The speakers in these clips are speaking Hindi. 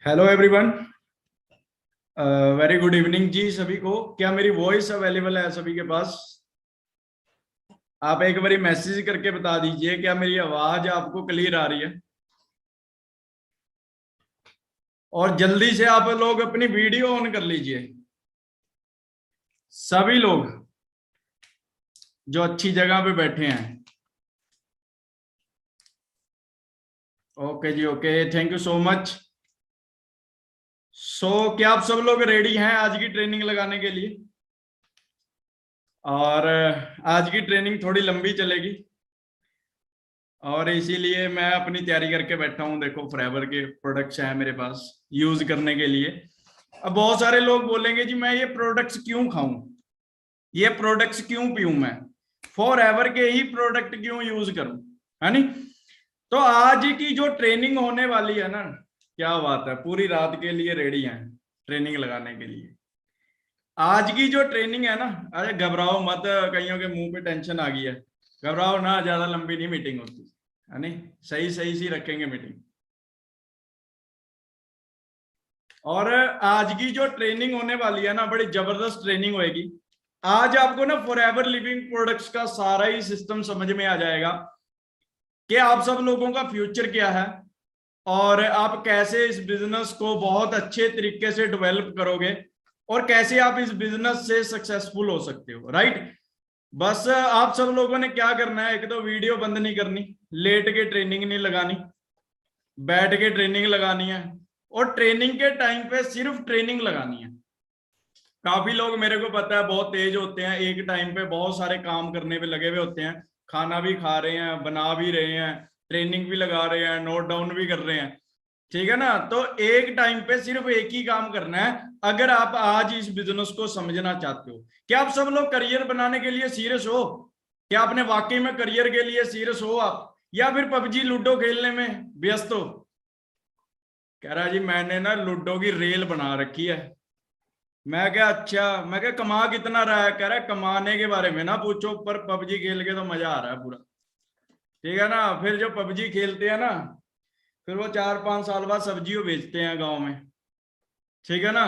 Hello everyone, very good evening जी सभी को। क्या मेरी वॉइस अवेलेबल है सभी के पास? आप एक बारी मैसेज करके बता दीजिए, क्या मेरी आवाज आपको क्लियर आ रही है? और जल्दी से आप लोग अपनी वीडियो ऑन कर लीजिए, सभी लोग जो अच्छी जगह पे बैठे हैं। ओके जी, okay, thank you so much. क्या आप सब लोग रेडी हैं आज की ट्रेनिंग लगाने के लिए? और आज की ट्रेनिंग थोड़ी लंबी चलेगी और इसीलिए मैं अपनी तैयारी करके बैठा हूँ। देखो, फॉरएवर के प्रोडक्ट्स हैं मेरे पास यूज करने के लिए। अब बहुत सारे लोग बोलेंगे जी मैं ये प्रोडक्ट्स क्यों खाऊं, ये प्रोडक्ट्स क्यों पीऊं, मैं फॉरएवर के ही प्रोडक्ट क्यों यूज करूं, है नहीं? तो आज की जो ट्रेनिंग होने वाली है ना, क्या बात है, पूरी रात के लिए रेडी हैं ट्रेनिंग लगाने के लिए। आज की जो ट्रेनिंग है ना, अरे घबराओ मत, कईयों के मुंह पे टेंशन आ गई है। घबराओ ना, ज्यादा लंबी नहीं मीटिंग होती है नहीं, सही सही सी रखेंगे मीटिंग। और आज की जो ट्रेनिंग होने वाली है ना, बड़ी जबरदस्त ट्रेनिंग होगी। आज आपको ना फॉरएवर लिविंग प्रोडक्ट्स का सारा ही सिस्टम समझ में आ जाएगा कि आप सब लोगों का फ्यूचर क्या है और आप कैसे इस बिजनेस को बहुत अच्छे तरीके से डेवलप करोगे और कैसे आप इस बिजनेस से सक्सेसफुल हो सकते हो, राइट? बस आप सब लोगों ने क्या करना है, एक तो वीडियो बंद नहीं करनी, लेट के ट्रेनिंग नहीं लगानी, बैठ के ट्रेनिंग लगानी है और ट्रेनिंग के टाइम पे सिर्फ ट्रेनिंग लगानी है। काफी लोग मेरे को पता है बहुत तेज होते हैं, एक टाइम पे बहुत सारे काम करने पे लगे हुए होते हैं, खाना भी खा रहे हैं, बना भी रहे हैं, ट्रेनिंग भी लगा रहे हैं, नोट डाउन भी कर रहे हैं, ठीक है ना? तो एक टाइम पे सिर्फ एक ही काम करना है। अगर आप आज इस बिजनेस को समझना चाहते हो, क्या आप सब लोग करियर बनाने के लिए सीरियस हो? क्या आपने वाकई में करियर के लिए सीरियस हो आप, या फिर पबजी लूडो खेलने में व्यस्त हो? कह रहा जी मैंने ना लूडो की रेल बना रखी है। मैं क्या, अच्छा, मैं क्या कमा कितना रहा है? कह रहा है कमाने के बारे में ना पूछो, पर पबजी खेल के तो मजा आ रहा है पूरा, ठीक है ना? फिर जो पबजी खेलते हैं ना, फिर वो 4-5 साल बाद सब्जियों बेचते हैं गांव में, ठीक है ना?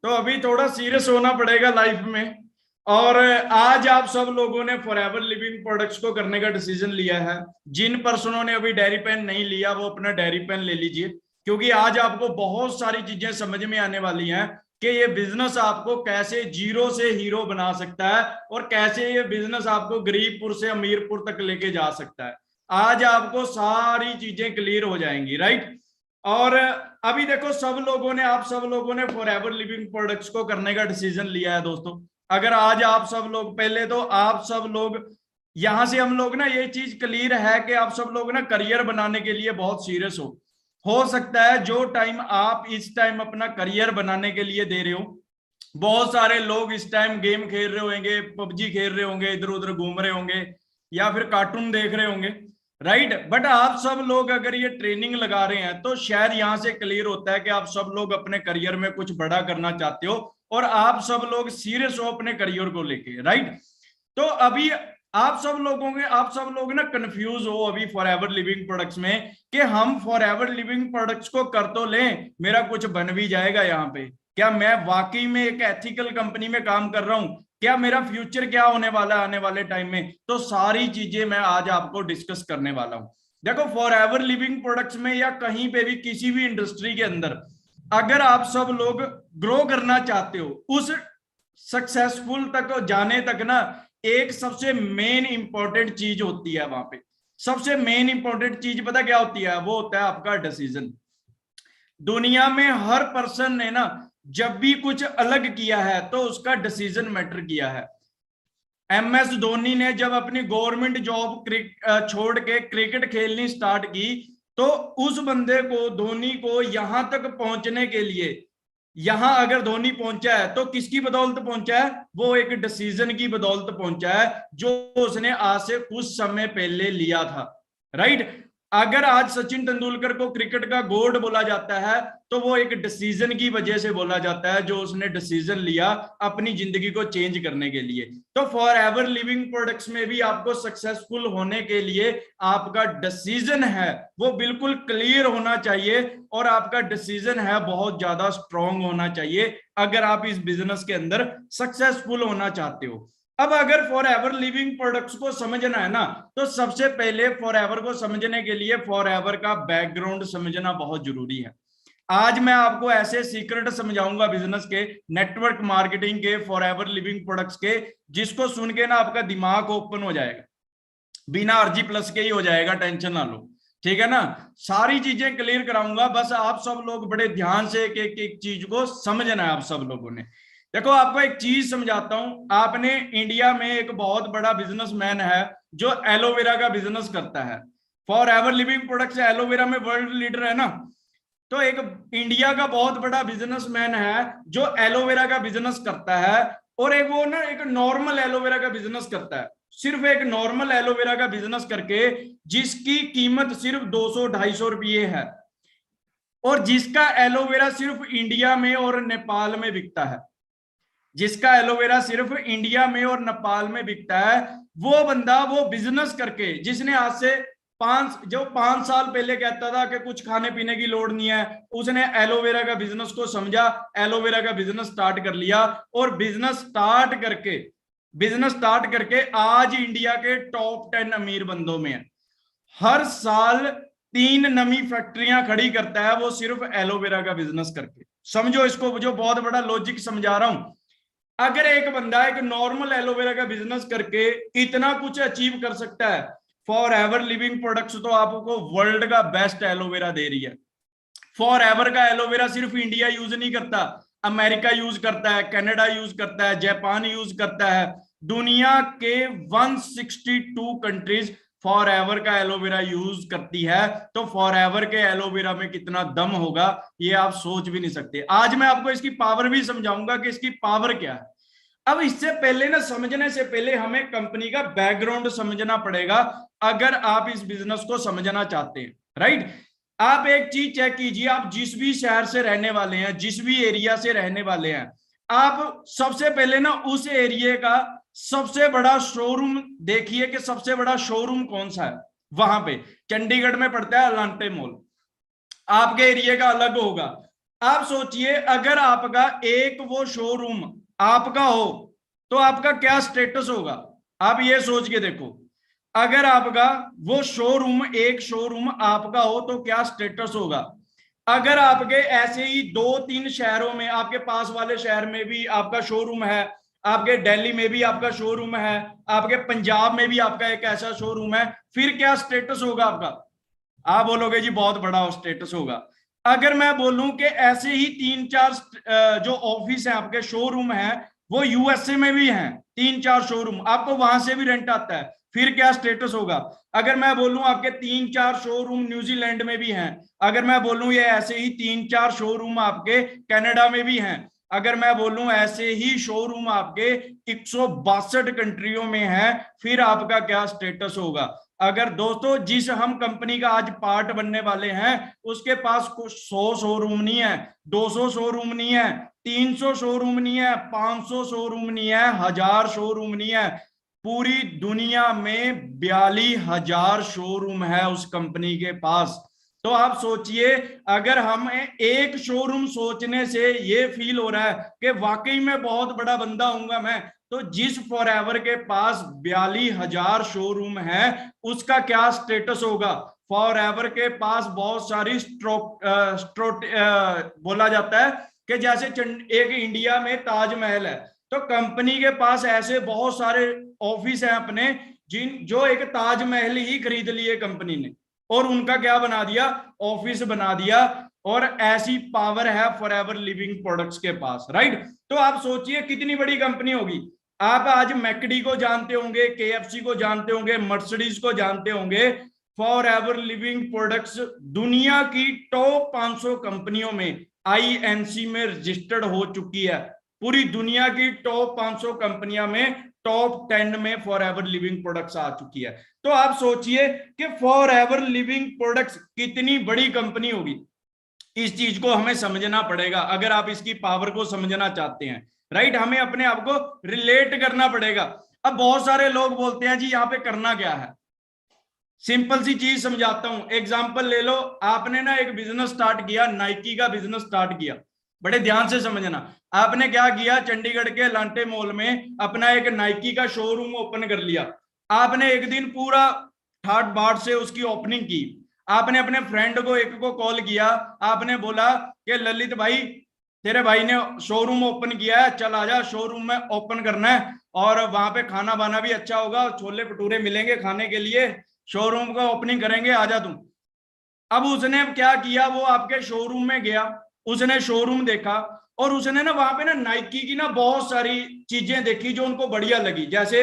तो अभी थोड़ा सीरियस होना पड़ेगा लाइफ में। और आज आप सब लोगों ने फॉरएवर लिविंग प्रोडक्ट्स को करने का डिसीजन लिया है। जिन पर्सनों ने अभी डायरी पेन नहीं लिया वो अपना डायरी पेन ले लीजिए, क्योंकि आज आपको बहुत सारी चीजें समझ में आने वाली हैं कि ये बिजनेस आपको कैसे जीरो से हीरो बना सकता है और कैसे ये बिजनेस आपको गरीबपुर से अमीरपुर तक लेके जा सकता है। आज आपको सारी चीजें क्लियर हो जाएंगी, राइट? और अभी देखो, आप सब लोगों ने फॉरएवर लिविंग प्रोडक्ट्स को करने का डिसीजन लिया है दोस्तों। अगर आज आप सब लोग, पहले तो आप सब लोग यहां से, हम लोग ना ये चीज क्लियर है कि आप सब लोग ना करियर बनाने के लिए बहुत सीरियस हो सकता है जो टाइम आप इस टाइम अपना करियर बनाने के लिए दे रहे हो, बहुत सारे लोग इस टाइम गेम खेल रहे होंगे, पबजी खेल रहे होंगे, इधर उधर घूम रहे होंगे, या फिर कार्टून देख रहे होंगे, राइट? बट आप सब लोग अगर ये ट्रेनिंग लगा रहे हैं तो शायद यहां से क्लियर होता है कि आप सब लोग अपने करियर में कुछ बड़ा करना चाहते हो और आप सब लोग सीरियस हो अपने करियर को लेके, राइट? तो अभी आप सब लोग ना कंफ्यूज हो अभी फॉरएवर लिविंग प्रोडक्ट्स में कि हम फॉरएवर लिविंग प्रोडक्ट्स को कर तो लें, मेरा कुछ बन भी जाएगा यहाँ पे, क्या मैं वाकई में एक एथिकल कंपनी में काम कर रहा हूं, क्या मेरा फ्यूचर क्या होने वाला है आने वाले टाइम में? तो सारी चीजें मैं आज आपको डिस्कस करने वाला हूं। देखो, फॉरएवर लिविंग प्रोडक्ट्स में या कहीं पे भी किसी भी इंडस्ट्री के अंदर अगर आप सब लोग ग्रो करना चाहते हो, उस सक्सेसफुल तक जाने तक ना, एक सबसे मेन इंपॉर्टेंट चीज होती है वहां पे। सबसे मेन इंपॉर्टेंट चीज पता क्या होती है? वो होता है आपका डिसीजन। दुनिया में हर पर्सन ने ना जब भी कुछ अलग किया है तो उसका डिसीजन मैटर किया है। एमएस धोनी ने जब अपनी गवर्नमेंट जॉब छोड़ के क्रिकेट खेलनी स्टार्ट की, तो उस बंदे को, धोनी को यहां तक पहुंचने के लिए, यहां अगर धोनी पहुंचा है तो किसकी बदौलत पहुंचा है? वो एक डिसीजन की बदौलत पहुंचा है जो उसने आज से कुछ समय पहले लिया था, राइट? अगर आज सचिन तेंदुलकर को क्रिकेट का गॉड बोला जाता है तो वो एक डिसीजन की वजह से बोला जाता है, जो उसने डिसीजन लिया अपनी जिंदगी को चेंज करने के लिए। तो फॉर एवर लिविंग प्रोडक्ट्स में भी आपको सक्सेसफुल होने के लिए आपका डिसीजन है वो बिल्कुल क्लियर होना चाहिए, और आपका डिसीजन है बहुत ज्यादा स्ट्रांग होना चाहिए अगर आप इस बिजनेस के अंदर सक्सेसफुल होना चाहते हो। अब अगर फॉर एवर लिविंग प्रोडक्ट्स को समझना है ना, तो सबसे पहले फॉर एवर को समझने के लिए फॉर एवर का बैकग्राउंड समझना बहुत जरूरी है। आज मैं आपको ऐसे सीक्रेट समझाऊंगा बिजनेस के, नेटवर्क मार्केटिंग के, फॉर एवर लिविंग प्रोडक्ट्स के, जिसको सुन के ना आपका दिमाग ओपन हो जाएगा, बिना आरजी प्लस के ही हो जाएगा, टेंशन ना लो, ठीक है ना। सारी चीजें क्लियर कराऊंगा, बस आप सब लोग बड़े ध्यान से एक चीज को समझना है आप सब लोगों ने। देखो आपको एक चीज समझाता हूं, आपने इंडिया में एक बहुत बड़ा बिजनेसमैन है जो एलोवेरा का बिजनेस करता है, for ever living products aloe vera में वर्ल्ड लीडर है ना। तो एक इंडिया का बहुत बड़ा बिजनेसमैन है जो एलोवेरा का बिजनेस करता है, और एक वो ना एक नॉर्मल एलोवेरा का बिजनेस करता है, सिर्फ एक नॉर्मल एलोवेरा का बिजनेस करके जिसकी कीमत सिर्फ 200-250 रुपये है, और जिसका एलोवेरा सिर्फ इंडिया में और नेपाल में बिकता है, जिसका एलोवेरा सिर्फ इंडिया में और नेपाल में बिकता है, वो बंदा वो बिजनेस करके, जिसने आज से 5 साल पहले कहता था कि कुछ खाने पीने की लोड़ नहीं है, उसने एलोवेरा का बिजनेस को समझा, एलोवेरा का बिजनेस स्टार्ट कर लिया, और बिजनेस स्टार्ट करके आज इंडिया के टॉप 10 अमीर बंदों में है। हर साल 3 नई फैक्ट्रियां खड़ी करता है वो सिर्फ एलोवेरा का बिजनेस करके। समझो इसको, जो बहुत बड़ा लॉजिक समझा रहा हूं। अगर एक बंदा एक नॉर्मल एलोवेरा का बिजनेस करके इतना कुछ अचीव कर सकता है, फॉर एवर लिविंग प्रोडक्ट्स तो आपको वर्ल्ड का बेस्ट एलोवेरा दे रही है। फॉर एवर का एलोवेरा सिर्फ इंडिया यूज नहीं करता, अमेरिका यूज करता है, कनाडा यूज करता है, जापान यूज करता है, दुनिया के 162 कंट्रीज फॉर एवर का एलोवेरा यूज करती है। तो फॉर एवर के एलोवेरा में कितना दम होगा ये आप सोच भी नहीं सकते। आज मैं आपको इसकी पावर भी समझाऊंगा कि इसकी पावर क्या है। अब इससे पहले ना, समझने से पहले हमें कंपनी का बैकग्राउंड समझना पड़ेगा अगर आप इस बिजनेस को समझना चाहते हैं, राइट। आप एक चीज चेक कीजिए, आप जिस भी शहर से रहने वाले हैं, जिस भी एरिया से रहने वाले हैं, आप सबसे पहले ना उस एरिया का सबसे बड़ा शोरूम देखिए कि सबसे बड़ा शोरूम कौन सा है वहां पे। चंडीगढ़ में पड़ता है अलांटे मॉल, आपके एरिया का अलग होगा। आप सोचिए अगर आपका एक वो शोरूम आपका हो तो आपका क्या स्टेटस होगा, आप ये सोच के देखो। अगर आपका वो शोरूम एक शोरूम आपका हो तो क्या स्टेटस होगा। अगर आपके ऐसे ही 2-3 शहरों में, आपके पास वाले शहर में भी आपका शोरूम है, आपके दिल्ली में भी आपका शोरूम है, आपके पंजाब में भी आपका एक ऐसा शोरूम है, फिर क्या स्टेटस होगा आपका। आप बोलोगे जी बहुत बड़ा स्टेटस होगा। अगर मैं बोलूं कि ऐसे ही 3-4 जो ऑफिस है आपके, शोरूम है, वो यूएसए में भी हैं, 3-4 शोरूम, आपको वहां से भी रेंट आता है, फिर क्या स्टेटस होगा। अगर मैं बोलूं आपके 3-4 शोरूम न्यूजीलैंड में भी हैं, अगर मैं बोलूं ये ऐसे ही 3-4 शोरूम आपके कनाडा में भी हैं, अगर मैं बोलूं ऐसे ही शोरूम आपके 162 कंट्रियों में है, फिर आपका क्या स्टेटस होगा। अगर दोस्तों जिस हम कंपनी का आज पार्ट बनने वाले हैं उसके पास कुछ 100 शोरूम नहीं है, 200 शोरूम नहीं है, 300 शोरूम नहीं है, 500 शोरूम नहीं है, 1000 शोरूम नहीं है, पूरी दुनिया में 42,000 शोरूम है उस कंपनी के पास। तो आप सोचिए, अगर हम एक शोरूम सोचने से ये फील हो रहा है कि वाकई में बहुत बड़ा बंदा हूंगा मैं, तो जिस फॉर एवर के पास 42,000 शोरूम है उसका क्या स्टेटस होगा। फॉर एवर के पास बहुत सारी बोला जाता है कि जैसे एक इंडिया में ताजमहल है, तो कंपनी के पास ऐसे बहुत सारे ऑफिस हैं अपने, जो एक ताजमहल ही खरीद लिए कंपनी ने और उनका क्या बना दिया, ऑफिस बना दिया। और ऐसी पावर है फॉर एवर लिविंग प्रोडक्ट्स के पास, राइट। तो आप सोचिए कितनी बड़ी कंपनी होगी। आप आज मैकडी को जानते होंगे, केएफसी को जानते होंगे, मर्सिडीज को जानते होंगे। फॉर एवर लिविंग प्रोडक्ट्स दुनिया की टॉप 500 कंपनियों में आईएनसी में रजिस्टर्ड हो चुकी है। पूरी दुनिया की टॉप 500 कंपनियों में टॉप 10 में फॉर एवर लिविंग प्रोडक्ट्स आ चुकी है। तो आप सोचिए कि फॉर एवर लिविंग प्रोडक्ट्स कितनी बड़ी कंपनी होगी। इस चीज को हमें समझना पड़ेगा अगर आप इसकी पावर को समझना चाहते हैं, राइट। हमें अपने आप को रिलेट करना पड़ेगा। अब बहुत सारे लोग बोलते हैं जी यहाँ पे करना क्या है, सिंपल सी चीज समझाता हूं। एग्जांपल ले लो, आपने ना एक बिजनेस स्टार्ट किया, नाइकी का बिजनेस स्टार्ट किया। बड़े ध्यान से समझना, आपने क्या किया, चंडीगढ़ के लांटे मॉल में अपना एक नाइकी का शोरूम ओपन कर लिया। आपने एक दिन पूरा ठाट बाट से उसकी ओपनिंग की। आपने अपने फ्रेंड को एक को कॉल किया, आपने बोला कि ललित भाई तेरे भाई ने शोरूम ओपन किया है, चल आजा शोरूम में ओपन करना है, और वहां पे खाना बाना भी अच्छा होगा, छोले भटूरे मिलेंगे खाने के लिए, शोरूम का ओपनिंग करेंगे, आजा तुम। अब उसने क्या किया, वो आपके शोरूम में गया, उसने शोरूम देखा, और उसने ना वहां पे ना नाइकी की ना बहुत सारी चीजें देखी जो उनको बढ़िया लगी। जैसे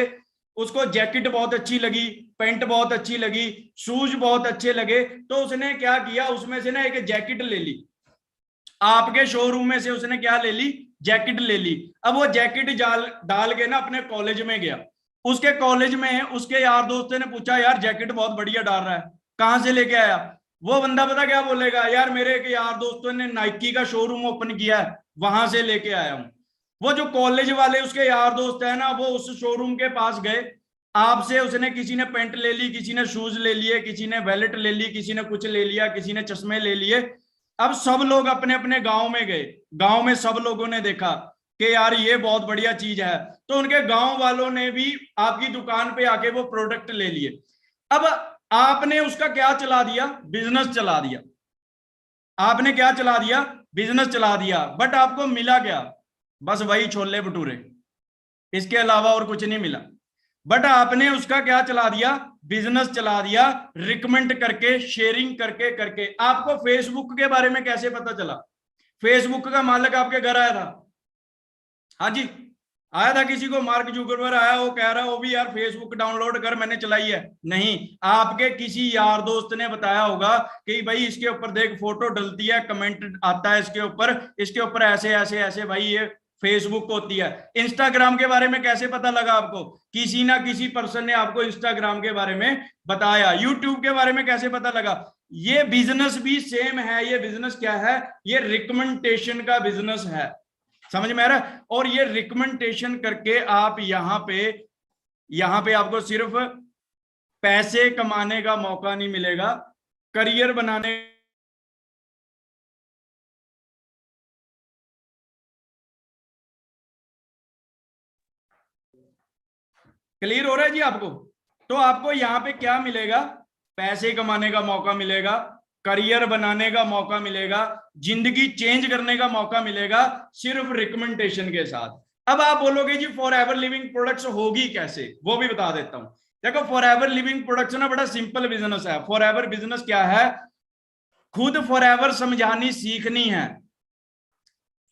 उसको जैकेट बहुत अच्छी लगी, पैंट बहुत अच्छी लगी, शूज बहुत अच्छे लगे। तो उसने क्या किया, उसमें से ना एक जैकेट ले ली, आपके शोरूम में से उसने क्या ले ली, जैकेट ले ली। अब वो जैकेट डाल के ना अपने कॉलेज में गया। उसके कॉलेज में उसके यार दोस्तों ने पूछा, यार जैकेट बहुत बढ़िया डाल रहा है, कहां से लेके आया। वो बंदा पता क्या बोलेगा, यार मेरे एक यार दोस्तों ने नाइकी का शोरूम ओपन किया है, वहां से लेके आया हूं। वो जो कॉलेज वाले उसके यार दोस्त है ना, वो उस शोरूम के पास गए, आपसे उसने किसी ने पेंट ले ली, किसी ने शूज ले लिए, किसी ने वैलेट ले ली, किसी ने कुछ ले लिया, किसी ने चश्मे ले लिए। अब सब लोग अपने अपने गांव में गए, गांव में सब लोगों ने देखा कि यार ये बहुत बढ़िया चीज है, तो उनके गांव वालों ने भी आपकी दुकान पे आके वो प्रोडक्ट ले लिए। अब आपने उसका क्या चला दिया, बिजनेस चला दिया। आपने क्या चला दिया, बिजनेस चला दिया। बट आपको मिला क्या, बस वही छोले भटूरे, इसके अलावा और कुछ नहीं मिला। बट आपने उसका क्या चला दिया, बिजनेस चला दिया, रिकमेंड करके, शेयरिंग करके करके। आपको फेसबुक के बारे में कैसे पता चला, फेसबुक का मालिक आपके घर आया था, हाँ जी आया था, किसी को मार्क जुकरबर्ग आया, वो कह रहा है वो भी यार फेसबुक डाउनलोड कर, मैंने चलाई है, नहीं, आपके किसी यार दोस्त ने बताया होगा कि भाई इसके ऊपर देख फोटो डलती है, कमेंट आता है इसके ऊपर ऐसे ऐसे ऐसे, भाई ये फेसबुक होती है। इंस्टाग्राम के बारे में कैसे पता लगा आपको, किसी ना किसी पर्सन ने आपको इंस्टाग्राम के बारे में बताया। यूट्यूब के बारे में कैसे पता लगा, ये बिजनेस भी सेम है। ये बिजनेस क्या है, ये रिकमेंडेशन का बिजनेस है, समझ में आ रहा है। और ये रिकमेंडेशन करके आप यहां पे आपको सिर्फ पैसे कमाने का मौका नहीं मिलेगा, करियर बनाने। क्लियर हो रहा है जी आपको। तो आपको यहाँ पे क्या मिलेगा, पैसे कमाने का मौका मिलेगा, करियर बनाने का मौका मिलेगा, जिंदगी चेंज करने का मौका मिलेगा, सिर्फ रिकमेंडेशन के साथ। अब आप बोलोगे जी फॉर एवर लिविंग प्रोडक्ट्स होगी कैसे, वो भी बता देता हूं। देखो फॉर एवर लिविंग प्रोडक्ट्स ना बड़ा सिंपल बिजनेस है। फॉर एवर बिजनेस क्या है, खुद फॉर एवर समझानी सीखनी है,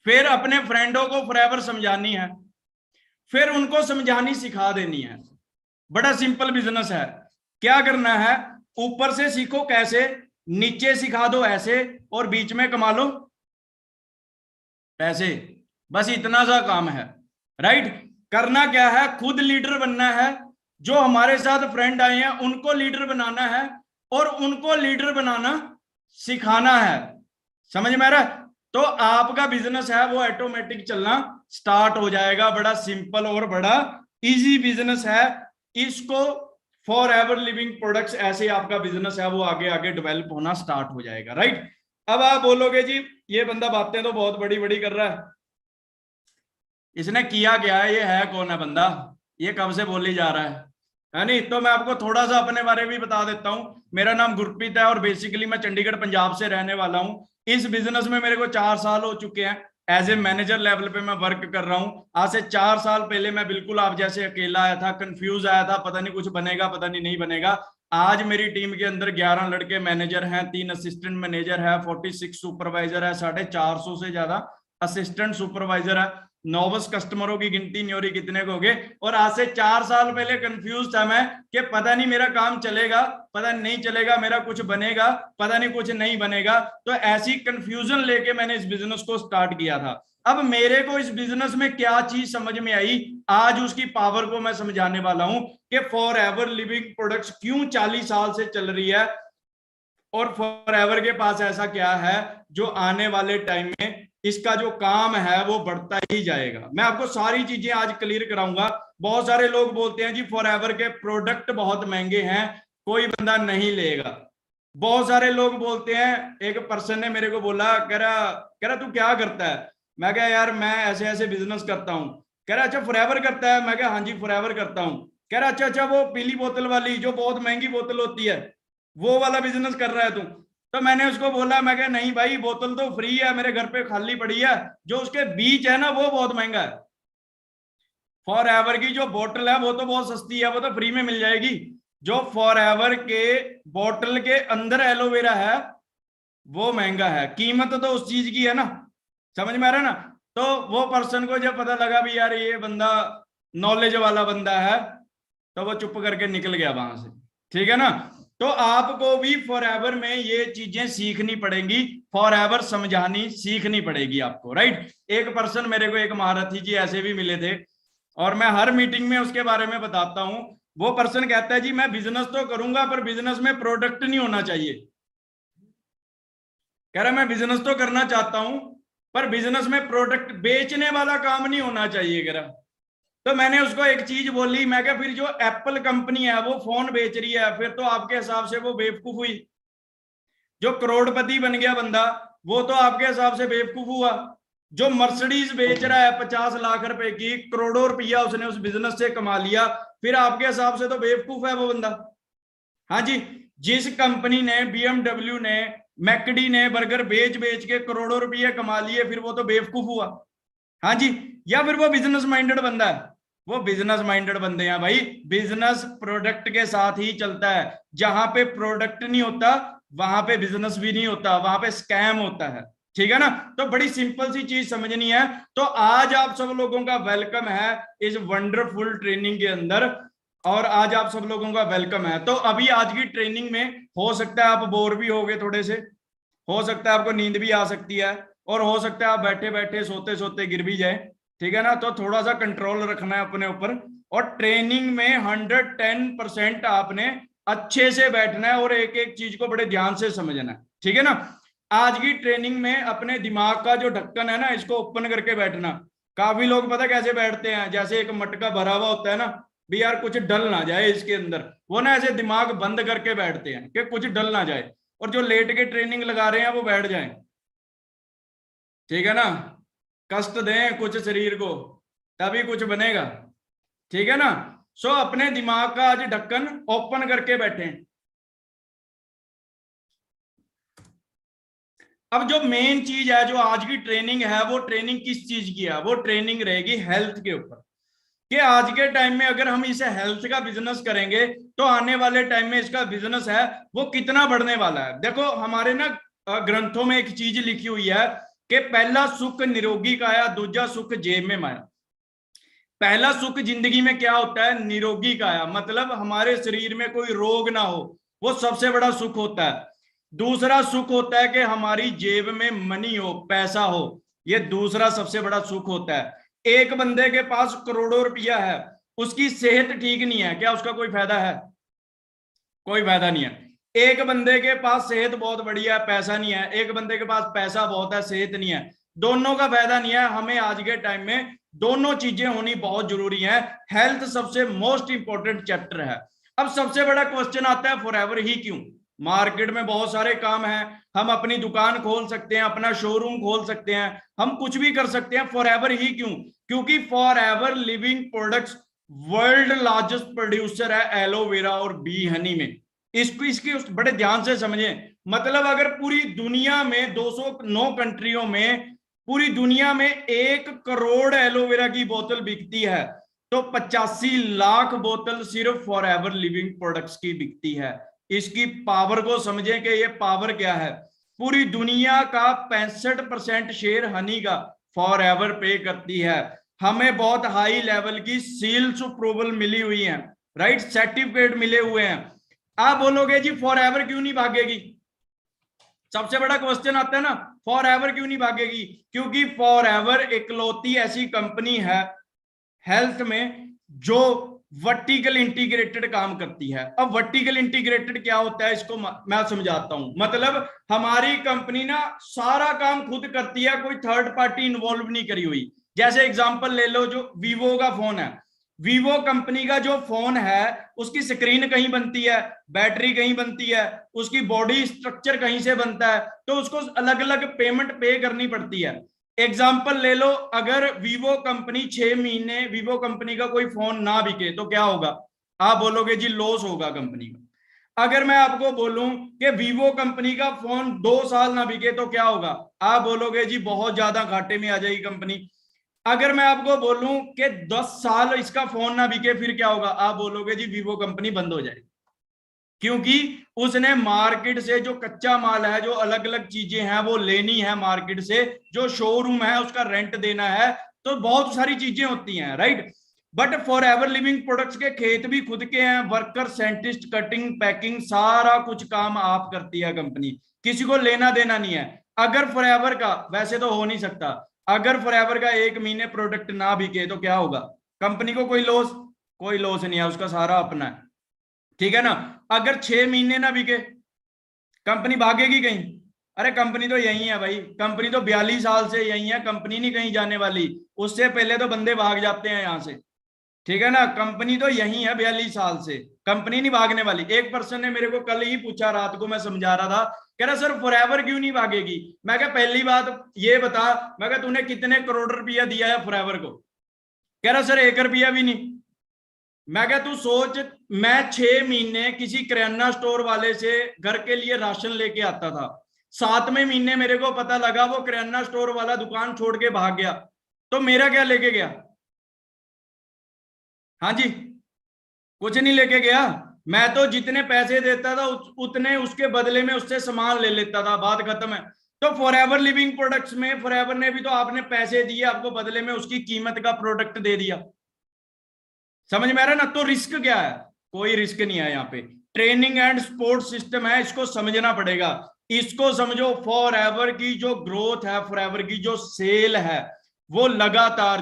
फिर अपने फ्रेंडों को फॉर एवर समझानी है, फिर उनको समझानी सिखा देनी है। बड़ा सिंपल बिजनेस है। क्या करना है, ऊपर से सीखो कैसे, नीचे सिखा दो ऐसे, और बीच में कमा लो पैसे, बस इतना सा काम है, राइट। करना क्या है, खुद लीडर बनना है, जो हमारे साथ फ्रेंड आए हैं उनको लीडर बनाना है, और उनको लीडर बनाना सिखाना है, समझ में आ रहा है। तो आपका बिजनेस है वो ऑटोमेटिक चलना स्टार्ट हो जाएगा। बड़ा सिंपल और बड़ा इजी बिजनेस है। इसको फॉर एवर लिविंग प्रोडक्ट्स, ऐसे आपका बिजनेस है वो आगे आगे डेवलप होना स्टार्ट हो जाएगा, राइट। अब आप बोलोगे जी ये बंदा बातें तो बहुत बड़ी बड़ी कर रहा है, इसने किया क्या है, ये है कौन है बंदा, ये कब से बोली जा रहा है नहीं। तो मैं आपको थोड़ा सा अपने बारे में भी बता देता हूं। मेरा नाम गुरप्रीत है और बेसिकली मैं चंडीगढ़ पंजाब से रहने वाला हूं। इस बिजनेस में मेरे को 4 साल हो चुके हैं। एज ए मैनेजर लेवल पे मैं वर्क कर रहा हूं। आज से 4 साल पहले मैं बिल्कुल आप जैसे अकेला आया था, कंफ्यूज आया था, पता नहीं कुछ बनेगा पता नहीं नहीं बनेगा। आज मेरी टीम के अंदर 11 लड़के मैनेजर हैं, 3 असिस्टेंट मैनेजर है, 46 सुपरवाइजर है, 450 से ज्यादा असिस्टेंट सुपरवाइजर है। नोवस कस्टमरों की गिनती नहीं हो रही कितने को हो गए। और आज से 4 साल पहले कंफ्यूज था मैं कि पता नहीं मेरा काम चलेगा, पता नहीं चलेगा, मेरा कुछ बनेगा, पता नहीं कुछ नहीं बनेगा। तो ऐसी कंफ्यूजन लेके मैंने इस बिजनेस को स्टार्ट किया था। अब मेरे को इस बिजनेस में क्या चीज समझ में आई, आज उसकी पावर को मैं समझाने वाला हूं कि फॉर एवर लिविंग प्रोडक्ट्स क्यों 40 साल से चल रही है और फॉर एवर के पास ऐसा क्या है जो आने वाले टाइम में इसका जो काम है वो बढ़ता ही जाएगा। मैं आपको सारी चीजें आज क्लियर कराऊंगा। बहुत सारे लोग बोलते हैं जी फॉर एवर के प्रोडक्ट बहुत महंगे हैं, कोई बंदा नहीं लेगा। बहुत सारे लोग बोलते हैं, एक पर्सन ने मेरे को बोला, कह रहा तू क्या करता है? मैं कहा यार मैं ऐसे ऐसे बिजनेस करता हूँ। कह रहा अच्छा फॉरएवर करता है? मैं कहा हाँ जी फॉरएवर करता हूँ। कह रहा अच्छा अच्छा वो पीली बोतल वाली जो बहुत महंगी बोतल होती है वो वाला बिजनेस कर रहा है तू? तो मैंने उसको बोला, मैं कहा नहीं भाई बोतल तो फ्री है, मेरे घर पे खाली पड़ी है, जो उसके बीच है ना वो बहुत महंगा है। फॉर एवर की जो बोतल है वो तो बहुत सस्ती है, वो तो फ्री में मिल जाएगी। जो फॉर एवर के बोतल के अंदर एलोवेरा है वो महंगा है, कीमत तो उस चीज की है ना। समझ में आ रहा है ना? तो वो पर्सन को जब पता लगा भी यार ये बंदा नॉलेज वाला बंदा है, तो वो चुप करके निकल गया वहां से। ठीक है ना? तो आपको भी फॉर एवर में ये चीजें सीखनी पड़ेंगी, फॉर एवर समझानी सीखनी पड़ेगी आपको, राइट। एक पर्सन मेरे को एक महारथी जी ऐसे भी मिले थे और मैं हर मीटिंग में उसके बारे में बताता हूं। वो पर्सन कहता है जी मैं बिजनेस तो करूंगा पर बिजनेस में प्रोडक्ट नहीं होना चाहिए। कह रहा मैं बिजनेस तो करना चाहता हूं पर बिजनेस में प्रोडक्ट बेचने वाला काम नहीं होना चाहिए। कह रहा, तो मैंने उसको एक चीज बोली, मैं क्या फिर जो एप्पल कंपनी है वो फोन बेच रही है, फिर तो आपके हिसाब से वो बेवकूफ हुई। जो करोड़पति बन गया बंदा वो तो आपके हिसाब से बेवकूफ हुआ। जो मर्सिडीज बेच रहा है 50 लाख रुपए की, करोड़ों रुपया उसने उस बिजनेस से कमा लिया, फिर आपके हिसाब से तो बेवकूफ है वो बंदा। हाँ जी। जिस कंपनी ने बीएमडब्ल्यू ने मैकडी ने बर्गर बेच बेच के करोड़ों रुपये कमा लिए, फिर वो तो बेवकूफ हुआ। हाँ जी। या फिर वो बिजनेस माइंडेड बंदा है? वो बिजनेस माइंडेड बंदे हैं भाई। बिजनेस प्रोडक्ट के साथ ही चलता है। जहां पे प्रोडक्ट नहीं होता वहां पे बिजनेस भी नहीं होता, वहां पे स्कैम होता है। ठीक है ना? तो बड़ी सिंपल सी चीज समझनी है। तो आज आप सब लोगों का वेलकम है इस वंडरफुल ट्रेनिंग के अंदर, और आज आप सब लोगों का वेलकम है। तो अभी आज की ट्रेनिंग में हो सकता है आप बोर भी हो गए थोड़े से, हो सकता है आपको नींद भी आ सकती है, और हो सकता है आप बैठे बैठे सोते सोते गिर भी जाए। ठीक है ना? तो थोड़ा सा कंट्रोल रखना है अपने ऊपर, और ट्रेनिंग में 110% आपने अच्छे से बैठना है और एक एक चीज को बड़े ध्यान से समझना है। ठीक है ना? आज की ट्रेनिंग में अपने दिमाग का जो ढक्कन है ना इसको ओपन करके बैठना। काफी लोग पता कैसे बैठते हैं, जैसे एक मटका भरा हुआ होता है ना, भी यार कुछ डल ना जाए इसके अंदर, वो ना ऐसे दिमाग बंद करके बैठते हैं कि कुछ डल ना जाए, और जो लेट के ट्रेनिंग लगा रहे हैं वो बैठ जाएं। ठीक है ना? कष्ट दें कुछ शरीर को तभी कुछ बनेगा। ठीक है ना? सो अपने दिमाग का आज ढक्कन ओपन करके बैठे। अब जो मेन चीज है, जो आज की ट्रेनिंग है, वो ट्रेनिंग किस चीज की है? वो ट्रेनिंग रहेगी हेल्थ के ऊपर, कि आज के टाइम में अगर हम इसे हेल्थ का बिजनेस करेंगे तो आने वाले टाइम में इसका बिजनेस है वो कितना बढ़ने वाला है। देखो हमारे ना ग्रंथों में एक चीज लिखी हुई है कि पहला सुख निरोगी काया, दूजा सुख जेब में माया। पहला सुख जिंदगी में क्या होता है? निरोगी काया, मतलब हमारे शरीर में कोई रोग ना हो, वो सबसे बड़ा सुख होता है। दूसरा सुख होता है कि हमारी जेब में मनी हो, पैसा हो, ये दूसरा सबसे बड़ा सुख होता है। एक बंदे के पास करोड़ों रुपया है, उसकी सेहत ठीक नहीं है, क्या उसका कोई फायदा है? कोई फायदा नहीं है। एक बंदे के पास सेहत बहुत बढ़िया है, पैसा नहीं है, एक बंदे के पास पैसा बहुत है, सेहत नहीं है, दोनों का फायदा नहीं है। हमें आज के टाइम में दोनों चीजें होनी बहुत जरूरी है। हेल्थ सबसे मोस्ट इंपॉर्टेंट चैप्टर है। अब सबसे बड़ा क्वेश्चन आता है फॉरएवर ही क्यों? मार्केट में बहुत सारे काम हैं, हम अपनी दुकान खोल सकते हैं, अपना शोरूम खोल सकते हैं, हम कुछ भी कर सकते हैं, फॉरएवर ही क्यों? क्योंकि forever living products world largest producer है एलोवेरा और बी हनी में। इसको इसकी बड़े ध्यान से समझें। मतलब अगर पूरी दुनिया में 209 कंट्रियों में पूरी दुनिया में 1 करोड़ एलोवेरा की बोतल बिकती है, तो 85 लाख बोतल सिर्फ फॉरएवर लिविंग प्रोडक्ट्स की बिकती है। इसकी पावर को समझें कि ये पावर क्या है। पूरी दुनिया का 65% शेयर हनी का फॉरएवर पे करती है। हमें बहुत हाई लेवल की सील्स अप्रूवल मिली हुई है, राइट, सर्टिफिकेट मिले हुए हैं। आप बोलोगे जी फॉरएवर क्यों नहीं भागेगी? सबसे बड़ा क्वेश्चन आता है ना, फॉर एवर क्यों नहीं भागेगी? क्योंकि फॉर एवर इकलौती ऐसी कंपनी है हेल्थ में जो वर्टिकल इंटीग्रेटेड काम करती है। अब वर्टिकल इंटीग्रेटेड क्या होता है, इसको मैं समझाता हूं। मतलब हमारी कंपनी ना सारा काम खुद करती है, कोई थर्ड पार्टी इन्वॉल्व नहीं करी हुई। जैसे एग्जांपल ले लो, जो वीवो का फोन है, वीवो कंपनी का जो फोन है उसकी स्क्रीन कहीं बनती है, बैटरी कहीं बनती है, उसकी बॉडी स्ट्रक्चर कहीं से बनता है, तो उसको अलग अलग पेमेंट पे करनी पड़ती है। एग्जाम्पल ले लो, अगर वीवो कंपनी 6 महीने वीवो कंपनी का कोई फोन ना बिके तो क्या होगा? आप बोलोगे जी लॉस होगा कंपनी का। अगर मैं आपको बोलूं कि वीवो कंपनी का फोन 2 साल ना बिके तो क्या होगा? आप बोलोगे जी बहुत ज्यादा घाटे में आ जाएगी कंपनी। अगर मैं आपको बोलूं कि 10 साल इसका फोन ना बिके फिर क्या होगा? आप बोलोगे जी वीवो कंपनी बंद हो जाएगी। क्योंकि उसने मार्केट से जो कच्चा माल है, जो अलग अलग चीजें हैं वो लेनी है मार्केट से, जो शोरूम है उसका रेंट देना है, तो बहुत सारी चीजें होती हैं, right. But for ever living products के खेत भी खुद के हैं, वर्कर, साइंटिस्ट, कटिंग, पैकिंग, सारा कुछ काम आप करती है कंपनी, किसी को लेना देना नहीं है। अगर फॉर एवर का, वैसे तो हो नहीं सकता, अगर फॉर एवर का 1 महीने प्रोडक्ट ना बिके तो क्या होगा? कंपनी को कोई लॉस? कोई लॉस नहीं है, उसका सारा अपना है, ठीक है ना। अगर 6 महीने ना बिके, कंपनी भागेगी कहीं? अरे कंपनी तो यही है भाई, कंपनी तो 42 साल से यही है, कंपनी नहीं कहीं जाने वाली। उससे पहले तो बंदे भाग जाते हैं यहां से, ठीक है ना। कंपनी तो यही है 42 साल से, कंपनी नहीं भागने वाली। एक पर्सन ने मेरे को कल ही पूछा, रात को मैं समझा रहा था, कह रहा सर फॉरएवर क्यों नहीं भागेगी? मैं क्या, पहली बात ये बता, मैं क्या तूने कितने करोड़ रुपया दिया है फॉरएवर को? कह रहा सर 1 रुपया भी नहीं। मैं क्या, तू सोच, मैं 6 महीने किसी किराना स्टोर वाले से घर के लिए राशन लेके आता था, 7वें महीने मेरे को पता लगा वो किराना स्टोर वाला दुकान छोड़ के भाग गया, तो मेरा क्या लेके गया? हाँ जी, कुछ नहीं लेके गया। मैं तो जितने पैसे देता था उतने उसके बदले में उससे सामान ले लेता था, बात खत्म है। तो फॉरएवर लिविंग प्रोडक्ट्स में फॉरएवर ने भी तो आपने पैसे दिए, आपको बदले में उसकी कीमत का प्रोडक्ट दे दिया। समझ में आ रहा है ना? तो रिस्क क्या है? कोई रिस्क नहीं है यहाँ पे। ट्रेनिंग एंड सपोर्ट सिस्टम है, इसको समझना पड़ेगा। इसको समझो, फॉर एवर की जो ग्रोथ है, फॉर एवर की जो सेल है, वो लगातार,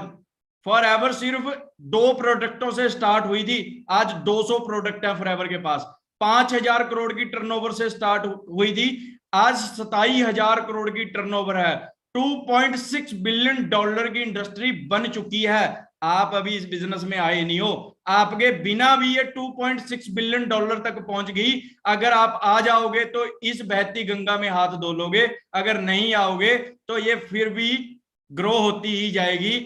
फॉर एवर सिर्फ 2 प्रोडक्टों से स्टार्ट हुई थी, आज 200 प्रोडक्ट है फॉर एवर के पास। 5,000 करोड़ की टर्नओवर से स्टार्ट हुई थी, आज 27,000 करोड़ की टर्नओवर है। $2.6 बिलियन की इंडस्ट्री बन चुकी है। आप अभी इस बिजनेस में आए नहीं हो, आपके बिना भी ये $2.6 बिलियन तक पहुंच गई। अगर आप आ जाओगे तो इस बहती गंगा में हाथ धो लोगे, अगर नहीं आओगे तो ये फिर भी ग्रो होती ही जाएगी,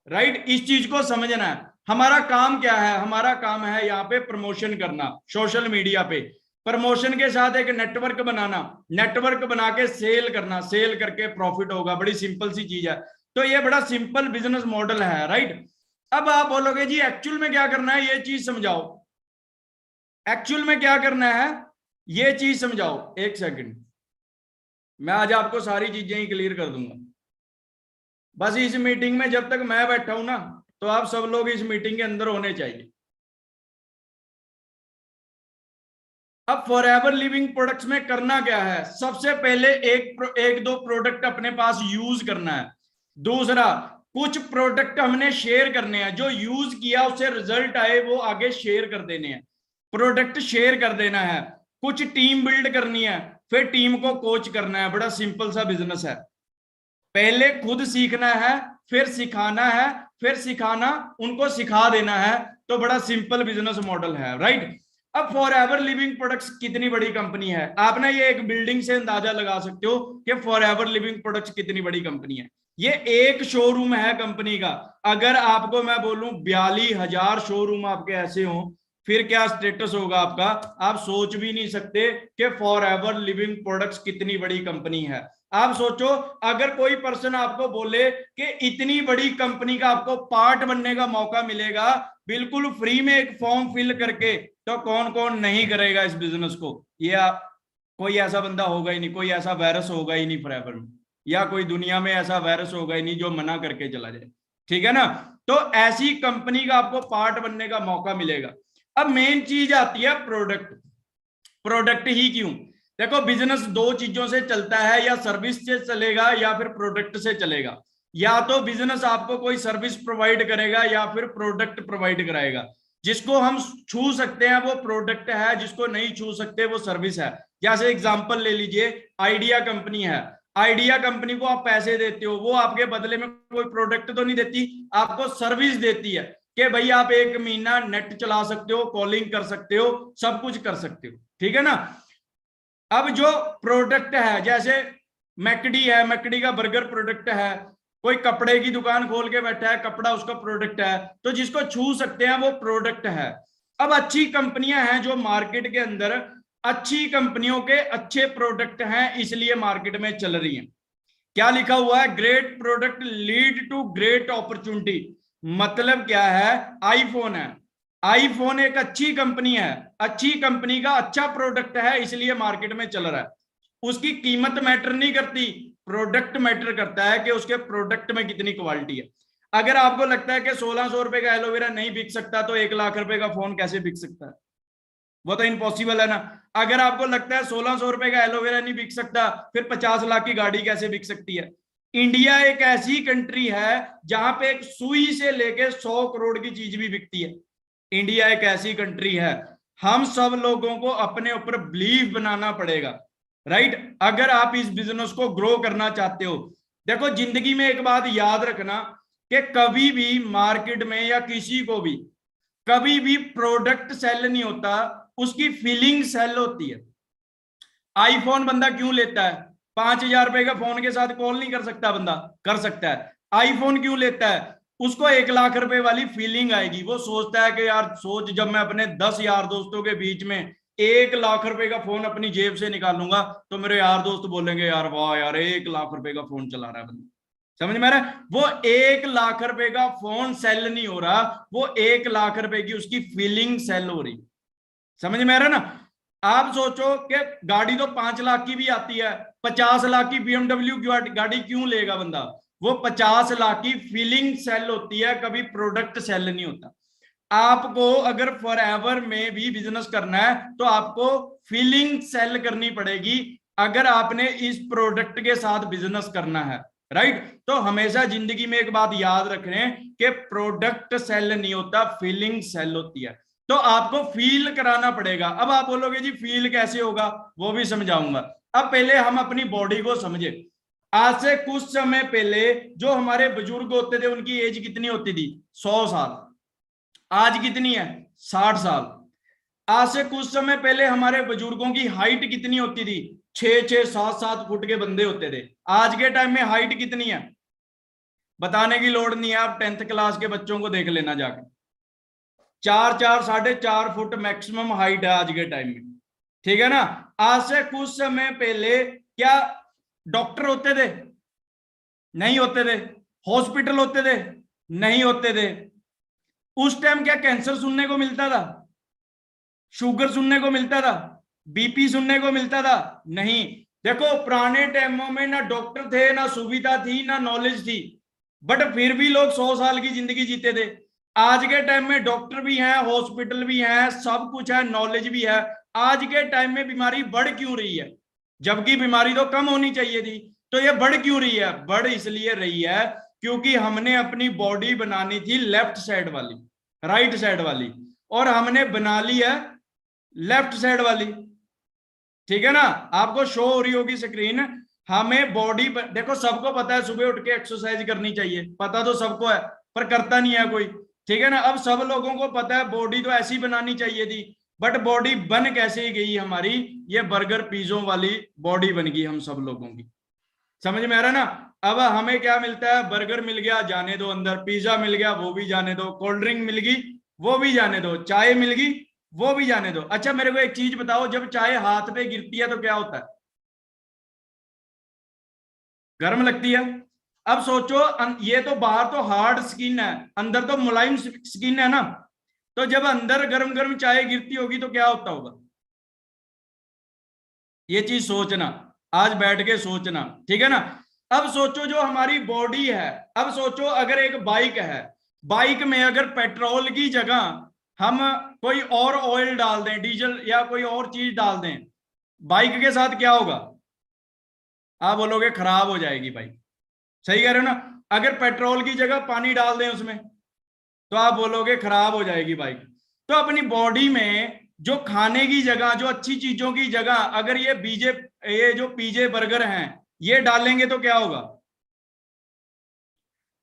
राइट। इस चीज को समझना है। हमारा काम क्या है? हमारा काम है यहाँ पे प्रमोशन करना, सोशल मीडिया पे प्रमोशन के साथ एक नेटवर्क बनाना, नेटवर्क बना के सेल करना, सेल करके प्रॉफिट होगा। बड़ी सिंपल सी चीज है। तो ये बड़ा सिंपल बिजनेस मॉडल है, राइट। अब आप बोलोगे जी एक्चुअल में क्या करना है, ये चीज समझाओ। एक्चुअल में क्या करना है ये चीज समझाओ। एक सेकंड, मैं आज आपको सारी चीजें ही क्लियर कर दूंगा। बस इस मीटिंग में जब तक मैं बैठा हूं ना, तो आप सब लोग इस मीटिंग के अंदर होने चाहिए। अब फॉरएवर लिविंग प्रोडक्ट्स में करना क्या है? सबसे पहले एक दो प्रोडक्ट अपने पास यूज करना है। दूसरा, कुछ प्रोडक्ट हमने शेयर करने हैं, जो यूज किया उससे रिजल्ट आए वो आगे शेयर कर देने हैं, प्रोडक्ट शेयर कर देना है। कुछ टीम बिल्ड करनी है, फिर टीम को कोच करना है। बड़ा सिंपल सा बिजनेस है। पहले खुद सीखना है, फिर सिखाना है, फिर सिखाना, उनको सिखा देना है। तो बड़ा सिंपल बिजनेस मॉडल है, राइट। अब फॉर एवर लिविंग प्रोडक्ट्स कितनी बड़ी कंपनी है, आप ना ये एक बिल्डिंग से अंदाजा लगा सकते हो कि फॉर एवर लिविंग प्रोडक्ट्स कितनी बड़ी कंपनी है। ये एक शोरूम है कंपनी का। अगर आपको मैं बोलूं 42,000 शोरूम आपके ऐसे हो, फिर क्या स्टेटस होगा आपका? आप सोच भी नहीं सकते कि फॉर एवर लिविंग प्रोडक्ट्स कितनी बड़ी कंपनी है। आप सोचो, अगर कोई पर्सन आपको बोले कि इतनी बड़ी कंपनी का आपको पार्ट बनने का मौका मिलेगा बिल्कुल फ्री में, एक फॉर्म फिल करके, तो कौन कौन नहीं करेगा इस बिजनेस को? ये कोई ऐसा बंदा होगा ही नहीं, कोई ऐसा वायरस होगा ही नहीं फॉरएवर में, या कोई दुनिया में ऐसा वायरस होगा ही नहीं जो मना करके चला जाए, ठीक है ना। तो ऐसी कंपनी का आपको पार्ट बनने का मौका मिलेगा। अब मेन चीज आती है प्रोडक्ट। प्रोडक्ट ही क्यों? देखो बिजनेस दो चीजों से चलता है, या सर्विस से चलेगा या फिर प्रोडक्ट से चलेगा। या तो बिजनेस आपको कोई सर्विस प्रोवाइड करेगा या फिर प्रोडक्ट प्रोवाइड कराएगा। जिसको हम छू सकते हैं वो प्रोडक्ट है, जिसको नहीं छू सकते वो सर्विस है। जैसे एग्जांपल ले लीजिए, आइडिया कंपनी है। आइडिया कंपनी को आप पैसे देते हो, वो आपके बदले में कोई प्रोडक्ट तो नहीं देती, आपको सर्विस देती है कि भाई आप 1 महीना नेट चला सकते हो, कॉलिंग कर सकते हो, सब कुछ कर सकते हो, ठीक है ना। अब जो प्रोडक्ट है, जैसे मैकडी है, मैकडी का बर्गर प्रोडक्ट है। कोई कपड़े की दुकान खोल के बैठा है, कपड़ा उसका प्रोडक्ट है। तो जिसको छू सकते हैं वो प्रोडक्ट है। अब अच्छी कंपनियां हैं जो मार्केट के अंदर, अच्छी कंपनियों के अच्छे प्रोडक्ट हैं, इसलिए मार्केट में चल रही हैं। क्या लिखा हुआ है, great product lead to great opportunity. मतलब क्या है, आईफोन है, आईफोन एक अच्छी कंपनी है, अच्छी कंपनी का अच्छा प्रोडक्ट है, इसलिए मार्केट में चल रहा है। उसकी कीमत मैटर नहीं करती, प्रोडक्ट मैटर करता है कि उसके प्रोडक्ट में कितनी क्वालिटी है। अगर आपको लगता है कि 1600 रुपए का एलोवेरा नहीं बिक सकता, तो 1 लाख रुपए का फोन कैसे बिक सकता है? वो तो इम्पॉसिबल है ना। अगर आपको लगता है 1600 रुपए का एलोवेरा नहीं बिक सकता, फिर 50 लाख की गाड़ी कैसे बिक सकती है? इंडिया एक ऐसी कंट्री है जहां पे एक सुई से लेके 100 करोड़ की चीज भी बिकती है। इंडिया एक ऐसी कंट्री है। हम सब लोगों को अपने ऊपर बिलीव बनाना पड़ेगा, राइट। अगर आप इस बिजनेस को ग्रो करना चाहते हो, देखो जिंदगी में एक बात याद रखना कि कभी भी मार्केट में या किसी को भी कभी भी प्रोडक्ट सेल नहीं होता, उसकी फीलिंग सेल होती है। आईफोन बंदा क्यों लेता है? 5,000 रुपए का फोन के साथ कॉल नहीं कर सकता बंदा? कर सकता है। आईफोन क्यों लेता है? उसको 1 लाख रुपए वाली फीलिंग आएगी। वो सोचता है कि यार सोच, जब मैं अपने 10 यार दोस्तों के बीच में 1 लाख रुपए का फोन अपनी जेब से निकालूंगा, तो मेरे यार दोस्त बोलेंगे यार वाह यार 1 लाख रुपए का फोन चला रहा है बंदा। समझ में आ रहा है? वो 1 लाख रुपए का फोन सेल नहीं हो रहा, वो 1 लाख रुपए की उसकी फीलिंग सेल हो रही। समझ में आ रहा है ना। आप सोचो कि गाड़ी तो 5 लाख की भी आती है, 50 लाख की बीएमडब्ल्यू गाड़ी क्यों लेगा बंदा? वो 50 लाख की फीलिंग सेल होती है, कभी प्रोडक्ट सेल नहीं होता। आपको अगर फॉर एवर में भी बिजनेस करना है तो आपको फीलिंग सेल करनी पड़ेगी, अगर आपने इस प्रोडक्ट के साथ बिजनेस करना है, राइट। तो हमेशा जिंदगी में एक बात याद रखें कि प्रोडक्ट सेल नहीं होता, फीलिंग सेल होती है। तो आपको फील कराना पड़ेगा। अब आप बोलोगे जी फील कैसे होगा, वो भी समझाऊंगा। अब पहले हम अपनी बॉडी को समझे। आज से कुछ समय पहले जो हमारे बुजुर्ग होते थे उनकी एज कितनी होती थी? 100 साल। आज कितनी है? 60 साल। आज से कुछ समय पहले हमारे बुजुर्गों की हाइट कितनी होती थी? 6-6, 7-7 फुट के बंदे होते थे। आज के टाइम में हाइट कितनी है? बताने की लोड़ नहीं है, आप 10th क्लास के बच्चों को देख लेना जाके। 4-4, 4.5 फुट मैक्सिमम हाइट है आज के टाइम में, ठीक है ना। आज से कुछ समय पहले क्या डॉक्टर होते थे? नहीं होते थे। हॉस्पिटल होते थे? नहीं होते थे। उस टाइम क्या कैंसर सुनने को मिलता था? शुगर सुनने को मिलता था? बीपी सुनने को मिलता था? नहीं। देखो पुराने टाइमों में ना डॉक्टर थे, ना सुविधा थी, ना नॉलेज थी, बट फिर भी लोग 100 साल की जिंदगी जीते थे। आज के टाइम में डॉक्टर भी हैं, हॉस्पिटल भी हैं, सब कुछ है, नॉलेज भी है। आज के टाइम में बीमारी बढ़ क्यों रही है, जबकि बीमारी तो कम होनी चाहिए थी? तो ये बढ़ क्यों रही है? बढ़ इसलिए रही है क्योंकि हमने अपनी बॉडी बनानी थी लेफ्ट साइड वाली, राइट साइड वाली, और हमने बना ली है लेफ्ट साइड वाली, ठीक है ना। आपको शो हो रही होगी स्क्रीन। हमें बॉडी, देखो सबको पता है सुबह उठ के एक्सरसाइज करनी चाहिए, पता तो सबको है, पर करता नहीं है कोई, ठीक है ना। अब सब लोगों को पता है बॉडी तो ऐसी बनानी चाहिए थी, बट बॉडी बन कैसे गई हमारी? ये बर्गर पिज्जों वाली बॉडी बन गई हम सब लोगों की। समझ में आ रहा है ना। अब हमें क्या मिलता है? बर्गर मिल गया, जाने दो अंदर। पिज्जा मिल गया, वो भी जाने दो। कोल्ड ड्रिंक मिल गई, वो भी जाने दो। चाय मिल गई, वो भी जाने दो। अच्छा मेरे को एक चीज बताओ, जब चाय हाथ पे गिरती है तो क्या होता है? गर्म लगती है। अब सोचो, ये तो बाहर तो हार्ड स्किन है, अंदर तो मुलायम स्किन है ना। तो जब अंदर गर्म गर्म चाय गिरती होगी तो क्या होता होगा? ये चीज सोचना, आज बैठ के सोचना, ठीक है ना। अब सोचो जो हमारी बॉडी है, अब सोचो अगर एक बाइक है, बाइक में अगर पेट्रोल की जगह हम कोई और ऑयल डाल दें, डीजल या कोई और चीज डाल दें, बाइक के साथ क्या होगा? आप बोलोगे खराब हो जाएगी बाइक, सही कह रहे हो ना। अगर पेट्रोल की जगह पानी डाल दें उसमें तो आप बोलोगे खराब हो जाएगी बाइक। तो अपनी बॉडी में जो खाने की जगह, जो अच्छी चीजों की जगह अगर ये जो पीजे बर्गर हैं ये डालेंगे तो क्या होगा?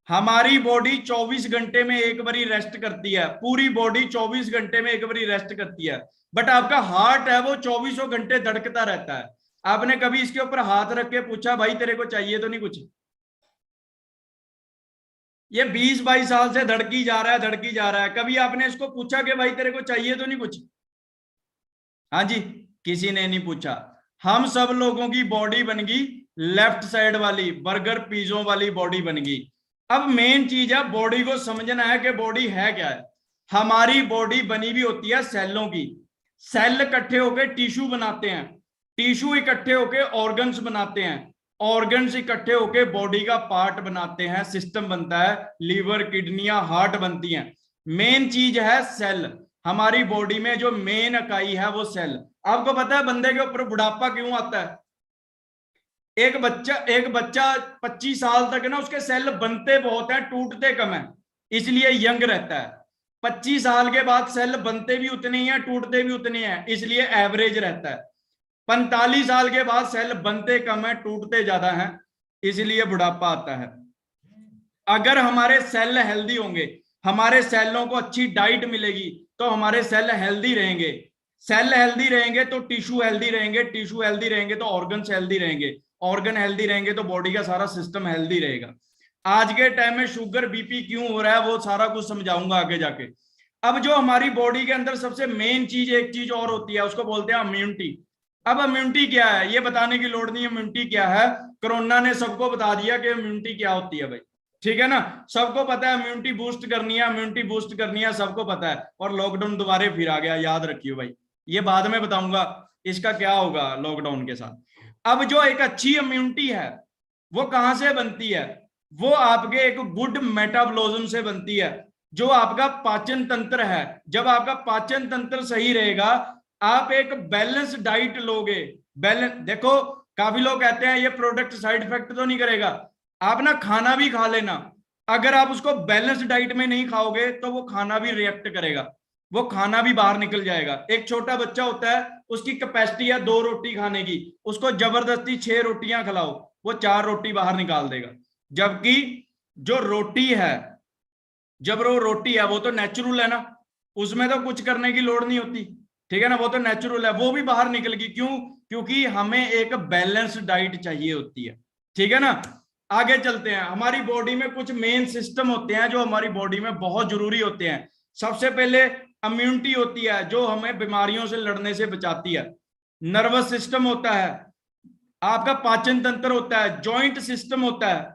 हमारी बॉडी 24 घंटे में एक बारी रेस्ट करती है, पूरी बॉडी 24 घंटे में एक बारी रेस्ट करती है। बट आपका हार्ट है वो 24 घंटे धड़कता रहता है। आपने कभी इसके ऊपर हाथ रख के पूछा भाई तेरे को चाहिए तो नहीं कुछ? ये 20-22 साल से धड़की जा रहा है, धड़की जा रहा है, कभी आपने इसको पूछा कि भाई तेरे को चाहिए तो नहीं कुछ? हाँ जी, किसी ने नहीं पूछा। हम सब लोगों की बॉडी बन गई लेफ्ट साइड वाली, बर्गर पिज्जों वाली बॉडी बन गई। अब मेन चीज है बॉडी को समझना है कि बॉडी है क्या है। हमारी बॉडी बनी हुई होती है सेलों की। सेल इकट्ठे होकर टिश्यू बनाते हैं, टिश्यू इकट्ठे होकर ऑर्गन्स बनाते हैं, ऑर्गन्स इकट्ठे होकर बॉडी का पार्ट बनाते हैं, सिस्टम बनता है, लीवर किडनियां हार्ट बनती हैं। मेन चीज है सेल। हमारी बॉडी में जो मेन इकाई है वो सेल। आपको पता है बंदे के ऊपर बुढ़ापा क्यों आता है? एक बच्चा 25 साल तक ना उसके सेल बनते बहुत हैं, टूटते कम है, इसलिए यंग रहता है। 25 साल के बाद सेल बनते भी उतने ही हैं, टूटते भी उतने हैं, इसलिए एवरेज रहता है। 45 साल के बाद सेल बनते कम है, टूटते ज्यादा हैं, इसलिए बुढ़ापा आता है। अगर हमारे सेल हेल्दी होंगे, हमारे सेलों को अच्छी डाइट मिलेगी तो हमारे सेल हेल्दी रहेंगे। सेल हेल्दी रहेंगे तो टिश्यू हेल्दी रहेंगे, टिश्यू हेल्दी रहेंगे तो ऑर्गन्स हेल्दी रहेंगे, ऑर्गन हेल्दी रहेंगे तो बॉडी का सारा सिस्टम हेल्दी रहेगा। आज के टाइम में शुगर बीपी क्यों हो रहा है वो सारा कुछ समझाऊंगा आगे जाके। अब जो हमारी बॉडी के अंदर सबसे मेन चीज, एक चीज और होती है, उसको बोलते हैं इम्यूनिटी। अब इम्यूनिटी क्या है ये बताने की लोड़ नहीं है, इम्यूनिटी क्या है कोरोना ने सबको बता दिया कि इम्यूनिटी क्या होती है भाई, ठीक है ना। सबको पता है इम्यूनिटी बूस्ट करनी है, इम्यूनिटी बूस्ट करनी है, सबको पता है। और लॉकडाउन दोबारा फिर आ गया, याद रखियो भाई, ये बाद में बताऊंगा इसका क्या होगा लॉकडाउन के साथ। अब जो एक अच्छी इम्यूनिटी है वो कहां से बनती है? वो आपके एक गुड मेटाबॉलिज्म से बनती है, जो आपका पाचन तंत्र है। जब आपका पाचन तंत्र सही रहेगा, आप एक बैलेंस डाइट लोगे। बैलेंस देखो, काफी लोग कहते हैं ये प्रोडक्ट साइड इफेक्ट तो नहीं करेगा। आप ना खाना भी खा लेना, अगर आप उसको बैलेंस डाइट में नहीं खाओगे तो वो खाना भी रिएक्ट करेगा, वो खाना भी बाहर निकल जाएगा। एक छोटा बच्चा होता है, उसकी कैपेसिटी है 2 रोटी खाने की, उसको जबरदस्ती 6 रोटियां खिलाओ, वो 4 रोटी बाहर निकाल देगा। जबकि जो रोटी है, जब वो रोटी है वो तो नेचुरल है ना, उसमें तो कुछ करने की लोड़ नहीं होती, ठीक है ना, वो तो नेचुरल है, वो भी बाहर निकलेगी। क्यों? क्योंकि हमें एक बैलेंस डाइट चाहिए होती है, ठीक है ना। आगे चलते हैं। हमारी बॉडी में कुछ मेन सिस्टम होते हैं जो हमारी बॉडी में बहुत जरूरी होते हैं। सबसे पहले इम्यूनिटी होती है जो हमें बीमारियों से लड़ने से बचाती है। नर्वस सिस्टम होता है, आपका पाचन तंत्र होता है, जॉइंट सिस्टम होता है,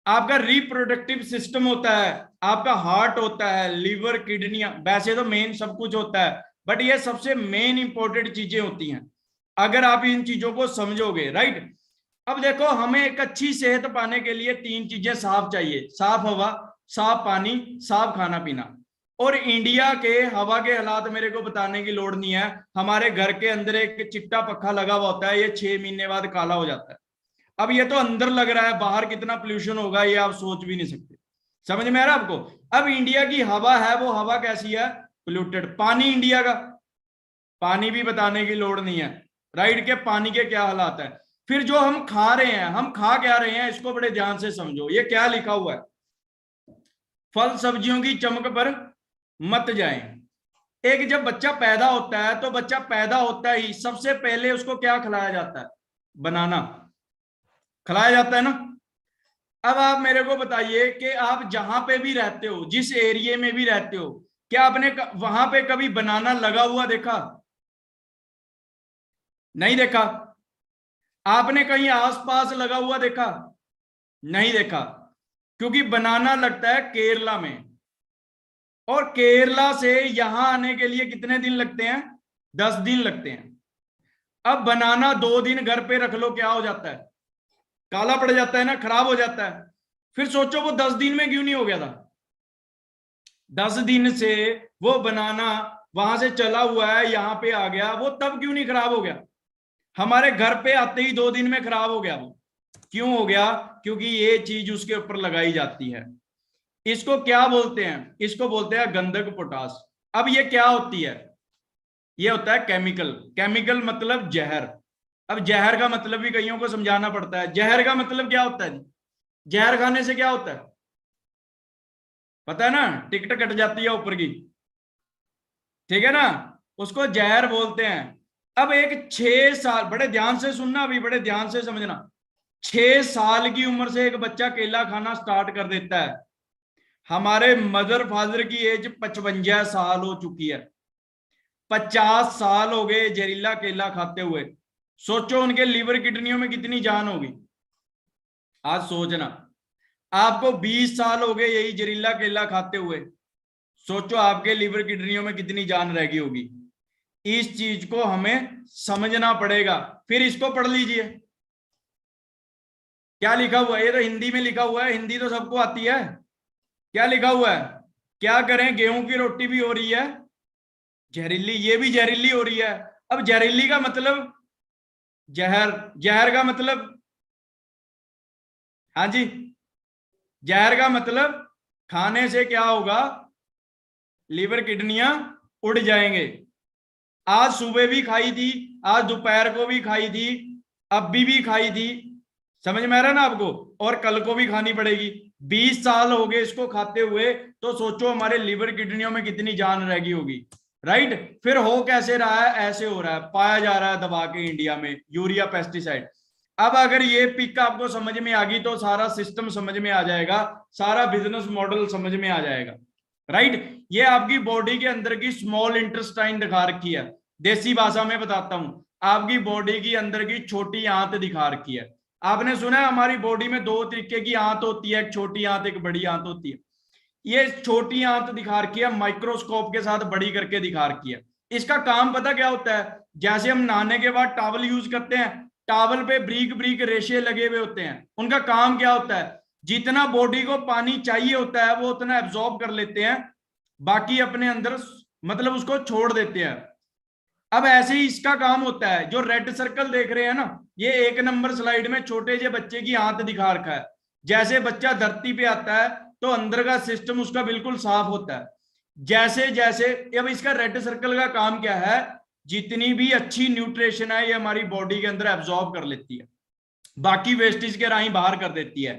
आपका रिप्रोडक्टिव सिस्टम होता है, आपका हार्ट होता है, लीवर किडनियां, वैसे तो मेन सब कुछ होता है, बट ये सबसे मेन इंपॉर्टेंट चीजें होती हैं अगर आप इन चीजों को समझोगे, राइट। अब देखो, हमें एक अच्छी सेहत पाने के लिए 3 चीजें साफ चाहिए: साफ हवा, साफ पानी, साफ खाना पीना। और इंडिया के हवा के हालात मेरे को बताने की लोड़ नहीं है। हमारे घर के अंदर एक चिट्टा पक्का लगा हुआ होता है, ये 6 महीने बाद काला हो जाता है। अब ये तो अंदर लग रहा है, बाहर कितना पोल्यूशन होगा ये आप सोच भी नहीं सकते। समझ में आ रहा है आपको? अब इंडिया की हवा है, वो हवा कैसी है? पोल्यूटेड। पानी इंडिया का, पानी भी बताने की लोड़ नहीं है, राइट, के पानी के क्या हालात है। फिर जो हम खा रहे हैं, हम खा क्या रहे हैं इसको बड़े ध्यान से समझो। ये क्या लिखा हुआ है? फल सब्जियों की चमक पर मत जाएं। एक जब बच्चा पैदा होता है तो बच्चा पैदा होता ही सबसे पहले उसको क्या खिलाया जाता है? बनाना खिलाया जाता है ना। अब आप मेरे को बताइए कि आप जहां पे भी रहते हो, जिस एरिया में भी रहते हो, क्या आपने वहां पे कभी बनाना लगा हुआ देखा? नहीं देखा। आपने कहीं आसपास लगा हुआ देखा? नहीं देखा। क्योंकि बनाना लगता है केरला में, और केरला से यहां आने के लिए कितने दिन लगते हैं? 10 दिन लगते हैं। अब बनाना 2 दिन घर पे रख लो, क्या हो जाता है? काला पड़ जाता है ना, खराब हो जाता है। फिर सोचो वो 10 दिन में क्यों नहीं हो गया था? 10 दिन से वो बनाना वहां से चला हुआ है, यहां पे आ गया, वो तब क्यों नहीं खराब हो गया? हमारे घर पे आते ही 2 दिन में खराब हो गया वो। क्यों हो गया? क्योंकि ये चीज उसके ऊपर लगाई जाती है। इसको क्या बोलते हैं? इसको बोलते हैं गंधक पोटास। अब ये क्या होती है? ये होता है केमिकल। केमिकल मतलब जहर। अब जहर का मतलब भी कईयों को समझाना पड़ता है। जहर का मतलब क्या होता है जी? जहर खाने से क्या होता है पता है ना? टिकट कट जाती है ऊपर की, ठीक है ना? उसको जहर बोलते हैं। अब एक 6 साल, बड़े ध्यान से सुनना, अभी बड़े ध्यान से समझना। 6 साल की उम्र से एक बच्चा केला खाना स्टार्ट कर देता है। हमारे मदर फादर की एज 55 साल हो चुकी है। 50 साल हो गए जहरीला केला खाते हुए। सोचो उनके लीवर किडनियों में कितनी जान होगी। आज सोचना, आपको 20 साल हो गए यही जहरीला केला खाते हुए। सोचो आपके लीवर किडनियों में कितनी जान रह गई होगी। इस चीज को हमें समझना पड़ेगा। फिर इसको पढ़ लीजिए, क्या लिखा हुआ है? ये तो हिंदी में लिखा हुआ है, हिंदी तो सबको आती है। क्या लिखा हुआ है? क्या करें, गेहूं की रोटी भी हो रही है जहरीली, ये भी जहरीली हो रही है। अब जहरीली का मतलब जहर, जहर का मतलब, हाँ जी, जहर का मतलब खाने से क्या होगा? लीवर किडनियां उड़ जाएंगे। आज सुबह भी खाई थी, आज दोपहर को भी खाई थी, अब भी खाई थी। समझ में आ रहा है ना आपको? और कल को भी खानी पड़ेगी। 20 साल हो गए इसको खाते हुए, तो सोचो हमारे लीवर किडनियों में कितनी जान रह गई होगी। राइट? फिर हो कैसे रहा है? ऐसे हो रहा है, पाया जा रहा है दबा के इंडिया में यूरिया पेस्टिसाइड। अब अगर ये पिक आपको समझ में आ गई तो सारा सिस्टम समझ में आ जाएगा, सारा बिजनेस मॉडल समझ में आ जाएगा। राइट? ये आपकी बॉडी के अंदर की स्मॉल इंटेस्टाइन दिखा रखी है। देसी भाषा में बताता हूं, आपकी बॉडी की अंदर की छोटी आंत दिखा रखी है। आपने सुना है हमारी बॉडी में 2 तरीके की आंत होती है, एक छोटी आंत एक बड़ी आंत होती है। ये छोटी आंत दिखा रखी है, माइक्रोस्कोप के साथ बड़ी करके दिखा रखी है। इसका काम पता क्या होता है? जैसे हम नहाने के बाद टॉवल यूज करते हैं, टॉवल पे ब्रीक ब्रीक रेशे लगे हुए होते हैं। उनका काम क्या होता है? जितना बॉडी को पानी चाहिए होता है वो उतना एब्जॉर्ब कर लेते हैं, बाकी अपने अंदर मतलब उसको छोड़ देते हैं। अब ऐसे ही इसका काम होता है। जो रेड सर्कल देख रहे हैं ना, ये 1 नंबर स्लाइड में छोटे से बच्चे की आंत दिखा रखा है। जैसे बच्चा धरती पे आता है तो अंदर का सिस्टम उसका बिल्कुल साफ होता है। जैसे जैसे, अब इसका रेड सर्कल का काम क्या है? जितनी भी अच्छी न्यूट्रिशन है ये हमारी बॉडी के अंदर एब्जॉर्ब कर लेती है, बाकी वेस्टेज के राही बाहर कर देती है।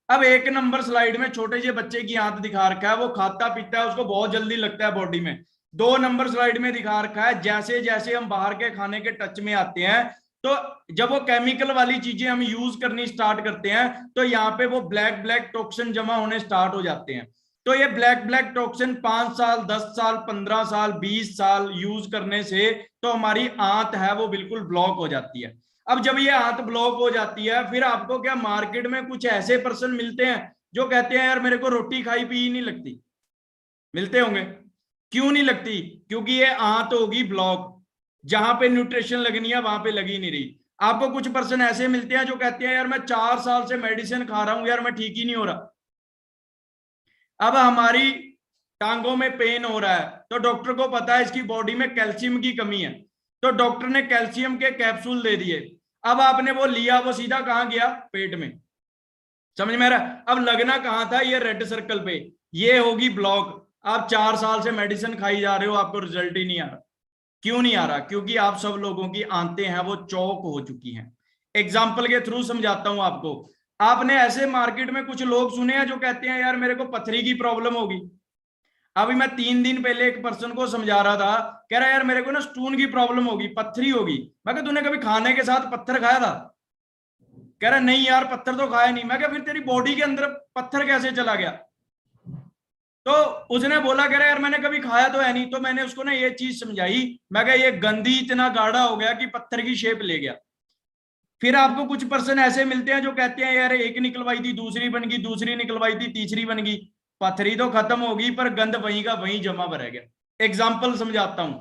अब 1 नंबर स्लाइड में छोटे से बच्चे की आंत दिखा रखा है, वो खाता पीता है, उसको बहुत जल्दी लगता है बॉडी में। 2 नंबर स्लाइड में दिखा रखा है जैसे जैसे हम बाहर के खाने के टच में आते हैं, तो जब वो केमिकल वाली चीजें हम यूज करनी स्टार्ट करते हैं तो यहाँ पे वो ब्लैक ब्लैक टॉक्सिन जमा होने स्टार्ट हो जाते हैं। तो ये ब्लैक ब्लैक टॉक्सिन 5 साल 10 साल 15 साल 20 साल यूज करने से तो हमारी आंत है वो बिल्कुल ब्लॉक हो जाती है। अब जब ये आंत ब्लॉक हो जाती है, फिर आपको क्या मार्केट में कुछ ऐसे पर्सन मिलते हैं जो कहते हैं यार मेरे को रोटी खाई पी नहीं लगती। मिलते होंगे। क्यों नहीं लगती? क्योंकि ये आंत होगी ब्लॉक, जहां पे न्यूट्रिशन लगनी है वहां पे लगी नहीं रही। आपको कुछ पर्सन ऐसे मिलते हैं जो कहते हैं यार मैं 4 साल से मेडिसिन खा रहा हूं यार मैं ठीक ही नहीं हो रहा। अब हमारी टांगों में पेन हो रहा है तो डॉक्टर को पता है इसकी बॉडी में कैल्शियम की कमी है, तो डॉक्टर ने कैल्शियम के कैप्सूल दे दिए। अब आपने वो लिया, वो सीधा कहां गया? पेट में। समझ में आ रहा? अब लगना कहां था? ये रेड सर्कल पे। ये होगी ब्लॉक। आप 4 साल से मेडिसिन खाई जा रहे हो, आपको रिजल्ट ही नहीं आ रहा। क्यों नहीं आ रहा? क्योंकि आप सब लोगों की आंतें हैं वो चौक हो चुकी हैं। एग्जाम्पल के थ्रू समझाता हूं आपको। आपने ऐसे मार्केट में कुछ लोग सुने हैं जो कहते हैं यार मेरे को पथरी की प्रॉब्लम होगी। अभी मैं 3 दिन पहले एक पर्सन को समझा रहा था, कह रहा है यार मेरे को ना स्टोन की प्रॉब्लम होगी, पत्थरी होगी। मैं कहा तूने कभी खाने के साथ पत्थर खाया था? कह रहा नहीं यार पत्थर तो खाया नहीं। मैं कहा फिर तेरी बॉडी के अंदर पत्थर कैसे चला गया? तो उसने बोला कह रहा यार मैंने कभी खाया तो है नहीं। तो मैंने उसको ना ये चीज समझाई, मैं कहा ये गंदी इतना गाढ़ा हो गया कि पत्थर की शेप ले गया। फिर आपको कुछ पर्सन ऐसे मिलते हैं जो कहते हैं यार एक निकलवाई थी दूसरी बन गई, दूसरी निकलवाई थी तीसरी बन गई। पथरी तो खत्म होगी पर गंद वहीं का वहीं जमा रह गया। एग्जाम्पल समझाता हूं।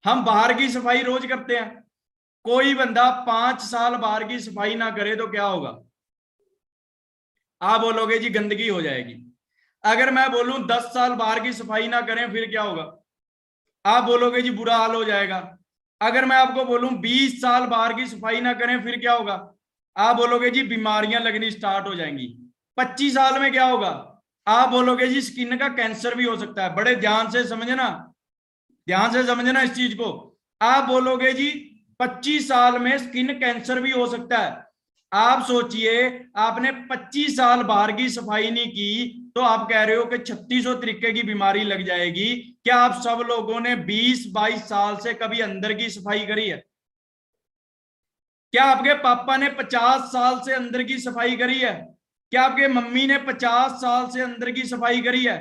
हम बाहर की सफाई रोज करते हैं। कोई बंदा 5 साल बाहर की सफाई ना करे तो क्या होगा? आप बोलोगे जी गंदगी हो जाएगी। अगर मैं बोलूं 10 साल बाहर की सफाई ना करें फिर क्या होगा? आप बोलोगे जी बुरा हाल हो जाएगा। अगर मैं आपको बोलूं 20 साल बाहर की सफाई ना करें फिर क्या होगा? आप बोलोगे जी बीमारियां लगनी स्टार्ट हो जाएंगी। 25 साल में क्या होगा? आप बोलोगे जी स्किन का कैंसर भी हो सकता है। बड़े ध्यान से समझना, ध्यान से समझना इस चीज को। आप बोलोगे जी 25 साल में स्किन कैंसर भी हो सकता है। आप सोचिए, आपने 25 साल बाहर की सफाई नहीं की तो आप कह रहे हो कि 3600 तरीके की बीमारी लग जाएगी। क्या आप सब लोगों ने 20-22 साल से कभी अंदर की सफाई करी है? क्या आपके पापा ने 50 साल से अंदर की सफाई करी है? क्या आपके मम्मी ने 50 साल से अंदर की सफाई करी है?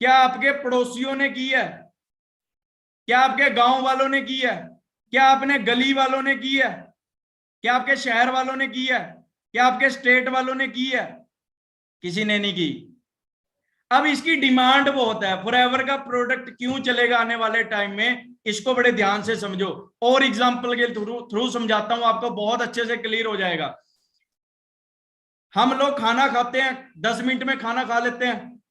क्या आपके पड़ोसियों ने की है? क्या आपके गांव वालों ने की है? क्या आपने गली वालों ने की है? क्या आपके शहर वालों ने की है? क्या आपके स्टेट वालों ने की है? किसी ने नहीं की। अब इसकी डिमांड बहुत है। फॉरएवर का प्रोडक्ट क्यों चलेगा आने वाले टाइम में, इसको बड़े ध्यान से समझो। और एग्जांपल के थ्रू समझाता हूं, आपको बहुत अच्छे से क्लियर हो जाएगा। हम लोग खाना खाते हैं, 10 मिनट में खाना खा लेते हैं।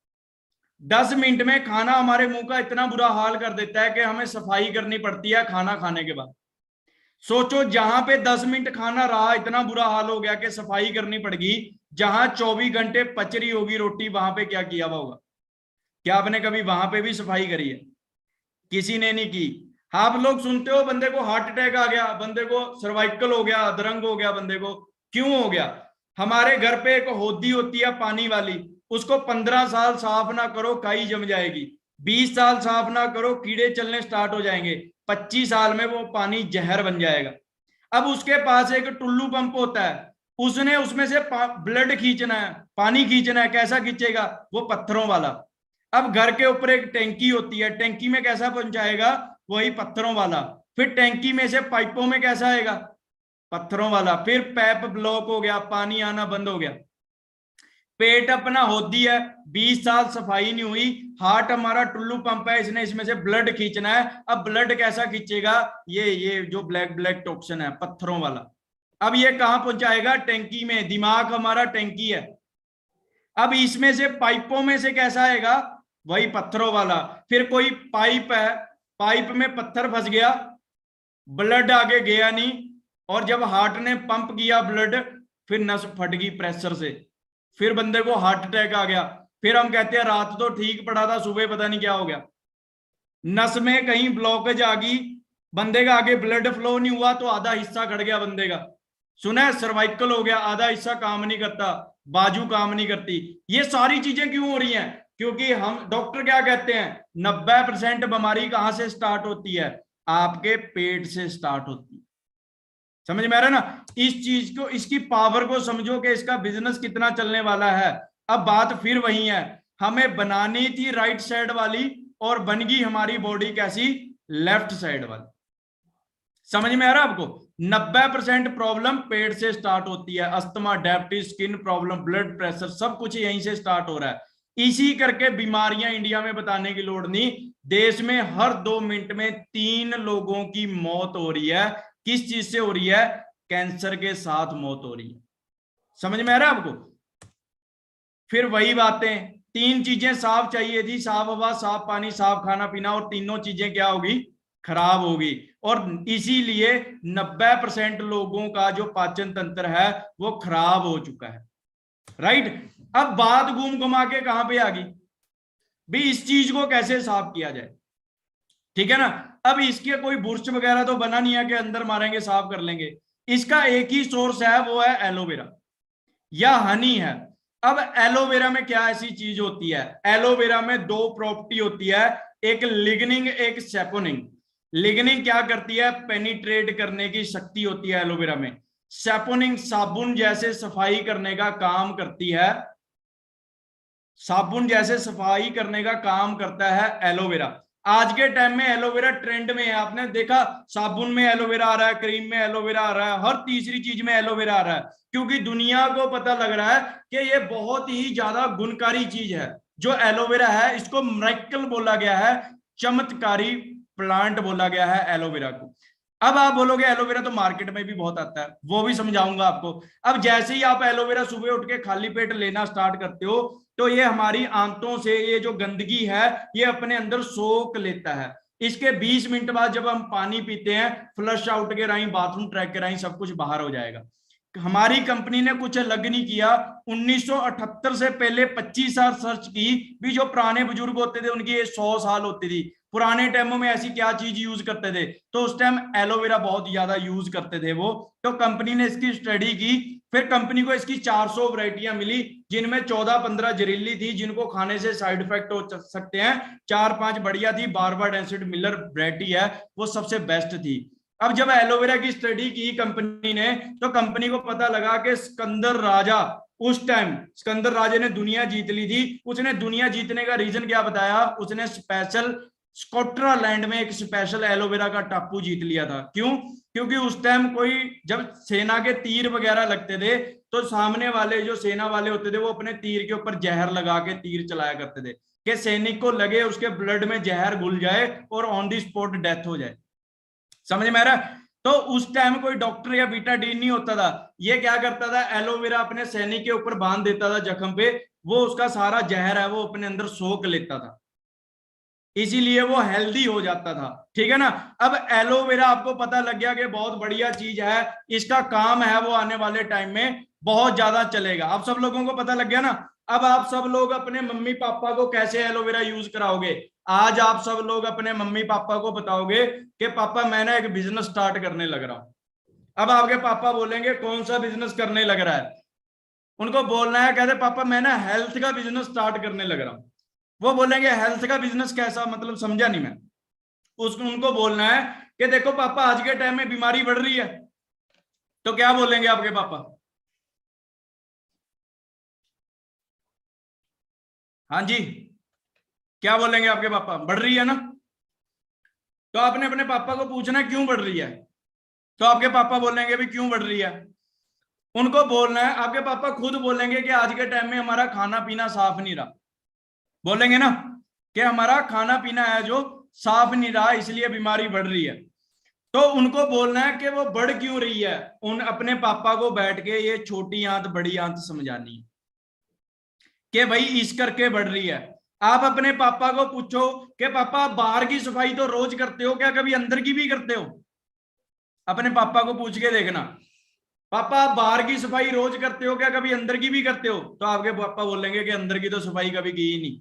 10 मिनट में खाना हमारे मुंह का इतना बुरा हाल कर देता है कि हमें सफाई करनी पड़ती है खाना खाने के बाद। सोचो, जहां पे 10 मिनट खाना रहा इतना बुरा हाल हो गया कि सफाई करनी पड़ेगी, जहां 24 घंटे पच रही होगी रोटी, वहां पे क्या किया हुआ होगा? क्या आपने कभी वहां पे भी सफाई करी है? किसी ने नहीं की। आप लोग सुनते हो बंदे को हार्ट अटैक आ गया, बंदे को सर्वाइकल हो गया, अधरंग हो गया, बंदे को क्यों हो गया? हमारे घर पे एक होदी होती है पानी वाली, उसको 15 साल साफ ना करो काई जम जाएगी। 20 साल साफ ना करो कीड़े चलने स्टार्ट हो जाएंगे। 25 साल में वो पानी जहर बन जाएगा। अब उसके पास एक टुल्लू पंप होता है, उसने उसमें से ब्लड खींचना है, पानी खींचना है। कैसा खींचेगा? वो पत्थरों वाला। अब घर के ऊपर एक टैंकी होती है, टैंकी में कैसा पहुंचाएगा? वही पत्थरों वाला। फिर टैंकी में से पाइपों में कैसा आएगा? पत्थरों वाला। फिर पैप ब्लॉक हो गया, पानी आना बंद हो गया। पेट अपना होती है, 20 साल सफाई नहीं हुई। हार्ट हमारा टुल्लू पंप है, इसने इसमें से ब्लड खींचना है। अब ब्लड कैसा खींचेगा? ये जो ब्लैक ब्लैक टॉक्सिन है पत्थरों वाला। अब ये कहां पहुंचाएगा? टैंकी में। दिमाग हमारा टैंकी है। अब इसमें से पाइपों में से कैसा आएगा? वही पत्थरों वाला। फिर कोई पाइप है, पाइप में पत्थर फंस गया, ब्लड आगे गया नहीं, और जब हार्ट ने पंप किया ब्लड, फिर नस फट गई प्रेशर से, फिर बंदे को हार्ट अटैक आ गया। फिर हम कहते हैं रात तो ठीक पड़ा था, सुबह पता नहीं क्या हो गया। नस में कहीं ब्लॉकेज आ गई, बंदे का आगे ब्लड फ्लो नहीं हुआ तो आधा हिस्सा कट गया बंदे का। सुना है? सर्वाइकल हो गया, आधा हिस्सा काम नहीं करता, बाजू काम नहीं करती। ये सारी चीजें क्यों हो रही हैं? क्योंकि हम डॉक्टर क्या कहते हैं, 90% बीमारी कहां से स्टार्ट होती है? आपके पेट से स्टार्ट होती है। समझ में आ रहा है ना? इस चीज को, इसकी पावर को समझो कि इसका बिजनेस कितना चलने वाला है। अब बात फिर वही है, हमें बनानी थी राइट साइड वाली और बन गई हमारी बॉडी कैसी? लेफ्ट साइड वाली। समझ में आ रहा है आपको? 90% प्रॉब्लम पेट से स्टार्ट होती है। Asthma, diabetes, skin problem, blood pressure, सब कुछ यहीं से स्टार्ट हो रहा है। इसी करके बीमारियां इंडिया में बताने की लोड़ नहीं, देश में हर 2 मिनट में 3 लोगों की मौत हो रही है। किस चीज से हो रही है? कैंसर के साथ मौत हो रही है। समझ में आ रहा है आपको? फिर वही बातें, 3 चीजें साफ चाहिए थी, साफ हवा, साफ पानी, साफ खाना पीना, और तीनों चीजें क्या होगी? खराब होगी। और इसीलिए 90% लोगों का जो पाचन तंत्र है वो खराब हो चुका है। राइट? अब बात घूम घुमा के कहां पे आ गई भी? इस चीज को कैसे साफ किया जाए? ठीक है ना? अब इसके कोई बुरश वगैरह तो बना नहीं है कि अंदर मारेंगे साफ कर लेंगे। इसका एक ही सोर्स है, वो है एलोवेरा या हनी है। अब एलोवेरा में क्या ऐसी चीज होती है? एलोवेरा में 2 प्रॉपर्टी होती है, एक लिग्निंग, एक सेपोनिंग। लिग्निंग क्या करती है? पेनिट्रेट करने की शक्ति होती है एलोवेरा में। सेपोनिंग साबुन जैसे सफाई करने का काम करती है। साबुन जैसे सफाई करने का काम करता है एलोवेरा। आज के टाइम में एलोवेरा ट्रेंड में है। आपने देखा, साबुन में एलोवेरा आ रहा है, क्रीम में एलोवेरा आ रहा है, हर तीसरी चीज में एलोवेरा आ रहा है। क्योंकि दुनिया को पता लग रहा है कि ये बहुत ही ज्यादा गुणकारी चीज है। जो एलोवेरा है, इसको मिरेकल बोला गया है, चमत्कारी प्लांट बोला गया है एलोवेरा को। अब आप बोलोगे एलोवेरा तो मार्केट में भी बहुत आता है, वो भी समझाऊंगा आपको। अब जैसे ही आप एलोवेरा सुबह उठ के खाली पेट लेना स्टार्ट करते हो, तो ये हमारी आंतों से ये जो गंदगी है ये अपने अंदर सोख लेता है। इसके 20 मिनट बाद जब हम पानी पीते हैं, फ्लश आउट के राही, बाथरूम ट्रैक के राही सब कुछ बाहर हो जाएगा। हमारी कंपनी ने कुछ अलग नहीं किया। 1978 से पहले 25 साल सर्च की भी, जो पुराने बुजुर्ग होते थे उनकी एज 100 साल होती थी। पुराने टाइमों में ऐसी क्या चीज यूज करते थे, तो उस टाइम एलोवेरा बहुत ज्यादा यूज करते थे वो। तो कंपनी ने इसकी स्टडी की, फिर कंपनी को इसकी 400 वैरायटियां मिली, जिनमें 14-15 जहरीली थी, जिनको खाने से साइड इफेक्ट हो सकते हैं। 4-5 बढ़िया थी। बारबाडेंसिड मिलर वैरायटी है, वो सबसे बेस्ट थी। अब जब एलोवेरा की स्टडी की कंपनी ने, तो कंपनी को पता लगा कि सिकंदर राजा, उस टाइम सिकंदर राजा ने दुनिया जीत ली थी। उसने दुनिया जीतने का रीजन क्या बताया, उसने स्पेशल स्कॉटलैंड में एक स्पेशल एलोवेरा का टापू जीत लिया था। क्यों? क्योंकि उस टाइम कोई जब सेना के तीर वगैरह लगते थे, तो सामने वाले जो सेना वाले होते थे वो अपने तीर के ऊपर जहर लगा के तीर चलाया करते थे, कि सैनिक को लगे उसके ब्लड में जहर घुल जाए और ऑन दी स्पॉट डेथ हो जाए। समझ में आ रहा? तो उस टाइम कोई डॉक्टर या बीटाडीन नहीं होता था। ये क्या करता था, एलोवेरा अपने सैनिक के ऊपर बांध देता था जख्म पे, वो उसका सारा जहर है वो अपने अंदर सोख लेता था, इसीलिए वो हेल्दी हो जाता था। ठीक है ना? अब एलोवेरा आपको पता लग गया कि बहुत बढ़िया चीज है, इसका काम है वो आने वाले टाइम में बहुत ज्यादा चलेगा। अब सब लोगों को पता लग गया ना? अब आप सब लोग अपने मम्मी पापा को कैसे एलोवेरा यूज कराओगे? आज आप सब लोग अपने मम्मी पापा को बताओगे कि पापा मैं ना एक बिजनेस स्टार्ट करने लग रहा हूं। अब आपके पापा बोलेंगे कौन सा बिजनेस करने लग रहा है? उनको बोलना है, कहते पापा मैं ना हेल्थ का बिजनेस स्टार्ट करने लग रहा हूं। वो बोलेंगे हेल्थ का बिजनेस कैसा, मतलब समझा नहीं मैं। उसको उनको बोलना है कि देखो पापा आज के टाइम में बीमारी बढ़ रही है, तो क्या बोलेंगे आपके पापा? हाँ जी, क्या बोलेंगे आपके पापा? बढ़ रही है ना? तो आपने अपने पापा को पूछना क्यों बढ़ रही है, तो आपके पापा बोलेंगे भी क्यों बढ़ रही है। उनको बोलना है, आपके पापा खुद बोलेंगे कि आज के टाइम में हमारा खाना पीना साफ नहीं रहा। बोलेंगे ना कि हमारा खाना पीना है जो साफ नहीं रहा, इसलिए बीमारी बढ़ रही है। तो उनको बोलना है कि वो बढ़ क्यों रही है। उन अपने पापा को बैठ के ये छोटी आंत बड़ी आंत समझानी है कि भाई इस करके बढ़ रही है। आप अपने पापा को पूछो कि पापा बाहर की सफाई तो रोज करते हो, क्या कभी अंदर की भी करते हो? अपने पापा को पूछ के देखना, पापा आप बाहर की सफाई रोज करते हो, क्या कभी अंदर की भी करते हो? तो आपके पापा बोलेंगे कि अंदर की तो सफाई कभी की ही नहीं।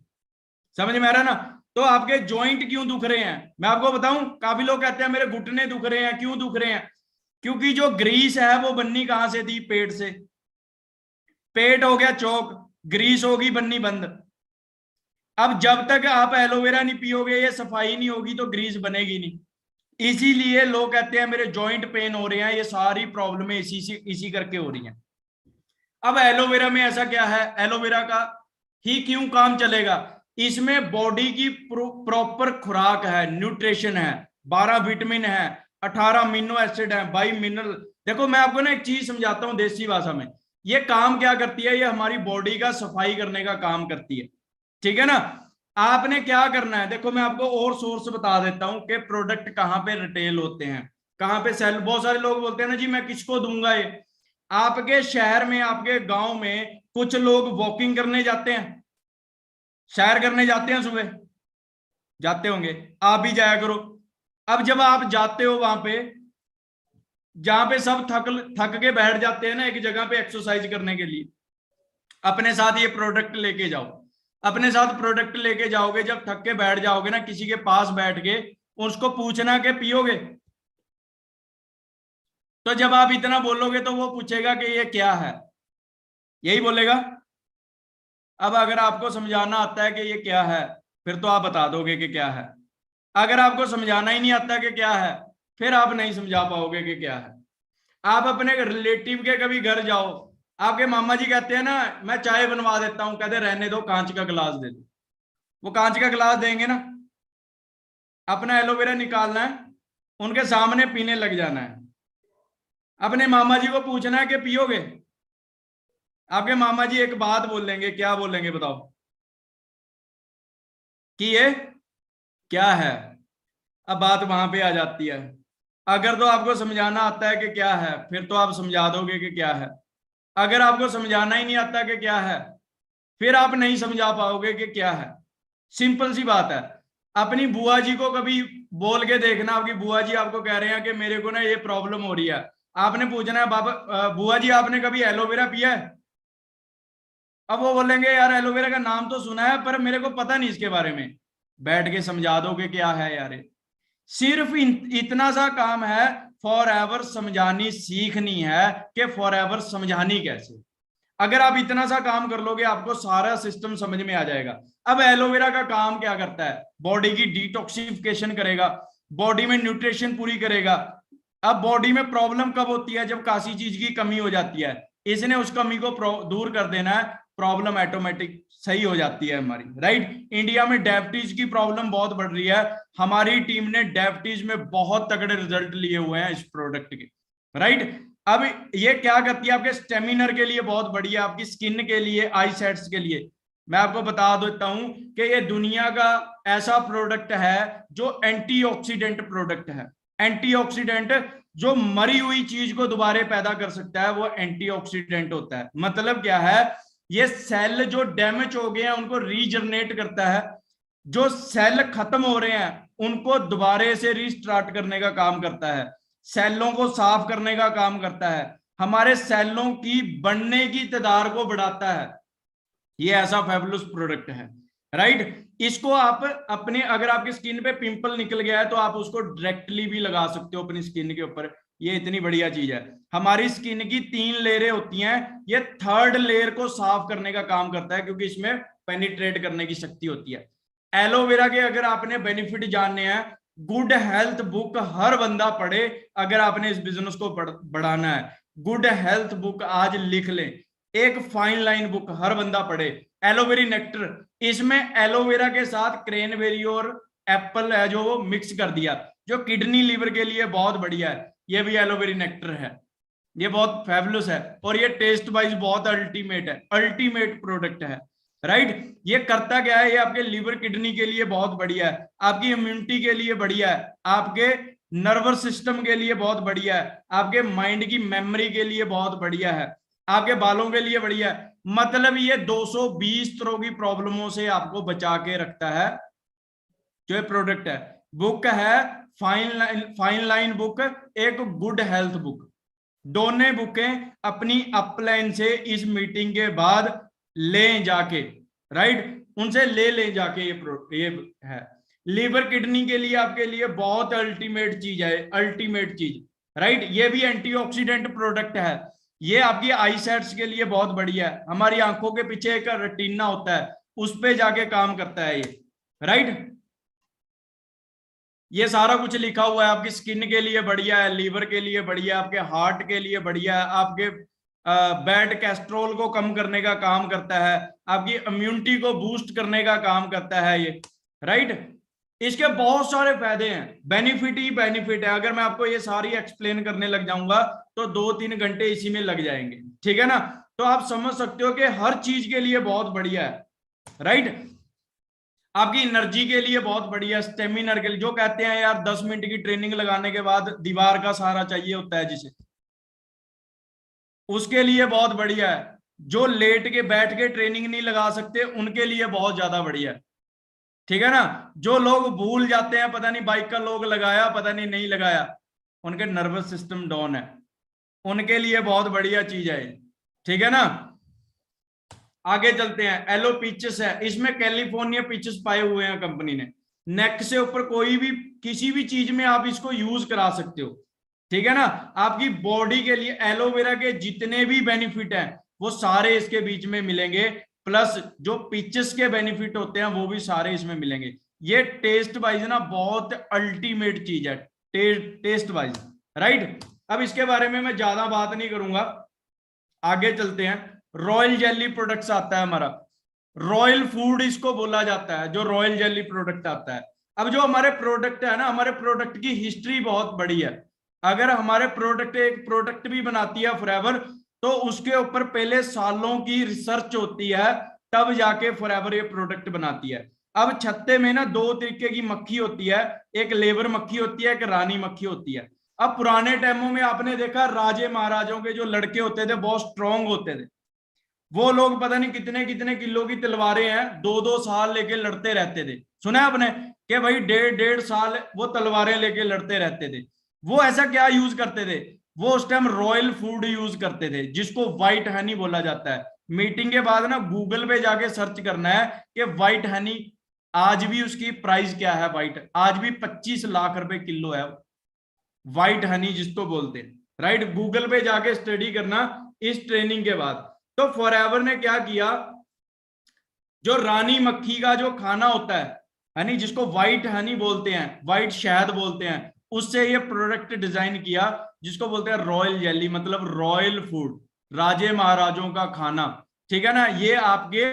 समझ में आ रहा है ना? तो आपके जॉइंट क्यों दुख रहे हैं, मैं आपको बताऊं। काफी लोग कहते हैं मेरे घुटने दुख रहे हैं, क्यों दुख रहे हैं? क्योंकि जो ग्रीस है वो बननी कहां से थी? पेट से। पेट हो गया चौक, ग्रीस होगी बननी बंद। अब जब तक आप एलोवेरा नहीं पियोगे, ये सफाई नहीं होगी, तो ग्रीस बनेगी नहीं। इसीलिए लोग कहते हैं मेरे जॉइंट पेन हो रहे हैं, ये सारी प्रॉब्लम इसी करके हो रही हैं। अब एलोवेरा में ऐसा क्या है, एलोवेरा का ही क्यों काम चलेगा? इसमें बॉडी की प्रॉपर खुराक है, न्यूट्रिशन है, 12 विटामिन है, 18 अमीनो एसिड है, 22 मिनरल। देखो मैं आपको ना एक चीज समझाता हूँ देसी भाषा में। ये काम क्या करती है, ये हमारी बॉडी का सफाई करने का काम करती है। ठीक है ना? आपने क्या करना है, देखो मैं आपको और सोर्स बता देता हूं कि प्रोडक्ट कहाँ पे रिटेल होते हैं, कहाँ पे सेल। बहुत सारे लोग बोलते हैं ना जी मैं किसको दूंगा ये। आपके शहर में, आपके गांव में कुछ लोग वॉकिंग करने जाते हैं, सैर करने जाते हैं, सुबह जाते होंगे, आप भी जाया करो। अब जब आप जाते हो वहां पे, जहां पे सब थक थक के बैठ जाते हैं ना एक जगह पे एक्सरसाइज करने के लिए, अपने साथ ये प्रोडक्ट लेके जाओ। अपने साथ प्रोडक्ट लेके जाओगे, जब थक के बैठ जाओगे ना किसी के पास बैठ के, उसको पूछना कि पियोगे। तो जब आप इतना बोलोगे तो वो पूछेगा कि ये क्या है, यही बोलेगा। अब अगर आपको समझाना आता है कि ये क्या है, फिर तो आप बता दोगे कि क्या है। अगर आपको समझाना ही नहीं आता कि क्या है, फिर आप नहीं समझा पाओगे कि क्या है। आप अपने रिलेटिव के कभी घर जाओ, आपके मामा जी कहते हैं ना मैं चाय बनवा देता हूं, कहते रहने दो कांच का गिलास दे दो। वो कांच का गिलास देंगे ना, अपना एलोवेरा निकालना है, उनके सामने पीने लग जाना है। अपने मामा जी को पूछना है कि पियोगे। आपके मामा जी एक बात बोलेंगे, क्या बोलेंगे बताओ? कि ये क्या है। अब बात वहां पे आ जाती है। अगर तो आपको समझाना आता है कि क्या है, फिर तो आप समझा दोगे कि क्या है। अगर आपको समझाना ही नहीं आता कि क्या है, फिर आप नहीं समझा पाओगे कि क्या है। सिंपल सी बात है। अपनी बुआ जी को कभी बोल के देखना, आपकी बुआ जी आपको कह रहे हैं कि मेरे को ना ये प्रॉब्लम हो रही है, आपने पूछना है बाबा बुआ जी आपने कभी एलोवेरा पिया है? अब वो बोलेंगे यार एलोवेरा का नाम तो सुना है पर मेरे को पता नहीं इसके बारे में। बैठ के समझा दोगे क्या है यार, सिर्फ इतना सा काम है, फॉर एवर समझानी सीखनी है कि फॉर एवर समझानी कैसे। अगर आप इतना सा काम कर लोगे आपको सारा सिस्टम समझ में आ जाएगा। अब एलोवेरा का काम क्या करता है, बॉडी की डिटॉक्सिफिकेशन करेगा, बॉडी में न्यूट्रिशन पूरी करेगा। अब बॉडी में प्रॉब्लम कब होती है, जब कासी चीज की कमी हो जाती है, इसने उस कमी को दूर कर देना है, प्रॉब्लम ऑटोमेटिक सही हो जाती है हमारी, राइट। इंडिया में डायबिटीज की प्रॉब्लम बहुत बढ़ रही है, हमारी टीम ने डायबिटीज में बहुत तगड़े रिजल्ट लिए हुए हैं इस प्रोडक्ट के, राइट। अब ये क्या करती है, आपके स्टेमिनर के लिए बहुत बढ़िया, आपकी स्किन के लिए, आई सेट्स के लिए। मैं आपको बता देता हूं कि ये दुनिया का ऐसा प्रोडक्ट है जो एंटीऑक्सीडेंट प्रोडक्ट है। एंटीऑक्सीडेंट जो मरी हुई चीज को दोबारा पैदा कर सकता है वो एंटीऑक्सीडेंट होता है। मतलब क्या है, ये सेल जो डैमेज हो गए हैं उनको रीजनरेट करता है, जो सेल खत्म हो रहे हैं उनको दोबारा से रीस्टार्ट करने का काम करता है, सेलों को साफ करने का काम करता है, हमारे सेलों की बनने की तादाद को बढ़ाता है। ये ऐसा फेबुलस प्रोडक्ट है, राइट। इसको आप अपने, अगर आपकी स्किन पे पिंपल निकल गया है तो आप उसको डायरेक्टली भी लगा सकते हो अपनी स्किन के ऊपर। ये इतनी बढ़िया चीज है। हमारी स्किन की 3 लेयरें होती हैं, ये 3rd लेयर को साफ करने का काम करता है क्योंकि इसमें पेनिट्रेट करने की शक्ति होती है। एलोवेरा के अगर आपने बेनिफिट जानने हैं, गुड हेल्थ बुक हर बंदा पढ़े अगर आपने इस बिजनेस को बढ़ाना है। गुड हेल्थ बुक आज लिख लें, एक फाइन लाइन बुक हर बंदा पढ़े, एलोवेरी नेक्टर। इसमें एलोवेरा के साथ क्रेनबेरी और एप्पल है जो वो मिक्स कर दिया, जो किडनी लीवर के लिए बहुत बढ़िया है। ये भी एलोवेरी नेक्टर है, ये बहुत फेबुलस है और ये टेस्ट वाइज बहुत अल्टीमेट है, अल्टीमेट प्रोडक्ट है, राइट। ये करता क्या है, ये आपके लीवर किडनी के लिए बहुत बढ़िया है, आपकी इम्यूनिटी के लिए बढ़िया है, आपके नर्वस सिस्टम के लिए बहुत बढ़िया है, आपके माइंड की मेमोरी के लिए बहुत बढ़िया है, आपके बालों के लिए बढ़िया है। मतलब ये 220 तरह की प्रॉब्लमों से आपको बचा के रखता है जो ये प्रोडक्ट है। बुक है फाइन लाइन बुक, एक गुड हेल्थ बुक। दोनों बुकें अपनी अपलाइन से इस मीटिंग के बाद ले जाके, राइट, उनसे ले जाके ये है। लीवर किडनी के लिए आपके लिए बहुत अल्टीमेट चीज है, अल्टीमेट चीज, राइट। ये भी एंटीऑक्सीडेंट प्रोडक्ट है, ये आपकी आई सेट्स के लिए बहुत बढ़िया है। हमारी आंखों के पीछे एक रेटिना होता है, उस पे जाके काम करता है ये, राइट। ये सारा कुछ लिखा हुआ है, आपकी स्किन के लिए बढ़िया है, लीवर के लिए बढ़िया है, आपके हार्ट के लिए बढ़िया है, आपके बैड कैस्ट्रोल को कम करने का काम करता है, आपकी इम्यूनिटी को बूस्ट करने का काम करता है ये, राइट। इसके बहुत सारे फायदे हैं, बेनिफिट ही बेनिफिट है। अगर मैं आपको ये सारी एक्सप्लेन करने लग जाऊंगा तो 2-3 घंटे इसी में लग जाएंगे, ठीक है ना। तो आप समझ सकते हो कि हर चीज के लिए बहुत बढ़िया है, राइट। आपकी एनर्जी के लिए बहुत बढ़िया, स्टेमिनर के लिए, जो कहते हैं यार 10 मिनट की ट्रेनिंग लगाने के बाद दीवार का सहारा चाहिए होता है जिसे, उसके लिए बहुत बढ़िया है। जो लेट के बैठ के ट्रेनिंग नहीं लगा सकते उनके लिए बहुत ज्यादा बढ़िया है, ठीक है ना। जो लोग भूल जाते हैं, पता नहीं बाइक का लोग लगाया पता नहीं नहीं लगाया, उनके नर्वस सिस्टम डाउन है, उनके लिए बहुत बढ़िया चीज है, ठीक है ना। आगे चलते हैं। एलो पिचेस है, इसमें कैलिफोर्निया पिचेस पाए हुए हैं कंपनी ने। नेक से ऊपर कोई भी किसी भी चीज में आप इसको यूज करा सकते हो, ठीक है ना। आपकी बॉडी के लिए एलोवेरा के जितने भी बेनिफिट हैं वो सारे इसके बीच में मिलेंगे, प्लस जो पिचेस के बेनिफिट होते हैं वो भी सारे इसमें मिलेंगे। ये टेस्ट वाइज ना बहुत अल्टीमेट चीज है, टेस्ट वाइज, राइट। अब इसके बारे में मैं ज्यादा बात नहीं करूंगा, आगे चलते हैं। रॉयल जेली प्रोडक्ट्स आता है हमारा, रॉयल फूड इसको बोला जाता है, जो रॉयल जेली प्रोडक्ट आता है। अब जो हमारे प्रोडक्ट है ना, हमारे प्रोडक्ट की हिस्ट्री बहुत बड़ी है। अगर हमारे प्रोडक्ट एक प्रोडक्ट भी बनाती है फॉरएवर तो उसके ऊपर पहले सालों की रिसर्च होती है, तब जाके फॉरएवर ये प्रोडक्ट बनाती है। अब छत्ते में ना 2 तरीके की मक्खी होती है, एक लेबर मक्खी होती है, एक रानी मक्खी होती है। अब पुराने टाइमों में आपने देखा राजे महाराजों के जो लड़के होते थे बहुत स्ट्रांग होते थे, वो लोग पता नहीं कितने कितने किलो की तलवारें हैं 2-2 साल लेके लड़ते रहते थे, सुना है आपने कि भाई 1.5 साल वो तलवारें लेके लड़ते रहते थे। वो ऐसा क्या यूज करते थे, वो उस टाइम रॉयल फूड यूज करते थे जिसको व्हाइट हनी बोला जाता है। मीटिंग के बाद ना गूगल पे जाके सर्च करना है कि व्हाइट हनी, आज भी उसकी प्राइस क्या है, व्हाइट आज भी 25 लाख रुपए किलो है व्हाइट हनी जिसको बोलते हैं, राइट। गूगल पे जाके स्टडी करना इस ट्रेनिंग के बाद। तो फॉरएवर ने क्या किया, जो रानी मक्खी का जो खाना होता है हनी, जिसको व्हाइट हनी बोलते हैं, व्हाइट शहद बोलते हैं, उससे ये प्रोडक्ट डिजाइन किया जिसको बोलते हैं रॉयल जेली, मतलब रॉयल फूड, राजे महाराजों का खाना। ठीक है ना, ये आपके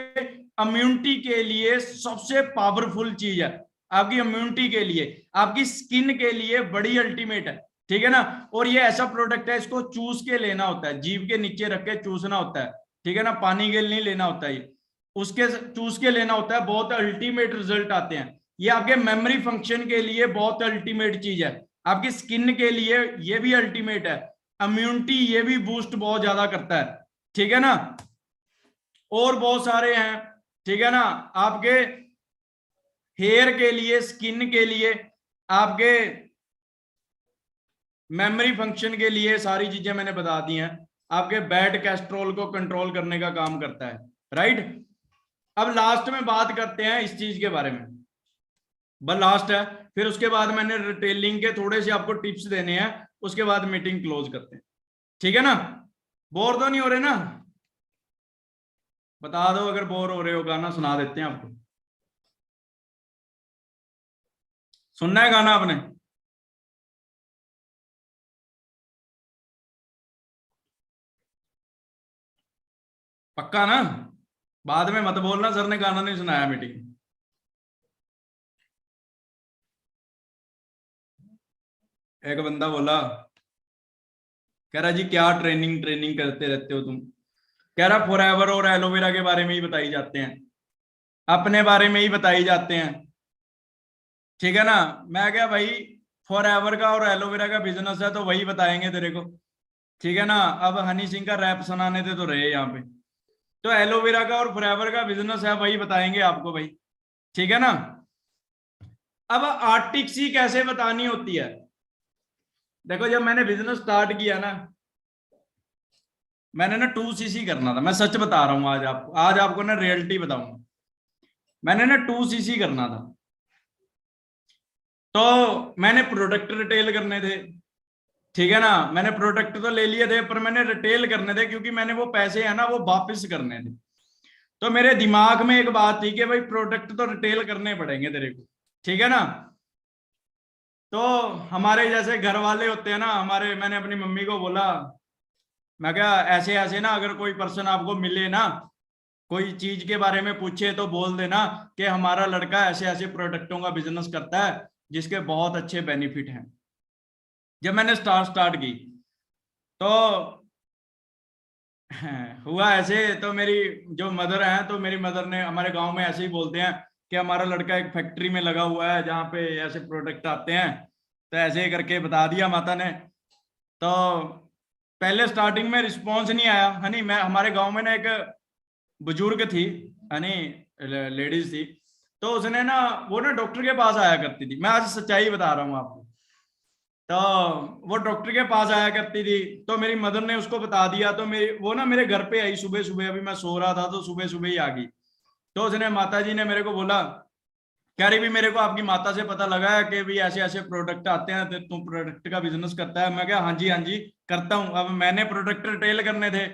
इम्यूनिटी के लिए सबसे पावरफुल चीज है, आपकी इम्यूनिटी के लिए, आपकी स्किन के लिए बड़ी अल्टीमेट है। ठीक है ना, और ये ऐसा प्रोडक्ट है, इसको चूस के लेना होता है, जीभ के नीचे रख के चूसना होता है। ठीक है ना, पानी के लिए नहीं लेना होता ये, उसके चूस के लेना होता है, बहुत अल्टीमेट रिजल्ट आते हैं। ये आपके मेमोरी फंक्शन के लिए बहुत अल्टीमेट चीज है, आपकी स्किन के लिए ये भी अल्टीमेट है, इम्यूनिटी ये भी बूस्ट बहुत ज्यादा करता है। ठीक है ना, और बहुत सारे हैं। ठीक है ना, आपके हेयर के लिए, स्किन के लिए, आपके मेमोरी फंक्शन के लिए, सारी चीजें मैंने बता दी हैं। आपके बैड कैस्ट्रोल को कंट्रोल करने का काम करता है, राइट। अब लास्ट में बात करते हैं इस चीज के बारे में, बस लास्ट है, फिर उसके बाद मैंने रिटेलिंग के थोड़े से आपको टिप्स देने हैं, उसके बाद मीटिंग क्लोज करते हैं। ठीक है ना, बोर तो नहीं हो रहे ना, बता दो अगर बोर हो रहे हो, गाना सुना देते हैं आपको। सुनना है गाना आपने? पक्का ना, बाद में मत बोलना सर ने गाना नहीं सुनाया मीटिंग। एक बंदा बोला, कह रहा जी क्या ट्रेनिंग ट्रेनिंग करते रहते हो तुम, कह रहा फॉरएवर और एलोवेरा के बारे में ही बताई जाते हैं, अपने बारे में ही बताई जाते हैं। ठीक है ना, मैं क्या भाई, फॉरएवर का और एलोवेरा का बिजनेस है तो वही बताएंगे तेरे को। ठीक है ना, अब हनी सिंह का रैप सुनाने थे तो रहे यहाँ पे, तो एलोवेरा का और फॉरएवर का बिजनेस है वही बताएंगे आपको भाई। ठीक है ना, अब आर्टिक्सी कैसे बतानी होती है, देखो जब मैंने बिजनेस स्टार्ट किया ना, मैंने ना 2cc करना था, मैं सच बता रहा हूँ, आज आपको ना रियलिटी बताऊंगा। मैंने ना 2cc करना था, तो मैंने प्रोडक्ट रिटेल करने थे। ठीक है ना, मैंने प्रोडक्ट तो ले लिए थे पर मैंने रिटेल करने थे, क्योंकि मैंने वो पैसे है ना वो वापस करने थे। तो मेरे दिमाग में एक बात थी कि भाई प्रोडक्ट तो रिटेल करने पड़ेंगे तेरे को। ठीक है ना, तो हमारे जैसे घर वाले होते हैं ना हमारे, मैंने अपनी मम्मी को बोला, मैं क्या ऐसे ऐसे ना, अगर कोई पर्सन आपको मिले ना, कोई चीज के बारे में पूछे तो बोल देना कि हमारा लड़का ऐसे ऐसे प्रोडक्टों का बिजनेस करता है जिसके बहुत अच्छे बेनिफिट हैं। जब मैंने स्टार्ट स्टार्ट की तो हुआ ऐसे, तो मेरी जो मदर है, तो मेरी मदर ने, हमारे गांव में ऐसे ही बोलते हैं कि हमारा लड़का एक फैक्ट्री में लगा हुआ है जहाँ पे ऐसे प्रोडक्ट आते हैं, तो ऐसे ही करके बता दिया माता ने। तो पहले स्टार्टिंग में रिस्पॉन्स नहीं आया हनी, मैं हमारे गांव में ना एक बुजुर्ग थी हनी, लेडीज थी, तो उसने ना, वो ना डॉक्टर के पास आया करती थी, मैं आज सच्चाई बता रहा हूँ आपको। तो वो डॉक्टर के पास आया करती थी, तो मेरी मदर ने उसको बता दिया, तो मेरी वो ना मेरे घर पे आई सुबह सुबह, अभी मैं सो रहा था तो सुबह सुबह ही आ गई। तो उसने, माता जी ने मेरे को बोला, कह रही भी मेरे को आपकी माता से पता लगा है कि भी ऐसे ऐसे प्रोडक्ट आते हैं, तो तुम प्रोडक्ट का बिजनेस करता है। मैं क्या, हाँ जी करता हूँ। अब मैंने प्रोडक्ट रिटेल करने थे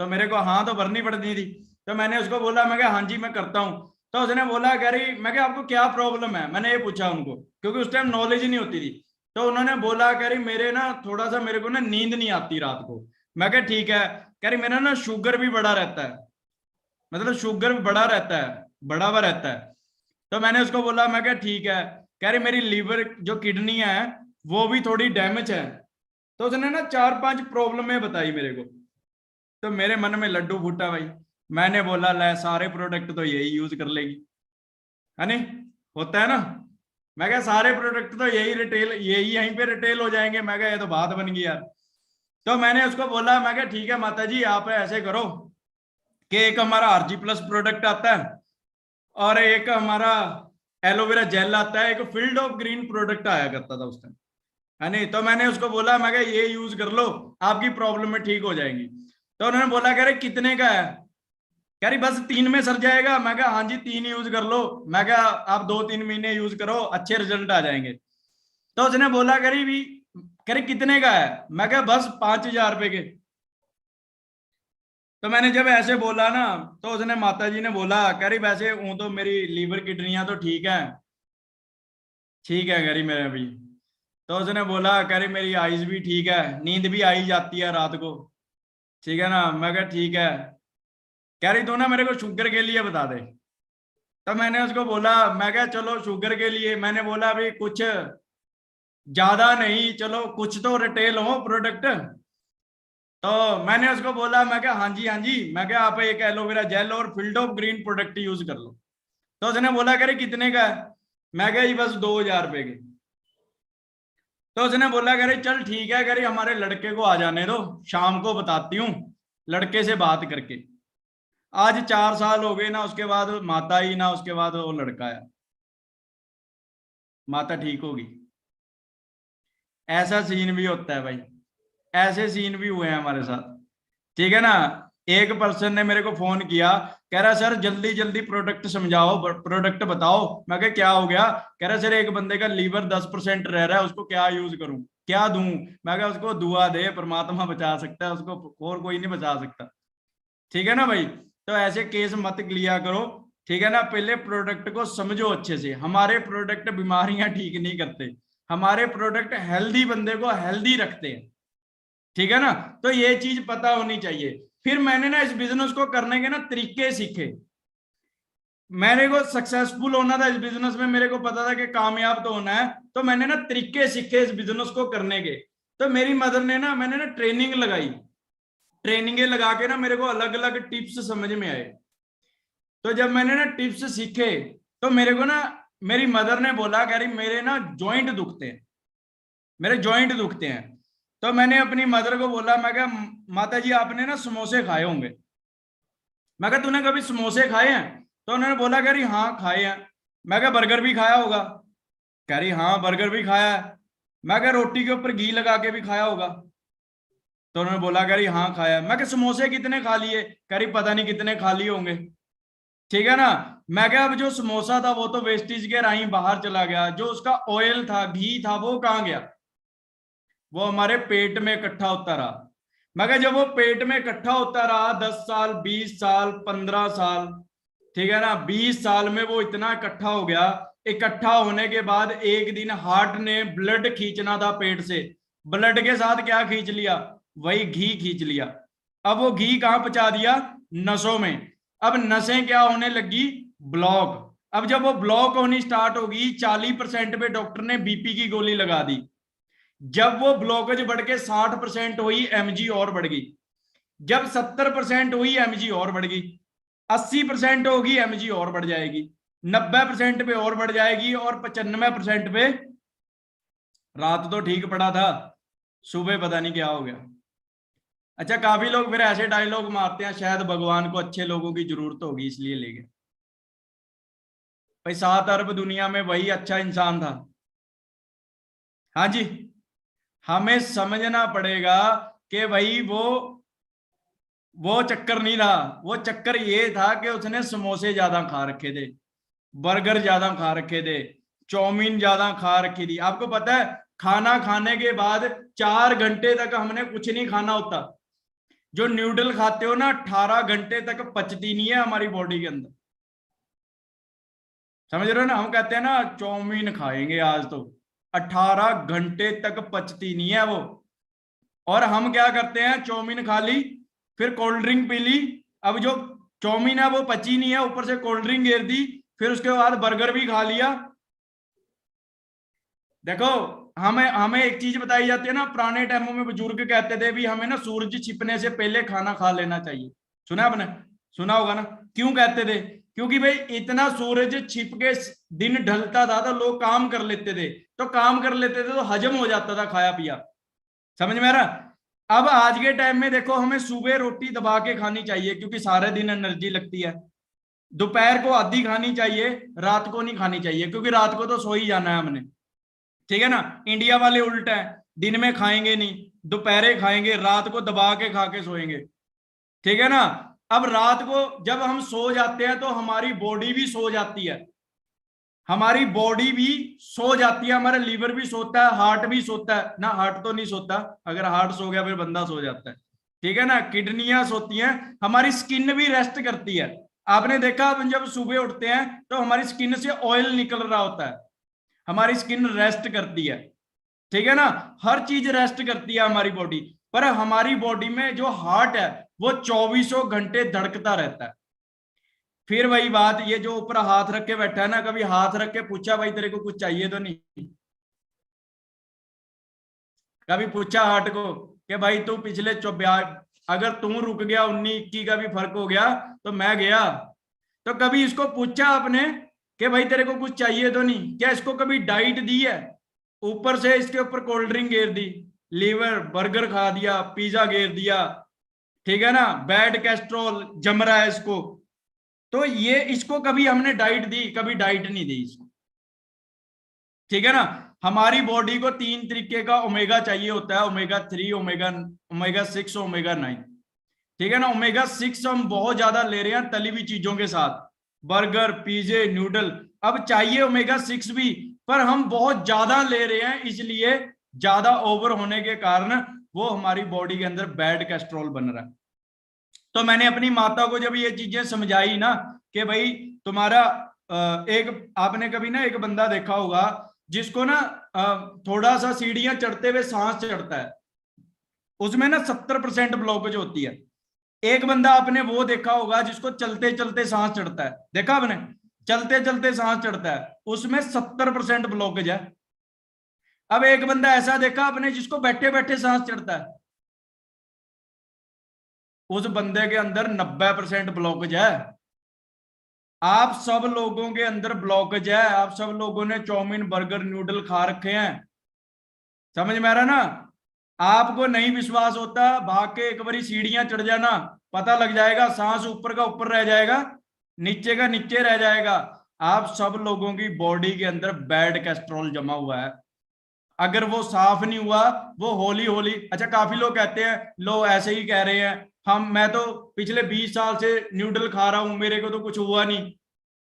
तो मेरे को हाँ तो भरनी पड़ती थी, तो मैंने उसको बोला, मैं क्या हाँ जी मैं करता हूँ। तो उसने बोला, कह रही, मैं क्या आपको क्या प्रॉब्लम है, मैंने ये पूछा उनको, क्योंकि उस टाइम नॉलेज ही नहीं होती थी। तो उन्होंने बोला, कह रही मेरे ना थोड़ा सा, मेरे को ना नींद नहीं आती रात को। मैं क्या ठीक है, कह रही मेरा ना शुगर भी बढ़ा रहता है, मतलब शुगर भी बढ़ा रहता है, बढ़ा हुआ रहता है। तो मैंने उसको बोला, मैं क्या ठीक है, कह रही मेरी लीवर जो किडनी है वो भी थोड़ी डैमेज है। तो उसने ना 4-5 प्रॉब्लमें बताई मेरे को, तो मेरे मन में लड्डू फूटा भाई। मैंने बोला, ले सारे प्रोडक्ट तो यही यूज कर लेगी, है नहीं, होता है ना। मैं क्या सारे प्रोडक्ट तो यही रिटेल, यही यहीं पे रिटेल हो जाएंगे, मैं क्या ये तो बात बन गई यार। तो मैंने उसको बोला, मैं क्या ठीक है माता जी, आप ऐसे करो कि एक हमारा RG+ प्रोडक्ट आता है और एक हमारा एलोवेरा जेल आता है, एक फील्ड ऑफ ग्रीन प्रोडक्ट आया करता था उस टाइम, है नहीं। तो मैंने उसको बोला, मैं कहा ये यूज कर लो, आपकी प्रॉब्लम में ठीक हो जाएंगी। तो उन्होंने बोला कह रहे कितने का है, कह रही बस 3 में सर जाएगा। मैं कहा हाँ जी 3 यूज कर लो, मैं कहा आप 2-3 महीने यूज करो, अच्छे रिजल्ट आ जाएंगे। तो उसने बोला करी भी, कह रही कितने का है, मैं कहा बस 5,000 रुपए के। तो मैंने जब ऐसे बोला ना, तो उसने माता जी ने बोला, कह रही वैसे हूं तो मेरी लीवर किडनियां तो ठीक है, ठीक है कह रही मेरे भी। तो उसने बोला, कह रही मेरी आईज भी ठीक है, नींद भी आई जाती है रात को, ठीक है ना। मैं कहा ठीक है। कह रही तू ना मेरे को शुगर के लिए बता दे। तब मैंने उसको बोला, मैं कहा चलो शुगर के लिए, मैंने बोला अभी कुछ ज्यादा नहीं, चलो कुछ तो रिटेल हो प्रोडक्ट। तो मैंने उसको बोला, मैं कहा हाँ जी हाँ जी, मैं कहा आप एक एलोवेरा जेल और field of green product use कर लो। तो उसने बोला करे कितने का है, मैं कहा जी बस 2,000 रुपए के। तो उसने बोला करे चल ठीक है, करे हमारे लड़के को आ जाने दो, शाम को बताती हूँ लड़के से बात करके। आज 4 साल हो गए ना, उसके बाद माता ही ना, उसके बाद वो लड़का आया, माता ठीक होगी। ऐसा सीन भी होता है भाई, ऐसे सीन भी हुए हैं हमारे साथ, ठीक है ना। एक पर्सन ने मेरे को फोन किया, कह रहा सर जल्दी जल्दी प्रोडक्ट समझाओ, प्रोडक्ट बताओ। मैं कहा क्या हो गया, कह रहा सर एक बंदे का लीवर 10% रह रहा है, उसको क्या यूज करूं, क्या दूं। मैं कहा उसको दुआ दे, परमात्मा बचा सकता है उसको, और कोई नहीं बचा सकता, ठीक है ना भाई। तो ऐसे केस मत लिया करो, ठीक है ना। पहले प्रोडक्ट को समझो अच्छे से, हमारे प्रोडक्ट बीमारियां ठीक नहीं करते, हमारे प्रोडक्ट हेल्दी बंदे को हेल्दी रखते हैं, ठीक है ना। तो ये चीज पता होनी चाहिए। फिर मैंने ना इस बिजनेस को करने के ना तरीके सीखे। मेरे को सक्सेसफुल होना था इस बिजनेस में, मेरे को पता था कि कामयाब तो होना है, तो मैंने ना तरीके सीखे इस बिजनेस को करने के। तो मेरी मदर ने ना, मैंने ना ट्रेनिंग लगाई, ट्रेनिंगें लगा के ना मेरे को अलग अलग टिप्स समझ में आए। तो जब मैंने ना टिप्स सीखे, तो मेरे को ना मेरी मदर ने बोला, कह रही मेरे ना जॉइंट दुखते हैं, मेरे जॉइंट दुखते हैं। तो मैंने अपनी मदर को बोला, मैं कहा माता जी आपने ना समोसे खाए होंगे। मैं कहा तूने कभी समोसे खाए हैं। तो उन्होंने बोला, कह रही हाँ खाए हैं। मैं कहा बर्गर भी खाया होगा, कह रही हाँ बर्गर भी खाया है। मैं कहा रोटी के ऊपर घी लगा के भी खाया होगा। तो उन्होंने बोला, कह रही हाँ खाया है। मैं कहा समोसे कितने खा लिए, कह रही पता नहीं कितने खा लिए होंगे, ठीक है ना। मैं कहा अब जो समोसा था वो तो वेस्टेज के राही बाहर चला गया, जो उसका ऑयल था, घी था, वो कहाँ गया, वो हमारे पेट में इकट्ठा होता रहा। मगर जब वो पेट में इकट्ठा होता रहा 10 साल, 20 साल, 15 साल, ठीक है ना, 20 साल में वो इतना इकट्ठा हो गया। इकट्ठा होने के बाद एक दिन हार्ट ने ब्लड खींचना था पेट से, ब्लड के साथ क्या खींच लिया, वही घी खींच लिया। अब वो घी कहां पहुंचा दिया, नसों में। अब नसें क्या होने लगी, ब्लॉक। अब जब वो ब्लॉक होनी स्टार्ट होगी, 40% पे डॉक्टर ने बीपी की गोली लगा दी। जब वो ब्लॉकेज बढ़ के 60% हुई, एमजी और बढ़ गई। जब 70% हुई, एमजी और बढ़ गई। 80% होगी, एमजी और बढ़ जाएगी। 90% पे और बढ़ जाएगी, और 95% पे, रात तो ठीक पड़ा था, सुबह पता नहीं क्या हो गया। अच्छा काफी लोग फिर ऐसे डायलॉग मारते हैं, शायद भगवान को अच्छे लोगों की जरूरत होगी इसलिए ले गए। भाई 7 अरब दुनिया में वही अच्छा इंसान था। हाँ जी, हमें समझना पड़ेगा कि भाई वो चक्कर नहीं था। वो चक्कर ये था कि उसने समोसे ज्यादा खा रखे थे, बर्गर ज्यादा खा रखे थे, चाउमीन ज्यादा खा रखी थी। आपको पता है खाना खाने के बाद 4 घंटे तक हमने कुछ नहीं खाना होता। जो न्यूडल खाते हो ना, 18 घंटे तक पचती नहीं है हमारी बॉडी के अंदर, समझ रहे हो ना। हम कहते हैं ना चाउमीन खाएंगे आज, तो 18 घंटे तक पचती नहीं है वो। और हम क्या करते हैं, चाउमीन खा ली, फिर कोल्ड ड्रिंक पी ली। अब जो चाउमीन है वो पची नहीं है, ऊपर से कोल्ड ड्रिंक गिर दी, फिर उसके बाद बर्गर भी खा लिया। देखो, हमें हमें एक चीज बताई जाती है ना, पुराने टाइमों में बुजुर्ग कहते थे भी हमें ना सूरज छिपने से पहले खाना खा लेना चाहिए। सुना आपने, सुना होगा ना। क्यों कहते थे, क्योंकि भाई इतना सूरज छिप के दिन ढलता था तो लोग काम कर लेते थे, तो काम कर लेते थे तो हजम हो जाता था खाया पिया, समझ में आ रहा। अब आज के टाइम में देखो, हमें सुबह रोटी दबा के खानी चाहिए क्योंकि सारे दिन एनर्जी लगती है, दोपहर को आधी खानी चाहिए, रात को नहीं खानी चाहिए, क्योंकि रात को तो सो ही जाना है हमने, ठीक है ना। इंडिया वाले उल्टा है, दिन में खाएंगे नहीं, दोपहरे खाएंगे, रात को दबा के खा के सोएंगे, ठीक है ना। अब रात को जब हम सो जाते हैं तो हमारी बॉडी भी सो जाती है, हमारी बॉडी भी सो जाती है, हमारा लीवर भी सोता है, हार्ट भी सोता है ना, हार्ट तो नहीं सोता, अगर हार्ट सो गया फिर बंदा सो जाता है, ठीक है ना। किडनियां सोती हैं, हमारी स्किन भी रेस्ट करती है। आपने देखा अपन जब सुबह उठते हैं तो हमारी स्किन से ऑयल निकल रहा होता है, हमारी स्किन रेस्ट करती है, ठीक है ना। हर चीज रेस्ट करती है हमारी बॉडी, पर हमारी बॉडी में जो हार्ट है वो 24 घंटे धड़कता रहता है। फिर वही बात, ये जो ऊपर हाथ रख के बैठा है ना, कभी हाथ रख के पूछा भाई तेरे को कुछ चाहिए तो नहीं? कभी पूछा हार्ट को कि भाई तू पिछले 24, अगर तू रुक गया 19-21 का भी फर्क हो गया तो मैं गया, तो कभी इसको पूछा आपने कि भाई तेरे को कुछ चाहिए तो नहीं? क्या इसको कभी डाइट दी है? ऊपर से इसके ऊपर कोल्ड ड्रिंक घेर दी, लीवर बर्गर खा दिया, पिज्जा घेर दिया, ठीक है ना, बैड कैस्ट्रोल जम रहा है इसको, तो ये इसको कभी हमने डाइट दी? कभी डाइट नहीं दी इसको, ठीक है ना। हमारी बॉडी को 3 तरीके का ओमेगा चाहिए होता है, ओमेगा 3, ओमेगा 6, ओमेगा 9, ठीक है ना। ओमेगा 6 हम बहुत ज्यादा ले रहे हैं तली हुई चीजों के साथ, बर्गर पिज्जे नूडल, अब चाहिए ओमेगा 6 भी, पर हम बहुत ज्यादा ले रहे हैं, इसलिए ज्यादा ओवर होने के कारण वो हमारी बॉडी के अंदर बैड कैस्ट्रोल बन रहा है। तो मैंने अपनी माता को जब ये चीजें समझाई ना कि भाई तुम्हारा एक, आपने कभी ना एक बंदा देखा होगा जिसको ना थोड़ा सा सीढ़ियां चढ़ते हुए सांस चढ़ता है, उसमें ना 70% ब्लॉकेज होती है। एक बंदा आपने वो देखा होगा जिसको चलते चलते सांस चढ़ता है, देखा आपने? चलते चलते सांस चढ़ता है, उसमें 70% ब्लॉकेज है। अब एक बंदा ऐसा देखा आपने जिसको बैठे बैठे सांस चढ़ता है, उस बंदे के अंदर 90% ब्लॉकेज है। आप सब लोगों के अंदर ब्लॉकेज है, आप सब लोगों ने चाउमीन बर्गर नूडल खा रखे हैं, समझ में आ रहा ना। आपको नहीं विश्वास होता, भाग के एक बारी सीढ़ियां चढ़ जाना, पता लग जाएगा, सांस ऊपर का ऊपर रह जाएगा, नीचे का नीचे रह जाएगा। आप सब लोगों की बॉडी के अंदर बैड कैस्ट्रॉल जमा हुआ है, अगर वो साफ नहीं हुआ, वो होली होली, अच्छा काफी लोग कहते हैं, लो ऐसे ही कह रहे हैं, मैं तो पिछले 20 साल से न्यूडल खा रहा हूं, मेरे को तो कुछ हुआ नहीं।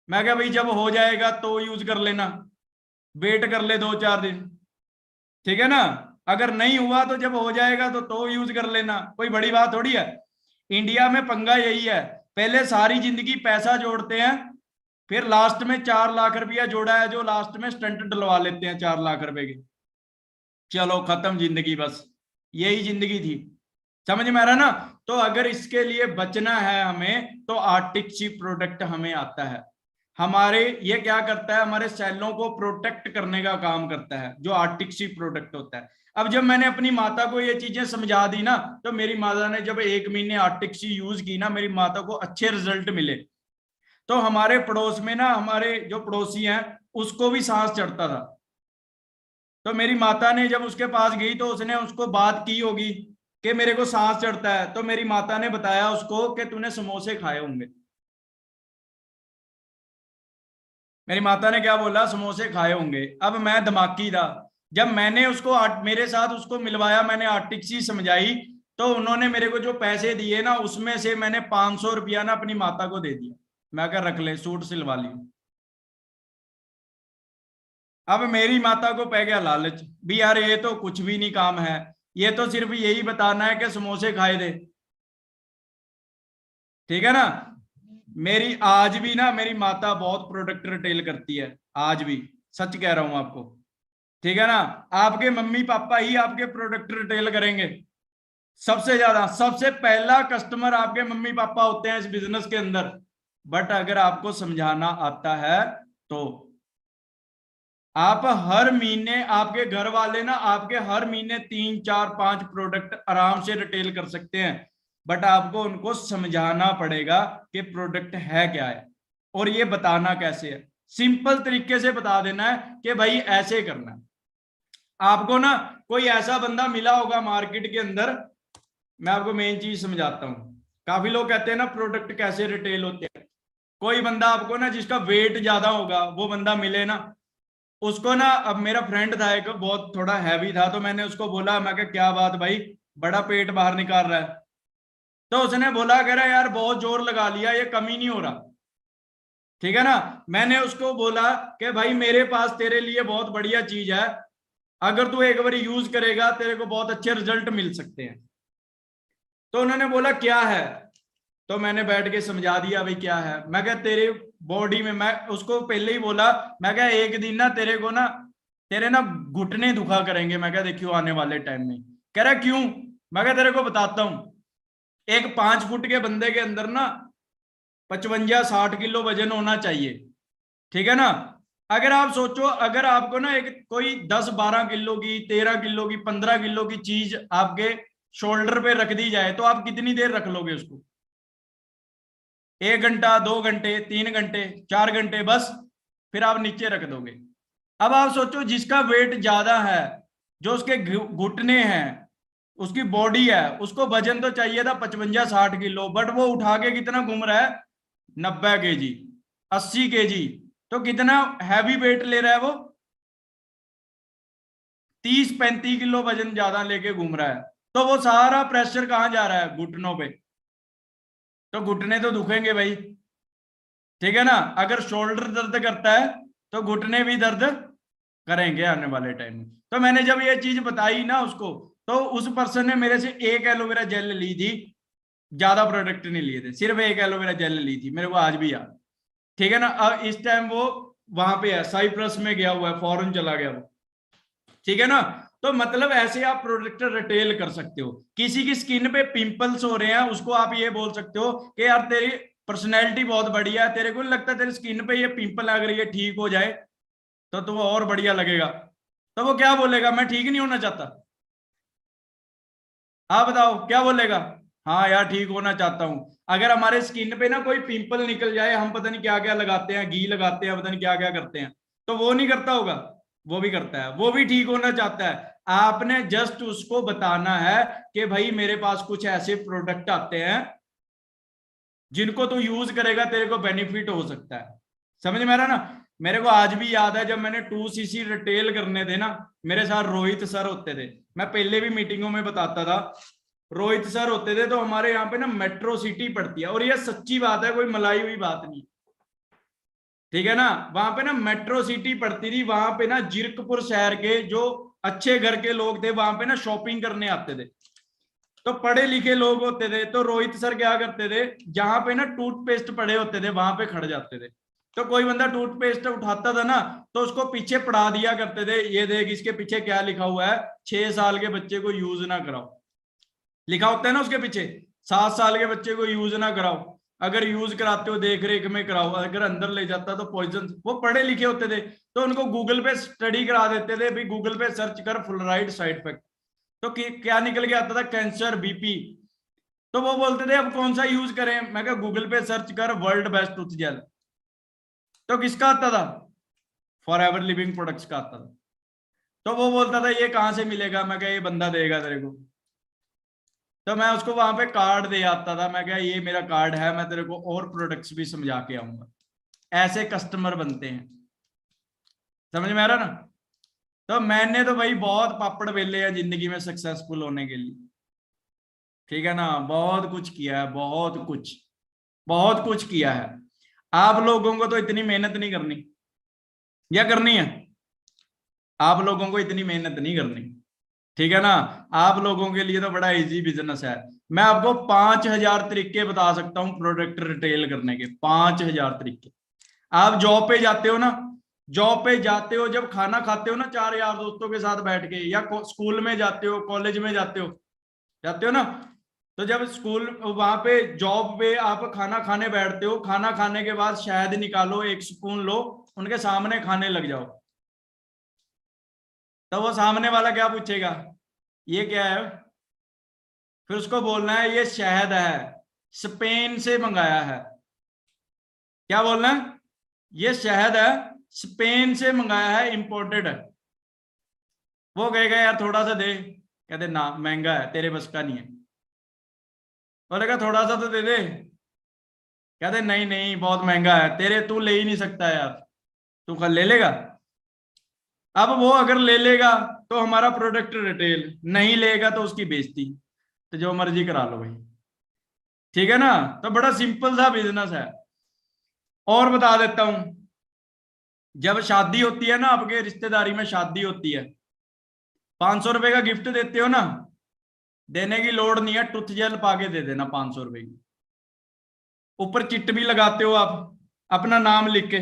मैं क्या भाई, जब हो जाएगा तो यूज कर लेना, वेट कर ले 2-4 दिन, ठीक है ना। अगर नहीं हुआ तो जब हो जाएगा तो यूज कर लेना, कोई बड़ी बात थोड़ी है। इंडिया में पंगा यही है, पहले सारी जिंदगी पैसा जोड़ते हैं, फिर लास्ट में 4 लाख रुपया जोड़ा है जो लास्ट में स्टंट डलवा लेते हैं 4 लाख रुपए के, चलो खत्म जिंदगी, बस यही जिंदगी थी, समझ में आ रहा ना। तो अगर इसके लिए बचना है हमें, तो आर्टिक्सी प्रोडक्ट हमें आता है, हमारे ये क्या करता है, हमारे सेलों को प्रोटेक्ट करने का काम करता है, जो आर्टिक्सी प्रोडक्ट होता है। अब जब मैंने अपनी माता को ये चीजें समझा दी ना, तो मेरी माता ने जब 1 महीने आर्टिक्सी यूज की ना, मेरी माता को अच्छे रिजल्ट मिले। तो हमारे पड़ोस में ना, हमारे जो पड़ोसी हैं उसको भी सांस चढ़ता था, तो मेरी माता ने जब उसके पास गई तो उसने उसको बात की होगी कि मेरे को सांस चढ़ता है, तो मेरी माता ने बताया उसको कि तूने समोसे खाए होंगे। मेरी माता ने क्या बोला, समोसे खाए होंगे। अब मैं दिमागी था, जब मैंने उसको मेरे साथ उसको मिलवाया, मैंने आर्टिक्सी समझाई, तो उन्होंने मेरे को जो पैसे दिए ना, उसमें से मैंने 500 रुपया ना अपनी माता को दे दिया, मैं क्या रख ले, सूट सिलवा ली। अब मेरी माता को पै गया लालच भी, यार ये तो कुछ भी नहीं काम है, ये तो सिर्फ यही बताना है कि समोसे खाए दे, ठीक है ना। मेरी आज भी ना, मेरी माता बहुत प्रोडक्ट रिटेल करती है आज भी, सच कह रहा हूं आपको, ठीक है ना। आपके मम्मी पापा ही आपके प्रोडक्ट रिटेल करेंगे सबसे ज्यादा, सबसे पहला कस्टमर आपके मम्मी पापा होते हैं इस बिजनेस के अंदर। बट अगर आपको समझाना आता है तो आप हर महीने, आपके घर वाले ना आपके हर महीने 3-4-5 प्रोडक्ट आराम से रिटेल कर सकते हैं, बट आपको उनको समझाना पड़ेगा कि प्रोडक्ट है क्या है और ये बताना कैसे है। सिंपल तरीके से बता देना है कि भाई ऐसे करना है। आपको ना कोई ऐसा बंदा मिला होगा मार्केट के अंदर, मैं आपको मेन चीज समझाता हूं। काफी लोग कहते हैं ना प्रोडक्ट कैसे रिटेल होते हैं, कोई बंदा आपको ना जिसका वेट ज्यादा होगा वो बंदा मिले ना, उसको ना, अब मेरा फ्रेंड था एक बहुत थोड़ा हैवी था, तो मैंने उसको बोला, मैं कहा क्या बात भाई, बड़ा पेट बाहर निकाल रहा है। तो उसने बोला, कह रहा यार बहुत जोर लगा लिया, ये कम ही नहीं हो रहा। ठीक है ना। मैंने उसको बोला कि भाई मेरे पास तेरे लिए बहुत बढ़िया चीज है, अगर तू एक बार यूज करेगा तेरे को बहुत अच्छे रिजल्ट मिल सकते हैं। तो उन्होंने बोला क्या है, तो मैंने बैठ के समझा दिया भाई क्या है। मैं क्या तेरे बॉडी में, मैं उसको पहले ही बोला, मैं क्या एक दिन ना तेरे को ना, तेरे ना घुटने दुखा करेंगे, मैं क्या देखियो आने वाले टाइम में। कह रहा क्यों, मैं क्या तेरे को बताता हूं। एक 5 फुट के बंदे के अंदर ना 55-60 किलो वजन होना चाहिए। ठीक है ना। अगर आप सोचो, अगर आपको ना एक कोई 10-12 किलो की, 13 किलो की, 15 किलो की चीज आपके शोल्डर पे रख दी जाए, तो आप कितनी देर रख लोगे उसको? 1 घंटा, 2 घंटे, 3 घंटे, 4 घंटे, बस फिर आप नीचे रख दोगे। अब आप सोचो जिसका वेट ज्यादा है, जो उसके घुटने हैं, उसकी बॉडी है, उसको वजन तो चाहिए था 55-60 किलो, बट वो उठा के कितना घूम रहा है, 90 केजी, 80 केजी। तो कितना हैवी वेट ले रहा है वो, 30-35 किलो वजन ज्यादा लेके घूम रहा है। तो वो सारा प्रेशर कहाँ जा रहा है, घुटनों पे। तो घुटने तो दुखेंगे भाई। ठीक है ना। अगर शोल्डर दर्द करता है तो घुटने भी दर्द करेंगे आने वाले टाइम में। तो मैंने जब ये चीज बताई ना उसको, तो उस पर्सन ने मेरे से एक एलोवेरा जेल ली थी, ज्यादा प्रोडक्ट नहीं लिए थे, सिर्फ एक एलोवेरा जेल ली थी, मेरे को आज भी याद। ठीक है ना। अब इस टाइम वो वहां पे है, साइप्रस में गया हुआ है, फॉरेन चला गया वो। ठीक है ना। तो मतलब ऐसे आप प्रोडक्ट रिटेल कर सकते हो। किसी की स्किन पे पिंपल्स हो रहे हैं, उसको आप ये बोल सकते हो कि यार तेरी पर्सनैलिटी बहुत बढ़िया है, तेरे को नहीं लगता तेरी स्किन पे ये पिंपल अगर ये ठीक हो जाए तो वो और बढ़िया लगेगा। तो वो क्या बोलेगा, मैं ठीक नहीं होना चाहता। आप बताओ क्या बोलेगा। हाँ यार ठीक होना चाहता हूं। अगर हमारे स्किन पे ना कोई पिंपल निकल जाए, हम पता नहीं क्या क्या लगाते हैं, घी लगाते हैं, पता नहीं क्या क्या करते हैं, तो वो नहीं करता होगा, वो भी करता है, वो भी ठीक होना चाहता है। आपने जस्ट उसको बताना है कि भाई मेरे पास कुछ ऐसे प्रोडक्ट आते हैं जिनको तू यूज करेगा तेरे को बेनिफिट हो सकता है। समझ में आ रहा ना। मेरे को आज भी याद है जब मैंने 2cc रिटेल करने थे ना, मेरे साथ रोहित सर होते थे, मैं पहले भी मीटिंगों में बताता था। रोहित सर होते थे, तो हमारे यहाँ पे ना मेट्रो सिटी पड़ती है, और ये सच्ची बात है, कोई मलाई हुई बात नहीं। ठीक है ना। वहां पे ना मेट्रो सिटी पड़ती थी, वहां पे ना जीरकपुर शहर के जो अच्छे घर के लोग थे वहां पे ना शॉपिंग करने आते थे। तो पढ़े लिखे लोग होते थे, तो रोहित सर क्या करते थे, जहां पे ना टूथपेस्ट पड़े होते थे वहां पे खड़ जाते थे। तो कोई बंदा टूथपेस्ट उठाता था ना, तो उसको पीछे पढ़ा दिया करते थे, ये देख इसके पीछे क्या लिखा हुआ है, 6 साल के बच्चे को यूज ना कराओ। लिखा होता है ना उसके पीछे, 7 साल के बच्चे को यूज ना कराओ, अगर यूज कराते हो देख रेख में कराओ, अगर अंदर ले जाता तो पॉइजन। वो पढ़े लिखे होते थे, तो उनको गूगल पे स्टडी करा देते थे, भाई गूगल पे सर्च कर फ्लोराइड साइड इफेक्ट। तो क्या निकल के आता था, कैंसर, बीपी। तो वो बोलते थे अब कौन सा यूज करें, मैं कहा गूगल पे सर्च कर वर्ल्ड बेस्ट टूथ जेल। तो किसका आता था, फॉर एवर लिविंग प्रोडक्ट्स का आता था। तो वो बोलता था ये कहां से मिलेगा, मैं कहा ये बंदा देगा तेरे को। तो मैं उसको वहां पे कार्ड दे आता था, मैं कहा ये मेरा कार्ड है, मैं तेरे को और प्रोडक्ट्स भी समझा के आऊंगा। ऐसे कस्टमर बनते हैं। समझ में आ रहा ना। तो मैंने तो भाई बहुत पापड़ बेले हैं जिंदगी में सक्सेसफुल होने के लिए। ठीक है ना। बहुत कुछ किया है, बहुत कुछ, बहुत कुछ किया है। आप लोगों को तो इतनी मेहनत नहीं करनी, या करनी है? आप लोगों को इतनी मेहनत नहीं करनी। ठीक है ना। आप लोगों के लिए तो बड़ा इजी बिजनेस है। मैं आपको 5,000 तरीके बता सकता हूँ प्रोडक्ट रिटेल करने के, 5,000 तरीके। आप जॉब पे जाते हो ना, जॉब पे जाते हो, जब खाना खाते हो ना चार यार दोस्तों के साथ बैठ के, या स्कूल में जाते हो, कॉलेज में जाते हो, जाते हो ना। तो जब स्कूल वहां पे जॉब पे आप खाना खाने बैठते हो, खाना खाने के बाद शहद निकालो, एक स्पून लो, उनके सामने खाने लग जाओ। तो वो सामने वाला क्या पूछेगा, ये क्या है? फिर उसको बोलना है ये शहद है, स्पेन से मंगाया है। क्या बोलना है, ये शहद है, स्पेन से मंगाया है, इंपोर्टेड है। वो कहेगा यार थोड़ा सा दे, कहते ना महंगा है, तेरे बस का नहीं है। बोलेगा थोड़ा सा तो दे दे, कहते नहीं नहीं बहुत महंगा है तेरे, तू ले ही नहीं सकता यार, तू कल ले लेगा। अब वो अगर ले लेगा तो हमारा प्रोडक्ट रिटेल, नहीं लेगा तो उसकी बेइज्जती, तो जो मर्जी करा लो भाई। ठीक है ना, तो बड़ा सिंपल सा बिजनेस है। और बता देता हूं, जब शादी होती है ना, आपके रिश्तेदारी में शादी होती है, 500 रुपए का गिफ्ट देते हो ना, देने की लोड़ नहीं है, टूथ जेल पाके दे देना 500 रुपए की। ऊपर चिट भी लगाते हो आप, अपना नाम लिख के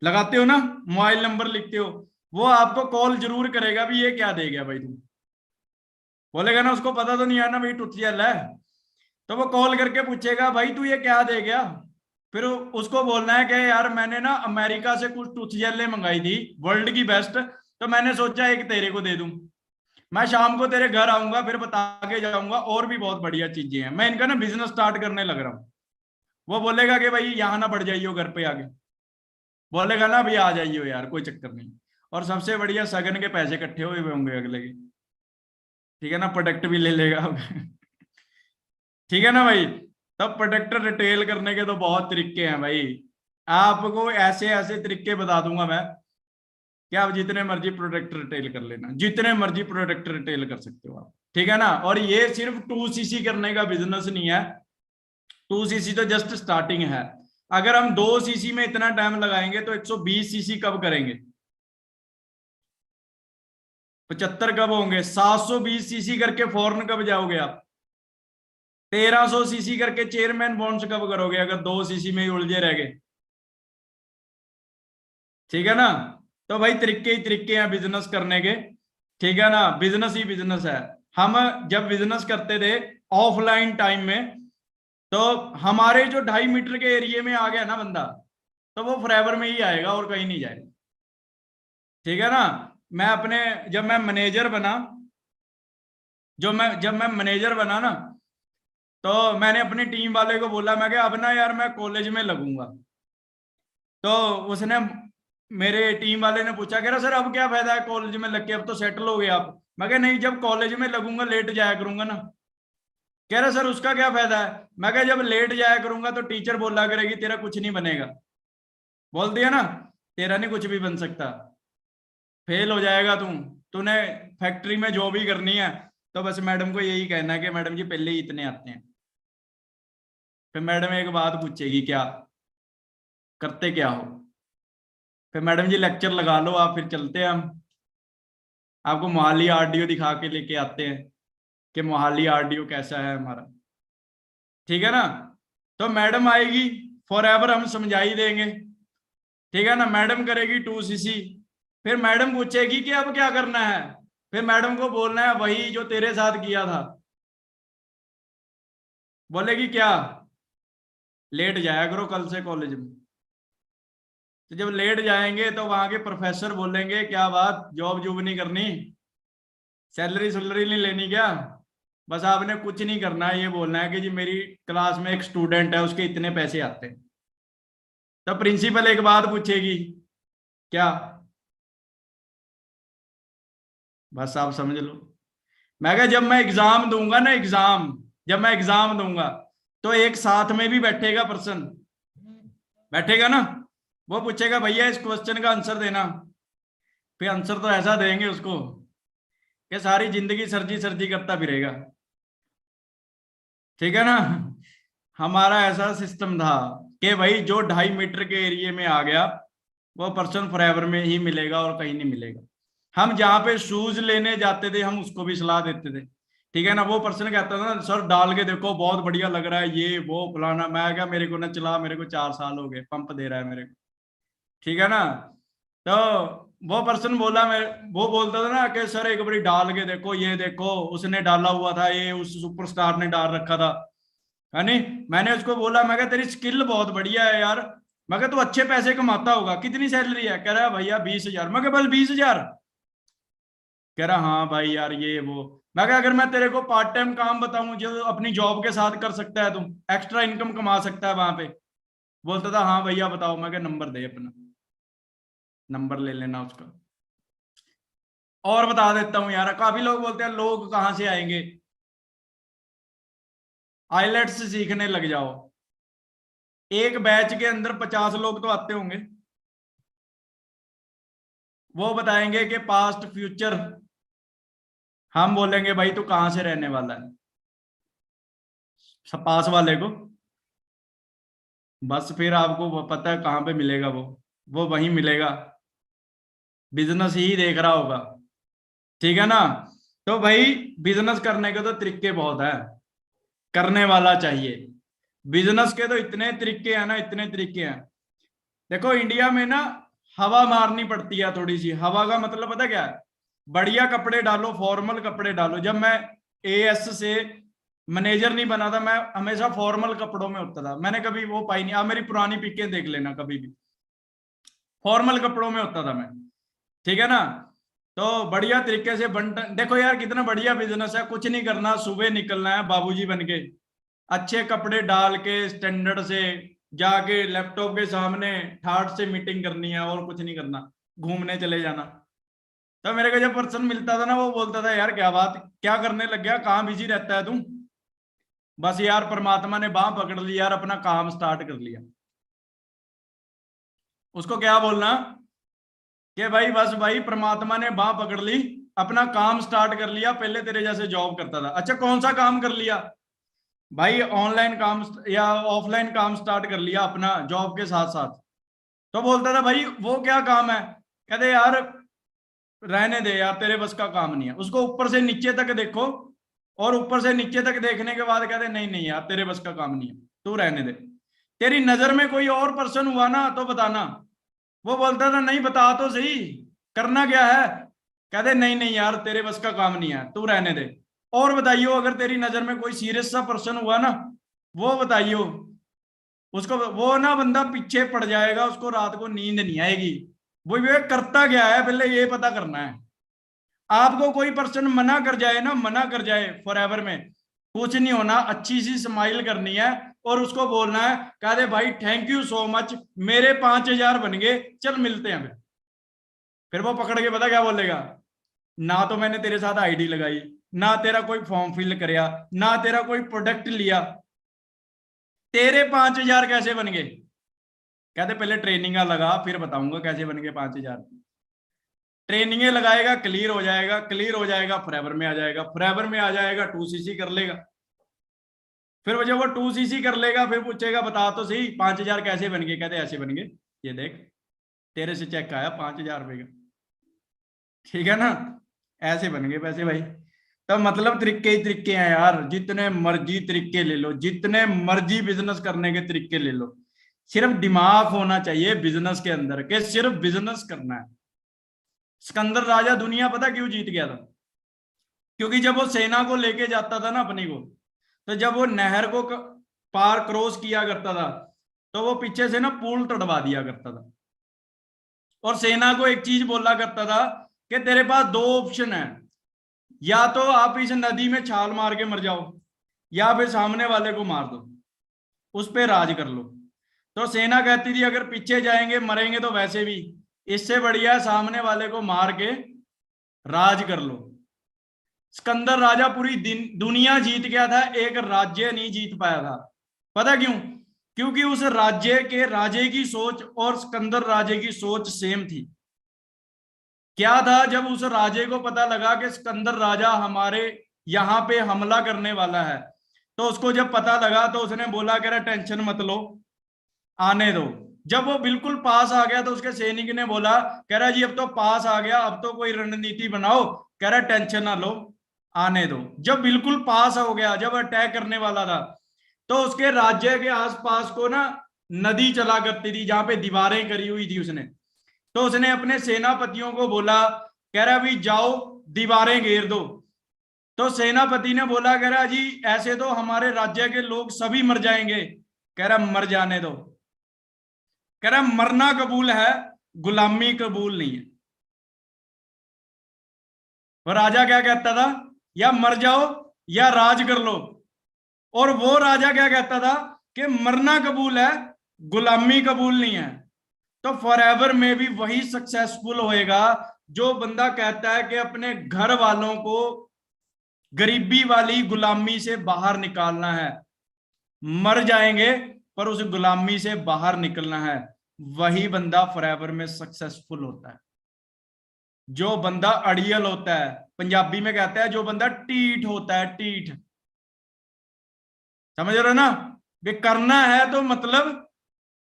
लगाते हो ना, मोबाइल नंबर लिखते हो। वो आपको कॉल जरूर करेगा भी ये क्या दे गया भाई तू, बोलेगा ना, उसको पता तो नहीं है ना भाई टूथ जेल है, तो वो कॉल करके पूछेगा भाई तू ये क्या दे गया। फिर उसको बोलना है कि यार मैंने ना अमेरिका से कुछ टूथ जेलें मंगाई थी, वर्ल्ड की बेस्ट, तो मैंने सोचा एक तेरे को दे दूं। मैं शाम को तेरे घर आऊंगा, फिर बता के जाऊंगा और भी बहुत बढ़िया चीजें हैं, मैं इनका ना बिजनेस स्टार्ट करने लग रहा हूँ। वो बोलेगा कि भाई यहाँ ना पड़ जाइयो घर पे आके, बोलेगा ना भाई आ जाइयो यार कोई चक्कर नहीं। और सबसे बढ़िया सगन के पैसे इकट्ठे हुए होंगे अगले के। ठीक है ना, प्रोडक्ट भी ले लेगा ठीक है ना भाई। तब प्रोडक्ट रिटेल करने के तो बहुत तरीके हैं भाई, आपको ऐसे ऐसे तरीके बता दूंगा मैं कि आप जितने मर्जी प्रोडक्ट रिटेल कर लेना, जितने मर्जी प्रोडक्ट रिटेल कर सकते हो आप। ठीक है ना, और ये सिर्फ 2cc करने का बिजनेस नहीं है, 2cc तो जस्ट स्टार्टिंग है। अगर हम 2cc में इतना टाइम लगाएंगे तो 120cc कब करेंगे, 75 कब होंगे, 720cc करके फॉरन कब जाओगे आप, 1300cc करके चेयरमैन बॉन्ड्स कब करोगे, अगर 2cc में ही उलझे रह गए। ठीक है ना, तो भाई तरीके ही तरीके हैं बिजनेस करने के। ठीक है ना, बिजनेस ही बिजनेस है। हम जब बिजनेस करते थे ऑफलाइन टाइम में, तो हमारे जो 2.5 मीटर के एरिया में आ गया ना बंदा, तो वो फॉरएवर में ही आएगा और कहीं नहीं जाएगा। ठीक है ना, मैं अपने, जब मैं मैनेजर बना, जब मैं मैनेजर बना ना, तो मैंने अपनी टीम वाले को बोला, मैं क्या अब ना यार मैं कॉलेज में लगूंगा। तो उसने, मेरे टीम वाले ने पूछा, कह रहा सर अब क्या फायदा है कॉलेज में लग के, अब तो सेटल हो गए आप। मैं कहा नहीं, जब कॉलेज में लगूंगा लेट जाया करूंगा ना। कह रहा सर उसका क्या फायदा है। मैं कहा जब लेट जाया करूंगा तो टीचर बोला करेगी तेरा कुछ नहीं बनेगा, बोल दिया ना, तेरा नहीं कुछ भी बन सकता, फेल हो जाएगा तू, तूने फैक्ट्री में जॉब ही करनी है। तो बस मैडम को यही कहना है कि मैडम जी पहले ही इतने आते हैं। फिर मैडम एक बात पूछेगी, क्या करते क्या हो, फिर मैडम जी लेक्चर लगा लो आप, फिर चलते हैं हम, आपको मोहाली आरडीओ दिखा के लेके आते हैं कि मोहाली आरडीओ कैसा है हमारा। ठीक है ना, तो मैडम आएगी, फॉर एवर हम समझा ही देंगे। ठीक है ना, मैडम करेगी 2cc, फिर मैडम पूछेगी कि अब क्या करना है, फिर मैडम को बोलना है वही जो तेरे साथ किया था। बोलेगी क्या, लेट जाया करो कल से कॉलेज में। तो जब लेट जाएंगे तो वहां के प्रोफेसर बोलेंगे क्या बात, जॉब जॉब नहीं करनी, सैलरी सैलरी नहीं लेनी क्या, बस आपने कुछ नहीं करना है, ये बोलना है कि जी मेरी क्लास में एक स्टूडेंट है उसके इतने पैसे आते हैं। तो प्रिंसिपल एक बात पूछेगी, क्या, बस आप समझ लो। मैं कहा जब मैं एग्जाम दूंगा ना, एग्जाम, जब मैं एग्जाम दूंगा तो एक साथ में भी बैठेगा पर्सन, बैठेगा ना, वो पूछेगा भैया इस क्वेश्चन का आंसर देना, फिर आंसर तो ऐसा देंगे उसको कि सारी जिंदगी सर्जी सर्जी करता फिरेगा। ठीक है ना, हमारा ऐसा सिस्टम था कि भाई जो 2.5 मीटर के एरिया में आ गया वो पर्सन फॉरएवर में ही मिलेगा और कहीं नहीं मिलेगा। हम जहाँ पे शूज लेने जाते थे हम उसको भी सलाह देते थे। ठीक है ना, वो पर्सन कहता था ना सर डाल के देखो बहुत बढ़िया लग रहा है, ये वो फलाना, मैं क्या मेरे को ना चला, मेरे को 4 साल हो गए, पंप दे रहा है मेरे को। ठीक है ना, तो वो पर्सन बोला, मैं, वो बोलता था ना कि सर एक बारी डाल के देखो, ये देखो उसने डाला हुआ था, ये उस सुपरस्टार ने डाल रखा था, है नहीं। मैंने उसको बोला, मैं कहा तेरी स्किल बहुत बढ़िया है यार, मैं कहा तू अच्छे पैसे कमाता होगा, कितनी सैलरी है, कह रहा है भैया 20,000। मैं कहा बस 20,000, कह रहा हाँ भाई यार ये वो। मैं कहा अगर मैं तेरे को पार्ट टाइम काम बताऊं जो अपनी जॉब के साथ कर सकता है, तुम एक्स्ट्रा इनकम कमा सकता है वहां पे, बोलता था हाँ भैया बताओ। मैं कहा नंबर दे अपना, नंबर ले लेना उसका। और बता देता हूँ यार, काफी लोग बोलते हैं लोग कहाँ से आएंगे, आइलेट्स सीखने लग जाओ। एक बैच के अंदर 50 लोग तो आते होंगे, वो बताएंगे कि पास्ट फ्यूचर। हम बोलेंगे भाई तू कहां से रहने वाला है, पास वाले को। बस फिर आपको वो पता है कहाँ पे मिलेगा, वो वहीं मिलेगा, बिजनेस ही देख रहा होगा। ठीक है ना। तो भाई बिजनेस करने के तो तरीके बहुत है, करने वाला चाहिए। बिजनेस के तो इतने तरीके हैं ना, इतने तरीके हैं। देखो इंडिया में ना हवा मारनी पड़ती है थोड़ी सी। हवा का मतलब पता क्या है? बढ़िया कपड़े डालो, फॉर्मल कपड़े डालो। जब मैं एएस से मैनेजर नहीं बना था, मैं हमेशा फॉर्मल कपड़ों में होता था। मैंने कभी वो पाई नहीं, आप मेरी पुरानी पिकें देख लेना, कभी भी फॉर्मल कपड़ों में होता था मैं। ठीक है ना। तो बढ़िया तरीके से बन, देखो यार कितना बढ़िया बिजनेस है। कुछ नहीं करना, सुबह निकलना है बाबूजी बन के, अच्छे कपड़े डाल के स्टैंडर्ड से जाके लैपटॉप के सामने ठाट से मीटिंग करनी है, और कुछ नहीं करना, घूमने चले जाना। तो मेरे को जब पर्सन मिलता था ना, वो बोलता था यार क्या बात, क्या करने लग गया, कहाँ बिजी रहता है तू? बस यार परमात्मा ने बाह पकड़ ली यार, अपना काम स्टार्ट कर लिया। उसको क्या बोलना कि भाई बस भाई परमात्मा ने बाह पकड़ ली, अपना काम स्टार्ट कर लिया। पहले तेरे जैसे जॉब करता था। अच्छा कौन सा काम कर लिया भाई? ऑनलाइन काम या ऑफलाइन काम स्टार्ट कर लिया अपना जॉब के साथ साथ। तो बोलता था भाई वो क्या काम है? कहते यार रहने दे यार, तेरे बस का काम नहीं है। उसको ऊपर से नीचे तक देखो, और ऊपर से नीचे तक देखने के बाद कहते नहीं नहीं यार तेरे बस का काम नहीं है, तू रहने दे। तेरी नजर में कोई और पर्सन हुआ ना तो बताना। वो बोलता था नहीं बता तो सही, करना क्या है? कहते नहीं नहीं यार तेरे बस का काम नहीं है, तू रहने दे। और बताइयो अगर तेरी नजर में कोई सीरियस सा पर्सन हुआ ना, वो बताइयो। उसको वो ना बंदा पीछे पड़ जाएगा, उसको रात को नींद नहीं आएगी। वो ये करता क्या है पहले ये पता करना है। आपको कोई पर्सन मना कर जाए ना, मना कर जाए फॉरएवर में, कुछ नहीं होना, अच्छी सी स्माइल करनी है और उसको बोलना है कह दे भाई थैंक यू सो मच, मेरे 5,000 बन गए, चल मिलते हैं। फिर वो पकड़ के पता क्या बोलेगा? ना तो मैंने तेरे साथ आईडी लगाई, ना तेरा कोई फॉर्म फिल करया, ना तेरा कोई प्रोडक्ट लिया, तेरे 5,000 कैसे बन गए? कहते पहले ट्रेनिंग लगा फिर बताऊंगा कैसे बन गए 5,000। ट्रेनिंग लगाएगा, क्लियर हो जाएगा, क्लियर हो जाएगा फॉरएवर में आ जाएगा, फॉरएवर में आ जाएगा 2cc कर लेगा। फिर जब वो 2cc कर लेगा फिर पूछेगा बता तो सही 5,000 कैसे बन गए? कहते ऐसे बन गए, ये देख तेरे से चेक आया 5,000 रुपए का। ठीक है ना। ऐसे बन गए पैसे भाई। तो मतलब तरीके ही तरीके हैं यार, जितने मर्जी तरीके ले लो, जितने मर्जी बिजनेस करने के तरीके ले लो, सिर्फ दिमाग होना चाहिए बिजनेस के अंदर के सिर्फ बिजनेस करना है। सिकंदर राजा दुनिया पता क्यों जीत गया था? क्योंकि जब वो सेना को लेके जाता था ना अपनी को, तो जब वो नहर को पार क्रॉस किया करता था, तो वो पीछे से ना पुल तोड़वा दिया करता था, और सेना को एक चीज बोला करता था कि तेरे पास दो ऑप्शन है, या तो आप इस नदी में छाल मार के मर जाओ, या फिर सामने वाले को मार दो, उस पे राज कर लो। तो सेना कहती थी अगर पीछे जाएंगे मरेंगे तो वैसे भी, इससे बढ़िया सामने वाले को मार के राज कर लो। सिकंदर राजा पूरी दुनिया जीत गया था, एक राज्य नहीं जीत पाया था। पता क्यों? क्योंकि उस राज्य के राजे की सोच और सिकंदर राजे की सोच सेम थी। क्या था, जब उस राजे को पता लगा कि सिकंदर राजा हमारे यहां पे हमला करने वाला है, तो उसको जब पता लगा तो उसने बोला कह रहा टेंशन मत लो, आने दो। जब वो बिल्कुल पास आ गया तो उसके सैनिक ने बोला कह रहा जी अब तो पास आ गया, अब तो कोई रणनीति बनाओ। कह रहा टेंशन ना लो, आने दो। जब बिल्कुल पास हो गया, जब अटैक करने वाला था, तो उसके राज्य के आसपास को ना नदी चला करती थी जहां पे दीवारें करी हुई थी उसने। तो उसने अपने सेनापतियों को बोला कह रहा अभी जाओ दीवारें घेर दो। तो सेनापति ने बोला कह रहा जी ऐसे तो हमारे राज्य के लोग सभी मर जाएंगे। कह रहा मर जाने दो। कह रहा मरना कबूल है, गुलामी कबूल नहीं है। और राजा क्या कहता था? या मर जाओ या राज कर लो। और वो राजा क्या कहता था कि मरना कबूल है, गुलामी कबूल नहीं है। तो फॉरएवर में भी वही सक्सेसफुल होएगा जो बंदा कहता है कि अपने घर वालों को गरीबी वाली गुलामी से बाहर निकालना है। मर जाएंगे पर उस गुलामी से बाहर निकलना है, वही बंदा फॉरएवर में सक्सेसफुल होता है। जो बंदा अड़ियल होता है, पंजाबी में कहता है जो बंदा टीठ होता है, टीठ, समझ रहे हो ना, भी करना है तो मतलब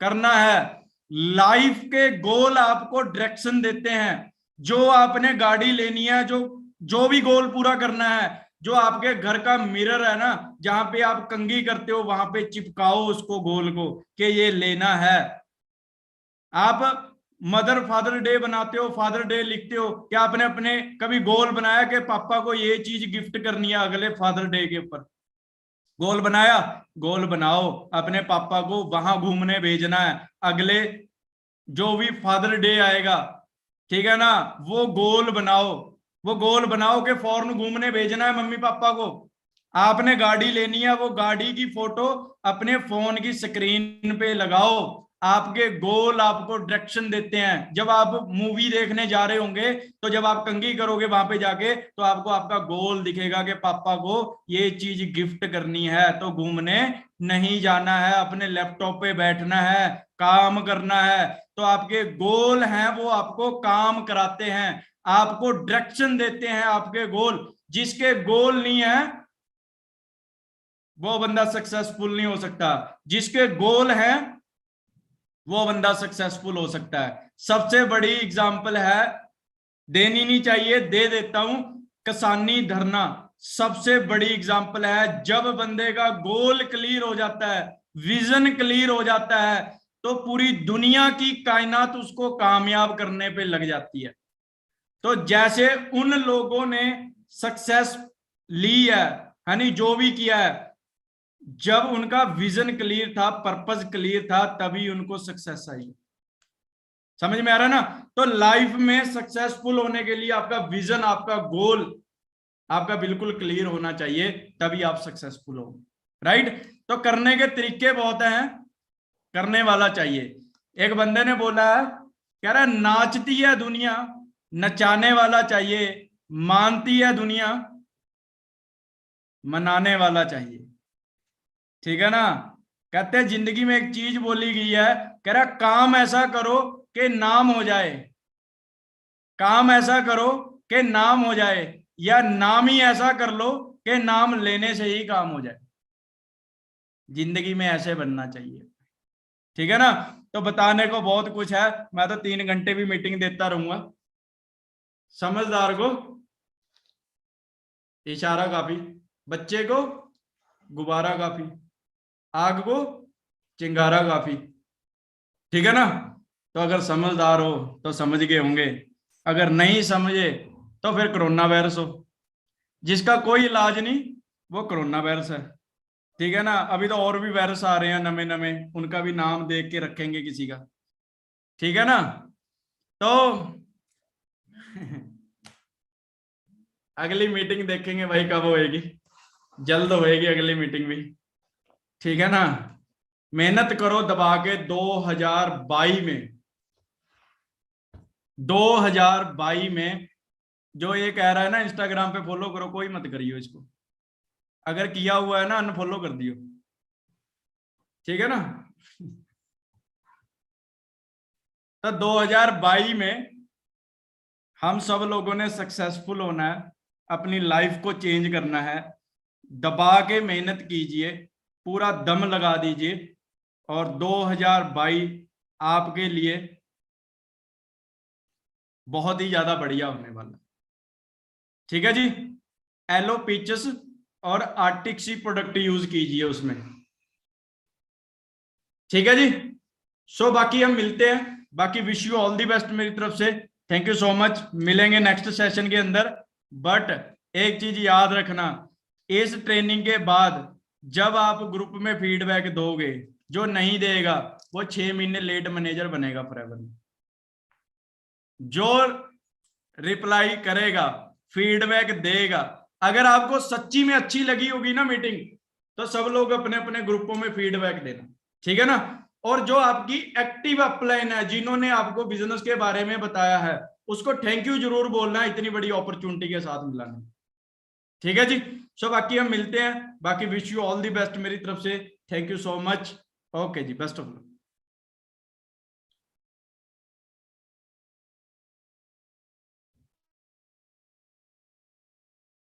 करना है। लाइफ के गोल आपको डायरेक्शन देते हैं। जो आपने गाड़ी लेनी है, जो भी गोल पूरा करना है, जो आपके घर का मिरर है ना, जहां पे आप कंघी करते हो, वहां पे चिपकाओ उसको, गोल को, कि ये लेना है। आप मदर फादर डे बनाते हो, फादर डे लिखते हो, क्या आपने अपने कभी गोल बनाया कि पापा को ये चीज गिफ्ट करनी है अगले फादर डे के ऊपर? गोल बनाया? गोल बनाओ, अपने पापा को वहां घूमने भेजना है अगले जो भी फादर डे आएगा, ठीक है ना, वो गोल बनाओ। वो गोल बनाओ कि फॉरेन घूमने भेजना है मम्मी पापा को। आपने गाड़ी लेनी है, वो गाड़ी की फोटो अपने फोन की स्क्रीन पे लगाओ। आपके गोल आपको डायरेक्शन देते हैं। जब आप मूवी देखने जा रहे होंगे, तो जब आप कंघी करोगे वहां पे जाके, तो आपको आपका गोल दिखेगा कि पापा को ये चीज गिफ्ट करनी है, तो घूमने नहीं जाना है, अपने लैपटॉप पे बैठना है, काम करना है। तो आपके गोल हैं, वो आपको काम कराते हैं, आपको डायरेक्शन देते हैं आपके गोल। जिसके गोल नहीं है वो बंदा सक्सेसफुल नहीं हो सकता, जिसके गोल हैं वो बंदा सक्सेसफुल हो सकता है। सबसे बड़ी एग्जांपल है, देनी नहीं चाहिए, दे देता हूं, किसानी धरना सबसे बड़ी एग्जांपल है। जब बंदे का गोल क्लियर हो जाता है, विजन क्लियर हो जाता है, तो पूरी दुनिया की कायनात उसको कामयाब करने पे लग जाती है। तो जैसे उन लोगों ने सक्सेस ली है नहीं, जो भी किया है, जब उनका विजन क्लियर था, पर्पस क्लियर था, तभी उनको सक्सेस आई। समझ में आ रहा है ना? तो लाइफ में सक्सेसफुल होने के लिए आपका विजन, आपका गोल आपका बिल्कुल क्लियर होना चाहिए, तभी आप सक्सेसफुल हो। राइट? तो करने के तरीके बहुत हैं, करने वाला चाहिए। एक बंदे ने बोला है, कह रहा है नाचती है दुनिया, नचाने वाला चाहिए, मानती है दुनिया, मनाने वाला चाहिए। ठीक है ना? कहते हैं जिंदगी में एक चीज बोली गई है, कह रहा काम ऐसा करो कि नाम हो जाए, काम ऐसा करो कि नाम हो जाए, या नाम ही ऐसा कर लो कि नाम लेने से ही काम हो जाए। जिंदगी में ऐसे बनना चाहिए। ठीक है ना? तो बताने को बहुत कुछ है, मैं तो 3 घंटे भी मीटिंग देता रहूंगा। समझदार को इशारा काफी, बच्चे को गुब्बारा काफी, आग को चिंगारा काफी। ठीक है ना? तो अगर समझदार हो तो समझ गए होंगे, अगर नहीं समझे तो फिर कोरोना वायरस हो, जिसका कोई इलाज नहीं, वो कोरोना वायरस है। ठीक है ना? अभी तो और भी वायरस आ रहे हैं नमे नमे, उनका भी नाम देख के रखेंगे किसी का। ठीक है ना? तो अगली मीटिंग देखेंगे भाई कब होएगी, जल्द होएगी अगली मीटिंग भी। ठीक है ना? मेहनत करो दबा के। 2022 में, 2022 में जो ये कह रहा है ना इंस्टाग्राम पे फॉलो करो, कोई मत करियो इसको। अगर किया हुआ है ना अनफॉलो कर दियो। ठीक है ना? तो 2022 में हम सब लोगों ने सक्सेसफुल होना है, अपनी लाइफ को चेंज करना है। दबा के मेहनत कीजिए, पूरा दम लगा दीजिए, और 2022 आपके लिए बहुत ही ज्यादा बढ़िया होने वाला। ठीक है जी? एलो पिचेस और आर्टिक सी प्रोडक्ट यूज कीजिए उसमें। ठीक है जी? सो बाकी हम मिलते हैं, बाकी wish you all the best मेरी तरफ से। थैंक यू सो मच, मिलेंगे नेक्स्ट सेशन के अंदर। बट एक चीज याद रखना, इस ट्रेनिंग के बाद जब आप ग्रुप में फीडबैक दोगे, जो नहीं देगा वो 6 महीने लेट मैनेजर बनेगा फॉरएवर में। जो रिप्लाई करेगा, फीडबैक देगा, अगर आपको सच्ची में अच्छी लगी होगी ना मीटिंग, तो सब लोग अपने अपने ग्रुपों में फीडबैक देना। ठीक है ना? और जो आपकी एक्टिव अपलाइन है, जिन्होंने आपको बिजनेस के बारे में बताया है, उसको थैंक यू जरूर बोलना है इतनी बड़ी अपॉर्चुनिटी के साथ मिलाने। ठीक है जी? सो बाकी हम मिलते हैं, बाकी wish you all the best मेरी तरफ से। Thank you so much. Okay जी, बेस्ट ऑफ लक।